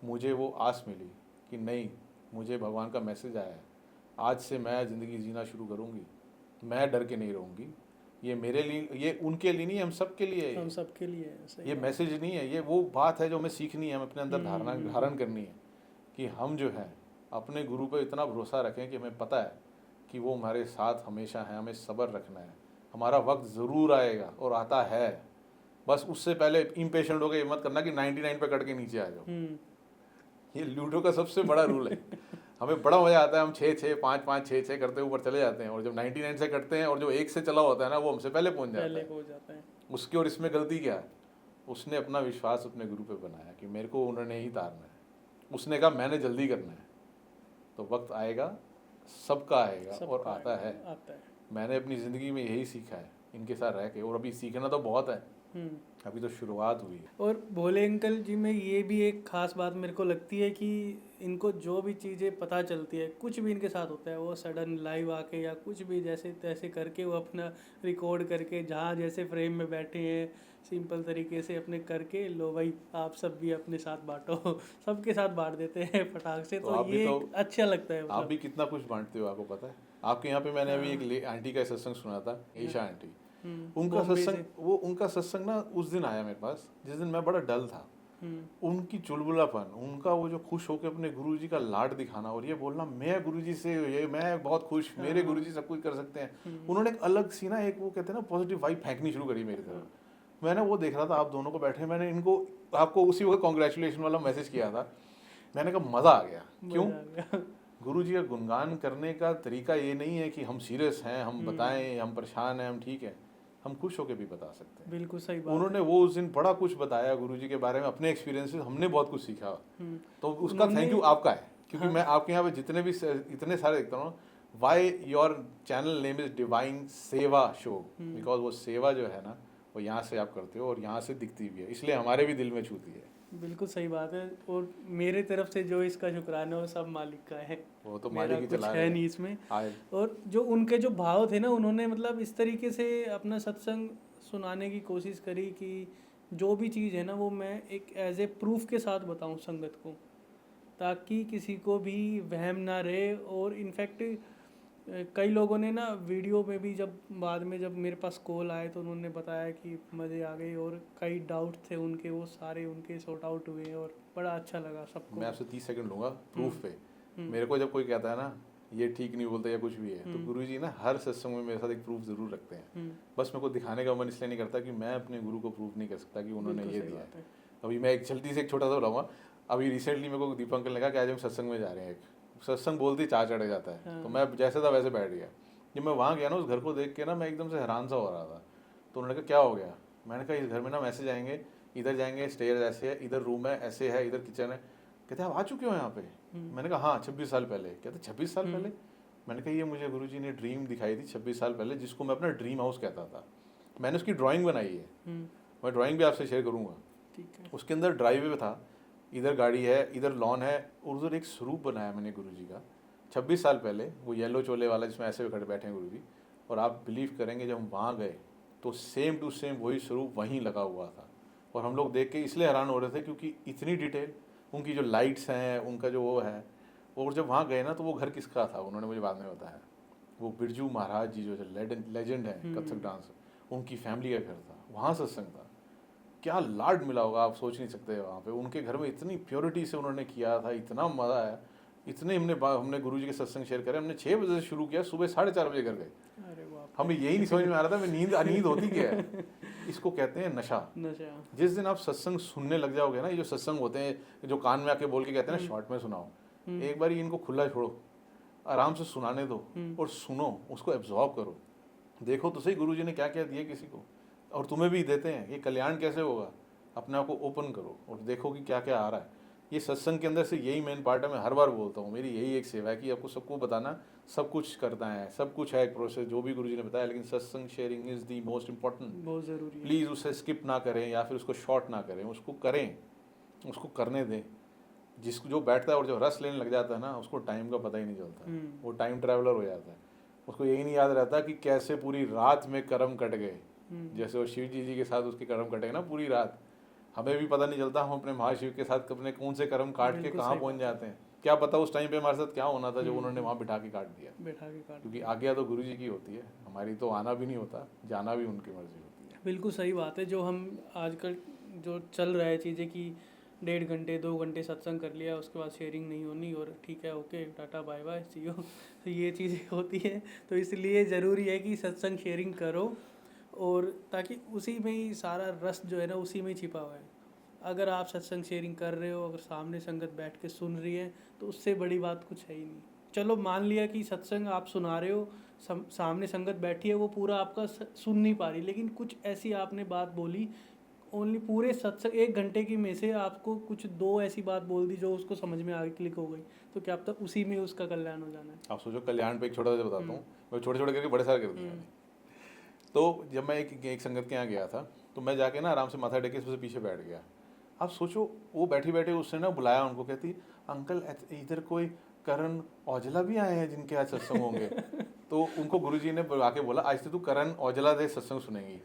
[SPEAKER 1] मुझे वो आस मिली कि नहीं, मुझे भगवान का मैसेज आया है, आज से मैं ज़िंदगी जीना शुरू करूँगी, मैं डर के नहीं रहूँगी। ये मेरे लिए, ये उनके लिए नहीं, हम सब के लिए है।
[SPEAKER 2] हम सब के लिए है।
[SPEAKER 1] ये मैसेज नहीं है, ये वो बात है जो हमें सीखनी है, हमें अपने अंदर धारण करनी है कि हम जो है अपने गुरु पर इतना भरोसा रखें कि हमें पता है कि वो हमारे साथ हमेशा है। हमें सब्र रखना है, हमारा वक्त ज़रूर आएगा और आता है। बस उससे पहले इम्पेशेंट होकर ये मत करना कि 99 पे कट के नीचे आ जाओ। ये लूडो का सबसे बड़ा रूल है। हमें बड़ा मजा आता है, हम 6-6, 5-5, 6-6 करते ऊपर चले जाते हैं, और जब 99 से कटते हैं और जो 1 से चला होता है ना, वो हमसे पहले पहुंच जाता है। उसकी और इसमें गलती क्या है? उसने अपना विश्वास अपने गुरु पे बनाया कि मेरे को उन्होंने ही तारना है। उसने कहा मैंने जल्दी करना है, तो वक्त आएगा, सबका आएगा और आता है। मैंने अपनी ज़िंदगी में यही सीखा है इनके साथ रह के, और अभी सीखना तो बहुत है, अभी तो शुरुआत हुई है।
[SPEAKER 2] और भोले अंकल जी में ये भी एक खास बात मेरे को लगती है कि इनको जो भी चीज़ें पता चलती है, कुछ भी इनके साथ होता है, वो सडन लाइव आके या कुछ भी जैसे तैसे करके वो अपना रिकॉर्ड करके, जहाँ जैसे फ्रेम में बैठे हैं सिंपल तरीके से अपने करके, लो भाई आप सब भी अपने साथ बांटो, सबके साथ बांट देते हैं फटाक से। तो ये अच्छा लगता है।
[SPEAKER 1] आप भी कितना कुछ बांटते हो, आपको पता है। आपके यहाँ पे मैंने अभी एक आंटी का सत्संग सुना था, ईशा आंटी। उनका सत्संग ना उस दिन आया मेरे पास जिस दिन मैं बड़ा डल था। उनकी चुलबुलापन, उनका वो जो खुश होकर अपने गुरुजी का लाड दिखाना और ये बोलना मैं गुरुजी से, ये मैं बहुत खुश, मेरे गुरुजी सब कुछ कर सकते हैं। उन्होंने एक अलग सी ना, एक वो कहते हैं ना पॉजिटिव वाइब फेंकनी शुरू करी मेरी तरफ। मैंने वो देख रहा था, आप दोनों को बैठे, मैंने इनको आपको उसी वक्त कॉन्ग्रेचुलेशन वाला मैसेज किया था। मैंने कहा मज़ा आ गया। क्यों? गुरुजी का गुणगान करने का तरीका ये नहीं है कि हम सीरियस हैं, हम बताएं, हम परेशान हैं, हम ठीक है, हम खुश होकर भी बता सकते हैं।
[SPEAKER 2] बिल्कुल सही बात।
[SPEAKER 1] उन्होंने वो उस दिन बड़ा कुछ बताया गुरुजी के बारे में, अपने एक्सपीरियंसेस, हमने बहुत कुछ सीखा। तो उसका थैंक यू आपका है, क्योंकि मैं आपके यहाँ पे जितने भी इतने सारे देखता हूँ, why your channel name is divine सेवा शो, बिकॉज वो सेवा जो है ना, वो यहाँ से आप करते हो और यहाँ से दिखती भी है, इसलिए हमारे भी दिल में छूती है।
[SPEAKER 2] बिल्कुल सही बात है। और मेरे तरफ से जो इसका शुक्राना है वो सब मालिक का है,
[SPEAKER 1] वो तो
[SPEAKER 2] मेरा
[SPEAKER 1] मालिक ही
[SPEAKER 2] कुछ
[SPEAKER 1] चला
[SPEAKER 2] है
[SPEAKER 1] रहे
[SPEAKER 2] नहीं इसमें।
[SPEAKER 1] आए।
[SPEAKER 2] और जो उनके जो भाव थे ना, उन्होंने मतलब इस तरीके से अपना सत्संग सुनाने की कोशिश करी कि जो भी चीज़ है ना वो मैं एक एज ए प्रूफ के साथ बताऊं संगत को, ताकि किसी को भी वहम ना रहे। और इनफैक्ट कई लोगों ने ना वीडियो में भी जब बाद में जब मेरे पास कॉल आए तो उन्होंने बताया कि मज़े आ गए और कई डाउट थे उनके वो सारे उनके सॉर्ट आउट हुए और बड़ा अच्छा लगा सबको।
[SPEAKER 1] मैं आपसे 30 सेकंड लूंगा प्रूफ पे।
[SPEAKER 2] हम्म।
[SPEAKER 1] मेरे को जब कोई कहता है ना ये ठीक नहीं बोलता या कुछ भी है, तो गुरुजी ना हर सत्संग में मेरे साथ एक प्रूफ जरूर रखते हैं। बस मेरे को दिखाने का मन इसलिए नहीं करता कि मैं अपने गुरु को प्रूफ नहीं कर सकता कि उन्होंने
[SPEAKER 2] बिल्कुल
[SPEAKER 1] ये
[SPEAKER 2] सही
[SPEAKER 1] दिया
[SPEAKER 2] बात
[SPEAKER 1] है।
[SPEAKER 2] है।
[SPEAKER 1] अभी मैं एक जल्दी से एक छोटा सा बताऊंगा। अभी रिसेंटली मेरे को दीपक अंकल ने कहा कि आज हम सत्संग में जा रहे हैं। एक सत्संग बोलते ही चार चढ़ जाता है, तो मैं जैसे था वैसे बैठ गया। जब मैं वहाँ गया ना उस घर को देख के ना मैं एकदम से हैरान सा हो रहा था। तो उन्होंने कहा क्या हो गया? मैंने कहा इस घर में ना हम ऐसे जाएंगे, इधर जाएंगे, स्टेयर ऐसे है, इधर रूम है ऐसे है, इधर किचन है। कहते आप आ चुके हो यहाँ पे? मैंने कहा हाँ 26 साल पहले। कहते 26 साल पहले? मैंने कहा ये मुझे गुरुजी ने ड्रीम दिखाई थी 26 साल पहले, जिसको मैं अपना ड्रीम हाउस कहता था। मैंने उसकी ड्राइंग बनाई है, मैं ड्राइंग भी आपसे शेयर करूँगा।
[SPEAKER 2] ठीक है।
[SPEAKER 1] उसके अंदर ड्राइववे था, इधर गाड़ी है, इधर लॉन है, और उधर एक स्वरूप बनाया मैंने गुरुजी का 26 साल पहले, वो येलो चोले वाला जिसमें ऐसे खड़े बैठे हैं गुरुजी। और आप बिलीव करेंगे जब हम वहाँ गए तो सेम टू सेम वही स्वरूप वहीं लगा हुआ था। और हम लोग देख के इसलिए हैरान हो रहे थे क्योंकि इतनी डिटेल, उनकी जो लाइट्स हैं, उनका जो वो है। और जब वहाँ गए ना तो वो घर किसका था उन्होंने मुझे बाद में बताया। वो बिरजू महाराज जी जो लेजेंड है कथक डांस, उनकी फैमिली का घर था, वहाँ सत्संग था। क्या लाड मिला होगा आप सोच नहीं सकते। वहाँ पे उनके घर में इतनी प्योरिटी से उन्होंने किया था, इतना मज़ा आया। इतने हमने गुरुजी के सत्संग शेयर करे। हमने 6 बजे से शुरू किया, सुबह 4:30 बजे घर गए।
[SPEAKER 2] अरे बाप
[SPEAKER 1] हमें यही नहीं समझ में आ रहा था मैं नींद होती क्या है। इसको कहते हैं नशा।
[SPEAKER 2] नशा।
[SPEAKER 1] जिस दिन आप सत्संग सुनने लग जाओगे ना, ये जो सत्संग होते हैं जो कान में आके बोल के कहते हैं ना शॉर्ट में सुनाओ, एक बार इनको खुला छोड़ो, आराम से सुनाने दो और सुनो, उसको एब्जॉर्ब करो। देखो तो सही गुरुजी ने क्या क्या दिया किसी को, और तुम्हें भी देते हैं। ये कल्याण कैसे होगा, अपने आप को ओपन करो और देखो कि क्या क्या आ रहा है। ये सत्संग के अंदर से यही मेन पार्ट है। मैं हर बार बोलता हूँ, मेरी यही एक सेवा है कि आपको सबको बताना। सब कुछ करना है, सब कुछ है एक प्रोसेस जो भी गुरुजी ने बताया, लेकिन सत्संग sharing is the most important.
[SPEAKER 2] बहुत ज़रूरी है।
[SPEAKER 1] प्लीज़ उसे स्किप ना करें या फिर उसको शॉर्ट ना करें, उसको करें, उसको करने दें। जिसको जो बैठता है और जो रस लेने लग जाता है ना, उसको टाइम का पता ही नहीं चलता। वो टाइम ट्रैवलर हो जाता है। उसको यही नहीं याद रहता कि कैसे पूरी रात में कर्म कट गए। जैसे वो शिव जी के साथ उसके कर्म कटे ना पूरी रात, हमें भी पता नहीं चलता हम अपने महाशिव के साथ अपने कौन से कर्म काट के कहाँ पहुँच जाते हैं। क्या पता उस टाइम पे हमारे साथ क्या होना था जो उन्होंने वहाँ बिठा के काट दिया। क्योंकि आज्ञा तो गुरु जी की होती है, हमारी तो आना भी नहीं होता, जाना भी उनकी मर्जी होती है।
[SPEAKER 2] बिल्कुल सही बात है। जो हम आजकल जो चल रहा है चीज़ें कि 1.5 घंटे 2 घंटे सत्संग कर लिया, उसके बाद शेयरिंग नहीं होनी और ठीक है okay tata bye bye see you, तो ये चीज़ें होती है। तो इसलिए ज़रूरी है कि सत्संग शेयरिंग करो, और ताकि उसी में ही सारा रस जो है ना उसी में छिपा हुआ है। अगर आप सत्संग शेयरिंग कर रहे हो, अगर सामने संगत बैठ के सुन रही है, तो उससे बड़ी बात कुछ है ही नहीं। चलो मान लिया कि सत्संग आप सुना रहे हो, सामने संगत बैठी है, वो पूरा आपका सुन नहीं पा रही, लेकिन कुछ ऐसी आपने बात बोली, ओनली पूरे सत्संग 1 घंटे की में से आपको कुछ 2 ऐसी बात बोल दी जो उसको समझ में आगे क्लिक हो गई, तो क्या अब तक उसी में उसका कल्याण हो जाना है।
[SPEAKER 1] आप सोचो कल्याण पे एक छोटा सा बताता हूँ, मैं छोटे छोटे करके बड़े सारे कर दिए मैंने। तो जब मैं एक संगत के यहाँ गया था, तो मैं जाके ना आराम से माथा टेके सबसे पीछे बैठ गया। आप सोचो वो बैठी बैठे उसने ना बुलाया उनको, कहती अंकल इधर कोई करण औजला भी आए हैं जिनके आज सत्संग होंगे। तो उनको गुरुजी ने बुला के बोला आज से तू करण औजला दे सत्संग सुनेंगी।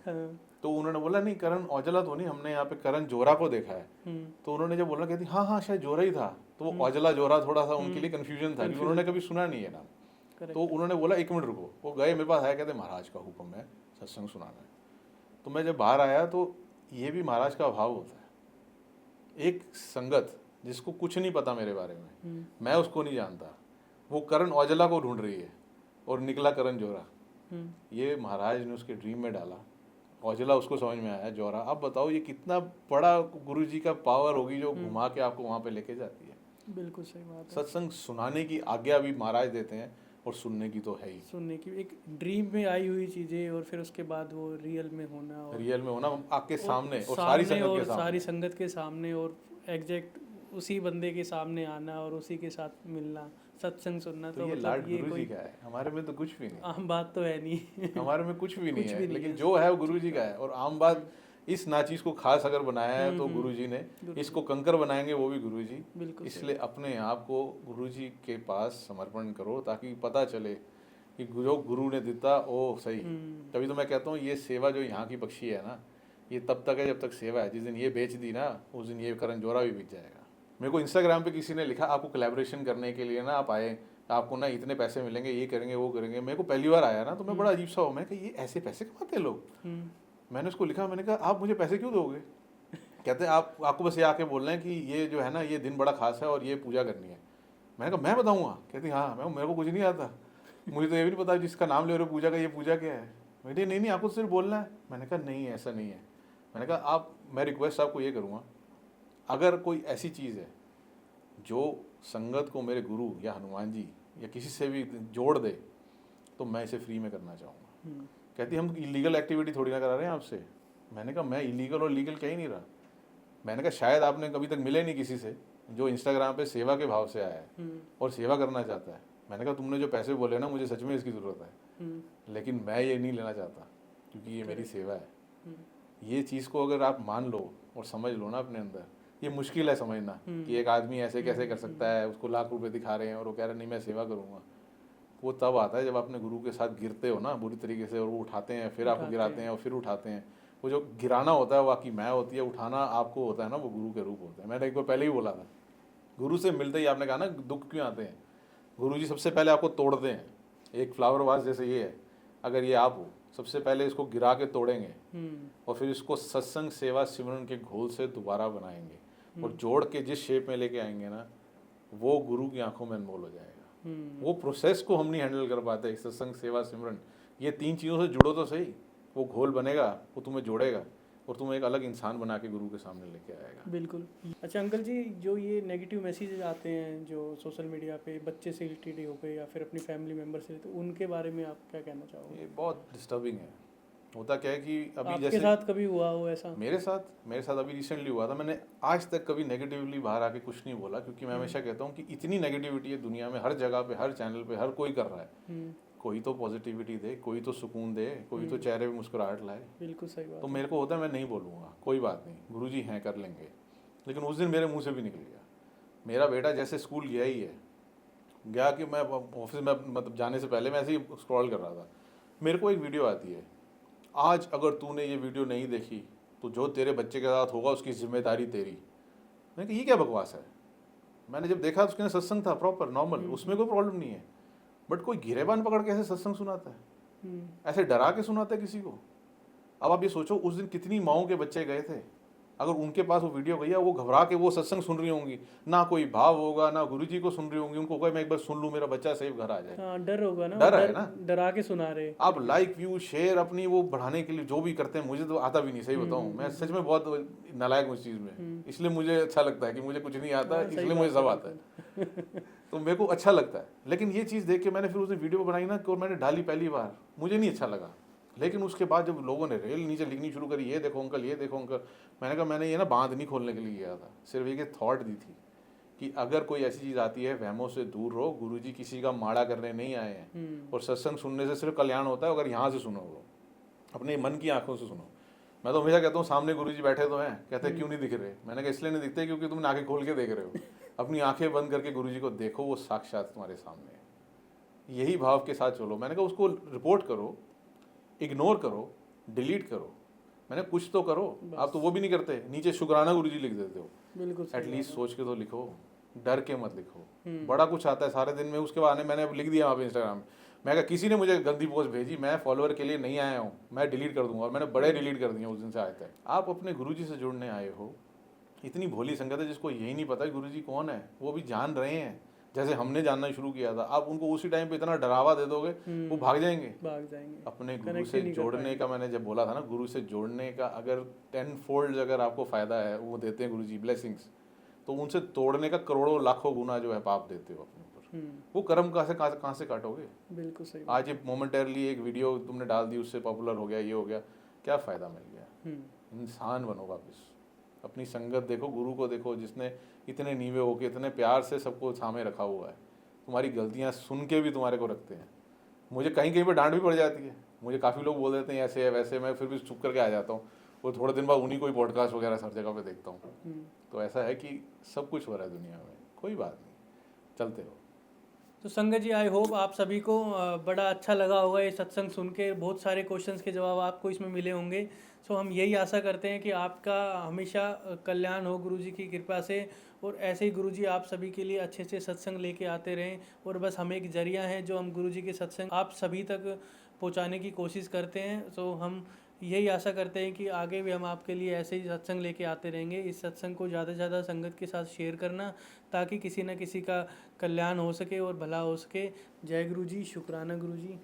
[SPEAKER 1] तो उन्होंने बोला नहीं करण औजला तो नहीं, हमने यहाँ पे करण जोरा को देखा है। तो उन्होंने जब बोला कहती हाँ हाँ शायद जोरा ही था। तो वो औजला जोरा थोड़ा सा उनके लिए कन्फ्यूजन था, क्योंकि उन्होंने कभी सुना नहीं है नाम। तो उन्होंने बोला 1 मिनट रुको। वो गए, मेरे पास आया, कहते महाराज का हुक्म है सत्संग सुनाना है। तो मैं जब बाहर आया तो ये भी महाराज का अभाव होता है। एक संगत जिसको कुछ नहीं पता मेरे बारे में, मैं उसको नहीं जानता, वो करण औजला को ढूंढ रही है और निकला करण जोरा। ये महाराज ने उसके ड्रीम में डाला, औजला उसको समझ में आया जोरा। अब बताओ ये कितना बड़ा गुरु जी का पावर होगी जो घुमा के आपको वहाँ पे लेके जाती है।
[SPEAKER 2] बिल्कुल सही बात है।
[SPEAKER 1] सत्संग सुनाने की आज्ञा भी महाराज देते हैं और सुनने की तो है ही।
[SPEAKER 2] सुनने की एक ड्रीम में आई हुई चीज़ें और फिर उसके बाद वो रियल में होना, और
[SPEAKER 1] रियल में होना आपके सामने और
[SPEAKER 2] सारी संगत के सामने और एग्जैक्ट उसी बंदे के सामने आना और उसी के साथ मिलना, सत्संग सुनना। तो
[SPEAKER 1] ये
[SPEAKER 2] मतलब
[SPEAKER 1] लाड
[SPEAKER 2] ये
[SPEAKER 1] गुरु
[SPEAKER 2] कोई
[SPEAKER 1] जी का है, हमारे में तो कुछ भी नहीं।
[SPEAKER 2] आम बात तो है नहीं।
[SPEAKER 1] हमारे में कुछ भी नहीं
[SPEAKER 2] कुछ
[SPEAKER 1] है,
[SPEAKER 2] भी नहीं
[SPEAKER 1] लेकिन
[SPEAKER 2] है।
[SPEAKER 1] जो है वो गुरु जी का है। और आम बात इस नाचीज को खास अगर बनाया है तो गुरुजी ने, इसको कंकर बनाएंगे वो भी गुरुजी।
[SPEAKER 2] बिल्कुल
[SPEAKER 1] इसलिए अपने आप को गुरुजी के पास समर्पण करो ताकि पता चले कि जो गुरु ने दिता ओ सही। तभी तो मैं कहता हूँ ये सेवा जो यहाँ की बख्शी है ना, ये तब तक है जब तक सेवा है। जिस दिन ये बेच दी ना, उस दिन ये करण जोहरा भी बिक जाएगा। मेरे को इंस्टाग्राम पे किसी ने लिखा आपको कोलैबोरेशन करने के लिए ना आप आए, आपको ना इतने पैसे मिलेंगे, ये करेंगे वो करेंगे। मेरे को पहली बार आया ना तो मैं बड़ा अजीब सा हूँ, मैं कहा ये ऐसे पैसे कमाते हैं लोग। मैंने उसको लिखा, मैंने कहा आप मुझे पैसे क्यों दोगे? कहते हैं आपको बस ये आके बोल रहे हैं कि ये जो है ना ये दिन बड़ा खास है और ये पूजा करनी है। मैंने कहा मैं बताऊँगा? कहती हाँ। मैं मेरे को कुछ नहीं आता, मुझे तो ये भी नहीं पता जिसका नाम ले रहे हो पूजा का, ये पूजा क्या है? मैंने नहीं आपको सिर्फ बोलना है। मैंने कहा नहीं ऐसा नहीं है। मैंने कहा आप, मैं रिक्वेस्ट आपको ये करूँगा, अगर कोई ऐसी चीज़ है जो संगत को मेरे गुरु या हनुमान जी या किसी से भी जोड़ दे तो मैं इसे फ्री में करना चाहूँगा। कहती हम इलीगल एक्टिविटी थोड़ी ना करा रहे हैं आपसे। मैंने कहा मैं इलीगल और लीगल कह ही नहीं रहा। मैंने कहा शायद आपने कभी तक मिले नहीं किसी से जो इंस्टाग्राम पे सेवा के भाव से आया है और सेवा करना चाहता है। मैंने कहा तुमने जो पैसे बोले ना मुझे सच में इसकी ज़रूरत है, लेकिन मैं ये नहीं लेना चाहता क्योंकि ये मेरी सेवा है। ये चीज़ को अगर आप मान लो और समझ लो ना अपने अंदर, ये मुश्किल है समझना कि एक आदमी ऐसे कैसे कर सकता है, उसको लाख रुपए दिखा रहे हैं और वो कह रहे नहीं मैं सेवा करूँगा। वो तब आता है जब अपने गुरु के साथ गिरते हो ना बुरी तरीके से, और वो उठाते हैं फिर आपको गिराते हैं और फिर उठाते हैं। वो जो गिराना होता है वो आपकी मैं होती है, उठाना आपको होता है ना, वो गुरु के रूप होता है। मैंने एक बार पहले ही बोला था, गुरु से मिलते ही आपने कहा ना दुख क्यों आते हैं, गुरु जी सबसे पहले आपको तोड़ते हैं। एक फ्लावर वास जैसे ये है, अगर ये आप हो, सबसे पहले इसको गिरा के तोड़ेंगे और फिर इसको सत्संग सेवा सिमरन के घोल से दोबारा बनाएंगे और जोड़ के जिस शेप में लेके आएंगे ना, वो गुरु की आंखों में अनमोल हो जाएगा। वो प्रोसेस को हम नहीं हैंडल कर पाते। सत्संग सेवा सिमरन ये तीन चीज़ों से जुड़ो तो सही, वो घोल बनेगा, वो तुम्हें जोड़ेगा और तुम्हें एक अलग इंसान बना के गुरु के सामने लेके आएगा।
[SPEAKER 2] बिल्कुल। अच्छा अंकल जी, जो ये नेगेटिव मैसेजेस आते हैं जो सोशल मीडिया पे बच्चे से रिलेटेड हो गए या फिर अपनी फैमिली मेम्बर से, तो उनके बारे में आप क्या कहना चाहोगे?
[SPEAKER 1] ये बहुत डिस्टर्बिंग है। होता क्या है कि अभी
[SPEAKER 2] आपके
[SPEAKER 1] जैसे
[SPEAKER 2] साथ कभी हुआ हो ऐसा?
[SPEAKER 1] मेरे साथ अभी रिसेंटली हुआ था। मैंने आज तक कभी नेगेटिवली बाहर आके कुछ नहीं बोला क्योंकि मैं हमेशा कहता हूँ कि इतनी नेगेटिविटी है दुनिया में, हर जगह पे, हर चैनल पे, हर कोई कर रहा है। कोई तो पॉजिटिविटी दे, कोई तो सुकून दे, कोई तो चेहरे पे मुस्कुराहट लाए।
[SPEAKER 2] बिल्कुल सही बात।
[SPEAKER 1] तो मेरे को होता है मैं नहीं बोलूँगा, कोई बात नहीं, गुरुजी हैं कर लेंगे। लेकिन उस दिन मेरे मुंह से भी निकल गया। मेरा बेटा जैसे स्कूल गया ही है, गया कि मैं ऑफिस में मतलब जाने से पहले मैं ऐसे ही स्क्रॉल कर रहा था, मेरे को एक वीडियो आती है, आज अगर तूने ये वीडियो नहीं देखी तो जो तेरे बच्चे के साथ होगा उसकी जिम्मेदारी तेरी। मैंने कहा ये क्या बकवास है। मैंने जब देखा तो उसके अंदर सत्संग था प्रॉपर नॉर्मल, उसमें कोई प्रॉब्लम नहीं है, बट कोई गिरेबान पकड़ के ऐसे सत्संग सुनाता है, ऐसे डरा के सुनाता है किसी को। अब आप ये सोचो उस दिन कितनी माओं के बच्चे गए थे, अगर उनके पास वो वीडियो गई है, वो घबरा के वो सत्संग सुन रही होंगी, ना कोई भाव होगा, ना गुरुजी को सुन रही होंगी, उनको होगा मैं एक बार सुन लूं, मेरा बच्चा सही घर आ जाए।
[SPEAKER 2] हाँ, डर होगा ना,
[SPEAKER 1] डर है ना,
[SPEAKER 2] डरा के सुना रहे।
[SPEAKER 1] आप लाइक व्यू शेयर अपनी वो बढ़ाने के लिए जो भी करते हैं, मुझे तो आता भी नहीं, सही बताऊं मैं सच में बहुत नालायक हूं उस चीज़ में। इसलिए मुझे अच्छा लगता है कि मुझे कुछ नहीं आता, इसलिए मुझे सब आता है तो मेरे को अच्छा लगता है। लेकिन ये चीज़ देख के मैंने फिर उसने वीडियो बनाई ना और मैंने डाली पहली बार, मुझे नहीं अच्छा लगा। लेकिन उसके बाद जब लोगों ने रेल नीचे लिखनी शुरू करी, ये देखो अंकल, ये देखो अंकल, मैंने कहा मैंने ये ना बांध नहीं खोलने के लिए गया था, सिर्फ एक थॉट दी थी कि अगर कोई ऐसी चीज़ आती है वहमों से दूर रहो, गुरुजी किसी का माड़ा करने नहीं आए हैं और सत्संग सुनने से सिर्फ कल्याण होता है अगर यहाँ से सुनो, वो अपने मन की आंखों से सुनो। मैं तो हमेशा कहता हूँ सामने गुरुजी बैठे तो हैं, कहते हैं क्यों नहीं दिख रहे, मैंने कहा इसलिए नहीं दिखते क्योंकि तुमने आंखें खोल के देख रहे हो। अपनी आंखें बंद करके गुरुजी को देखो, वो साक्षात तुम्हारे सामने है, यही भाव के साथ चलो। मैंने कहा उसको रिपोर्ट करो, इग्नोर करो, डिलीट करो, मैंने कुछ तो करो। आप तो वो भी नहीं करते, नीचे शुक्राना गुरुजी लिख देते हो।
[SPEAKER 2] बिल्कुल
[SPEAKER 1] एटलीस्ट सोच के तो लिखो, डर के मत लिखो। बड़ा कुछ आता है सारे दिन में, उसके बाद मैंने अब लिख दिया वहाँ पे इंस्टाग्राम में, मैं कहा किसी ने मुझे गंदी पोस्ट भेजी, मैं फॉलोअर के लिए नहीं आया हूँ, मैं डिलीट कर दूंगा, और मैंने बड़े डिलीट कर दिए उस दिन से आज तक। आप अपने गुरुजी से जुड़ने आए हो, इतनी भोली संगत है जिसको यही नहीं पता गुरुजी कौन है, वो भी जान रहे हैं जैसे हमने जानना शुरू किया था। आप उनको उसी टाइम पे इतना डरावा दे दोगे वो भाग जाएंगे। अपने गुरु से जोड़ने का, मैंने जब बोला था ना, गुरु से जोड़ने का अगर 10 फोल्ड अगर आपको फायदा है वो देते हैं गुरुजी ब्लेसिंग्स, तो उनसे तोड़ने का करोड़ों लाखों गुना जो है पाप देते हो अपने ऊपर। वो कर्म कहाँ से काटोगे।
[SPEAKER 2] बिल्कुल सही।
[SPEAKER 1] आज ये मोमेंटरली एक वीडियो तुमने डाल दी, उससे पॉपुलर हो गया, ये हो गया, क्या फ़ायदा मिल गया। इंसान बनो वापस, अपनी संगत देखो, गुरु को देखो जिसने इतने नीवे होके इतने प्यार से सबको सामने रखा हुआ है। तुम्हारी गलतियाँ सुन के भी तुम्हारे को रखते हैं। मुझे कहीं कहीं पर डांट भी पड़ जाती है, मुझे काफ़ी लोग बोल देते हैं ऐसे है वैसे, मैं फिर भी चुप करके आ जाता हूँ। वो थोड़े दिन बाद उन्हीं कोई पॉडकास्ट वगैरह हर जगह पे देखता हूँ। तो ऐसा है कि सब कुछ हो रहा है दुनिया में, कोई बात नहीं, चलते हो।
[SPEAKER 2] तो संगत जी, आई होप आप सभी को बड़ा अच्छा लगा होगा ये सत्संग सुन के। बहुत सारे क्वेश्चंस के जवाब आपको इसमें मिले होंगे। सो हम यही आशा करते हैं कि आपका हमेशा कल्याण हो गुरुजी की कृपा से, और ऐसे ही गुरुजी आप सभी के लिए अच्छे अच्छे सत्संग लेके आते रहें। और बस हम एक जरिया हैं जो हम गुरुजी के सत्संग आप सभी तक पहुंचाने की कोशिश करते हैं। सो हम यही आशा करते हैं कि आगे भी हम आपके लिए ऐसे ही सत्संग लेके आते रहेंगे। इस सत्संग को ज़्यादा से ज़्यादा संगत के साथ शेयर करना, ताकि किसी न किसी का कल्याण हो सके और भला हो सके। जय गुरु जी, शुक्राना गुरु जी।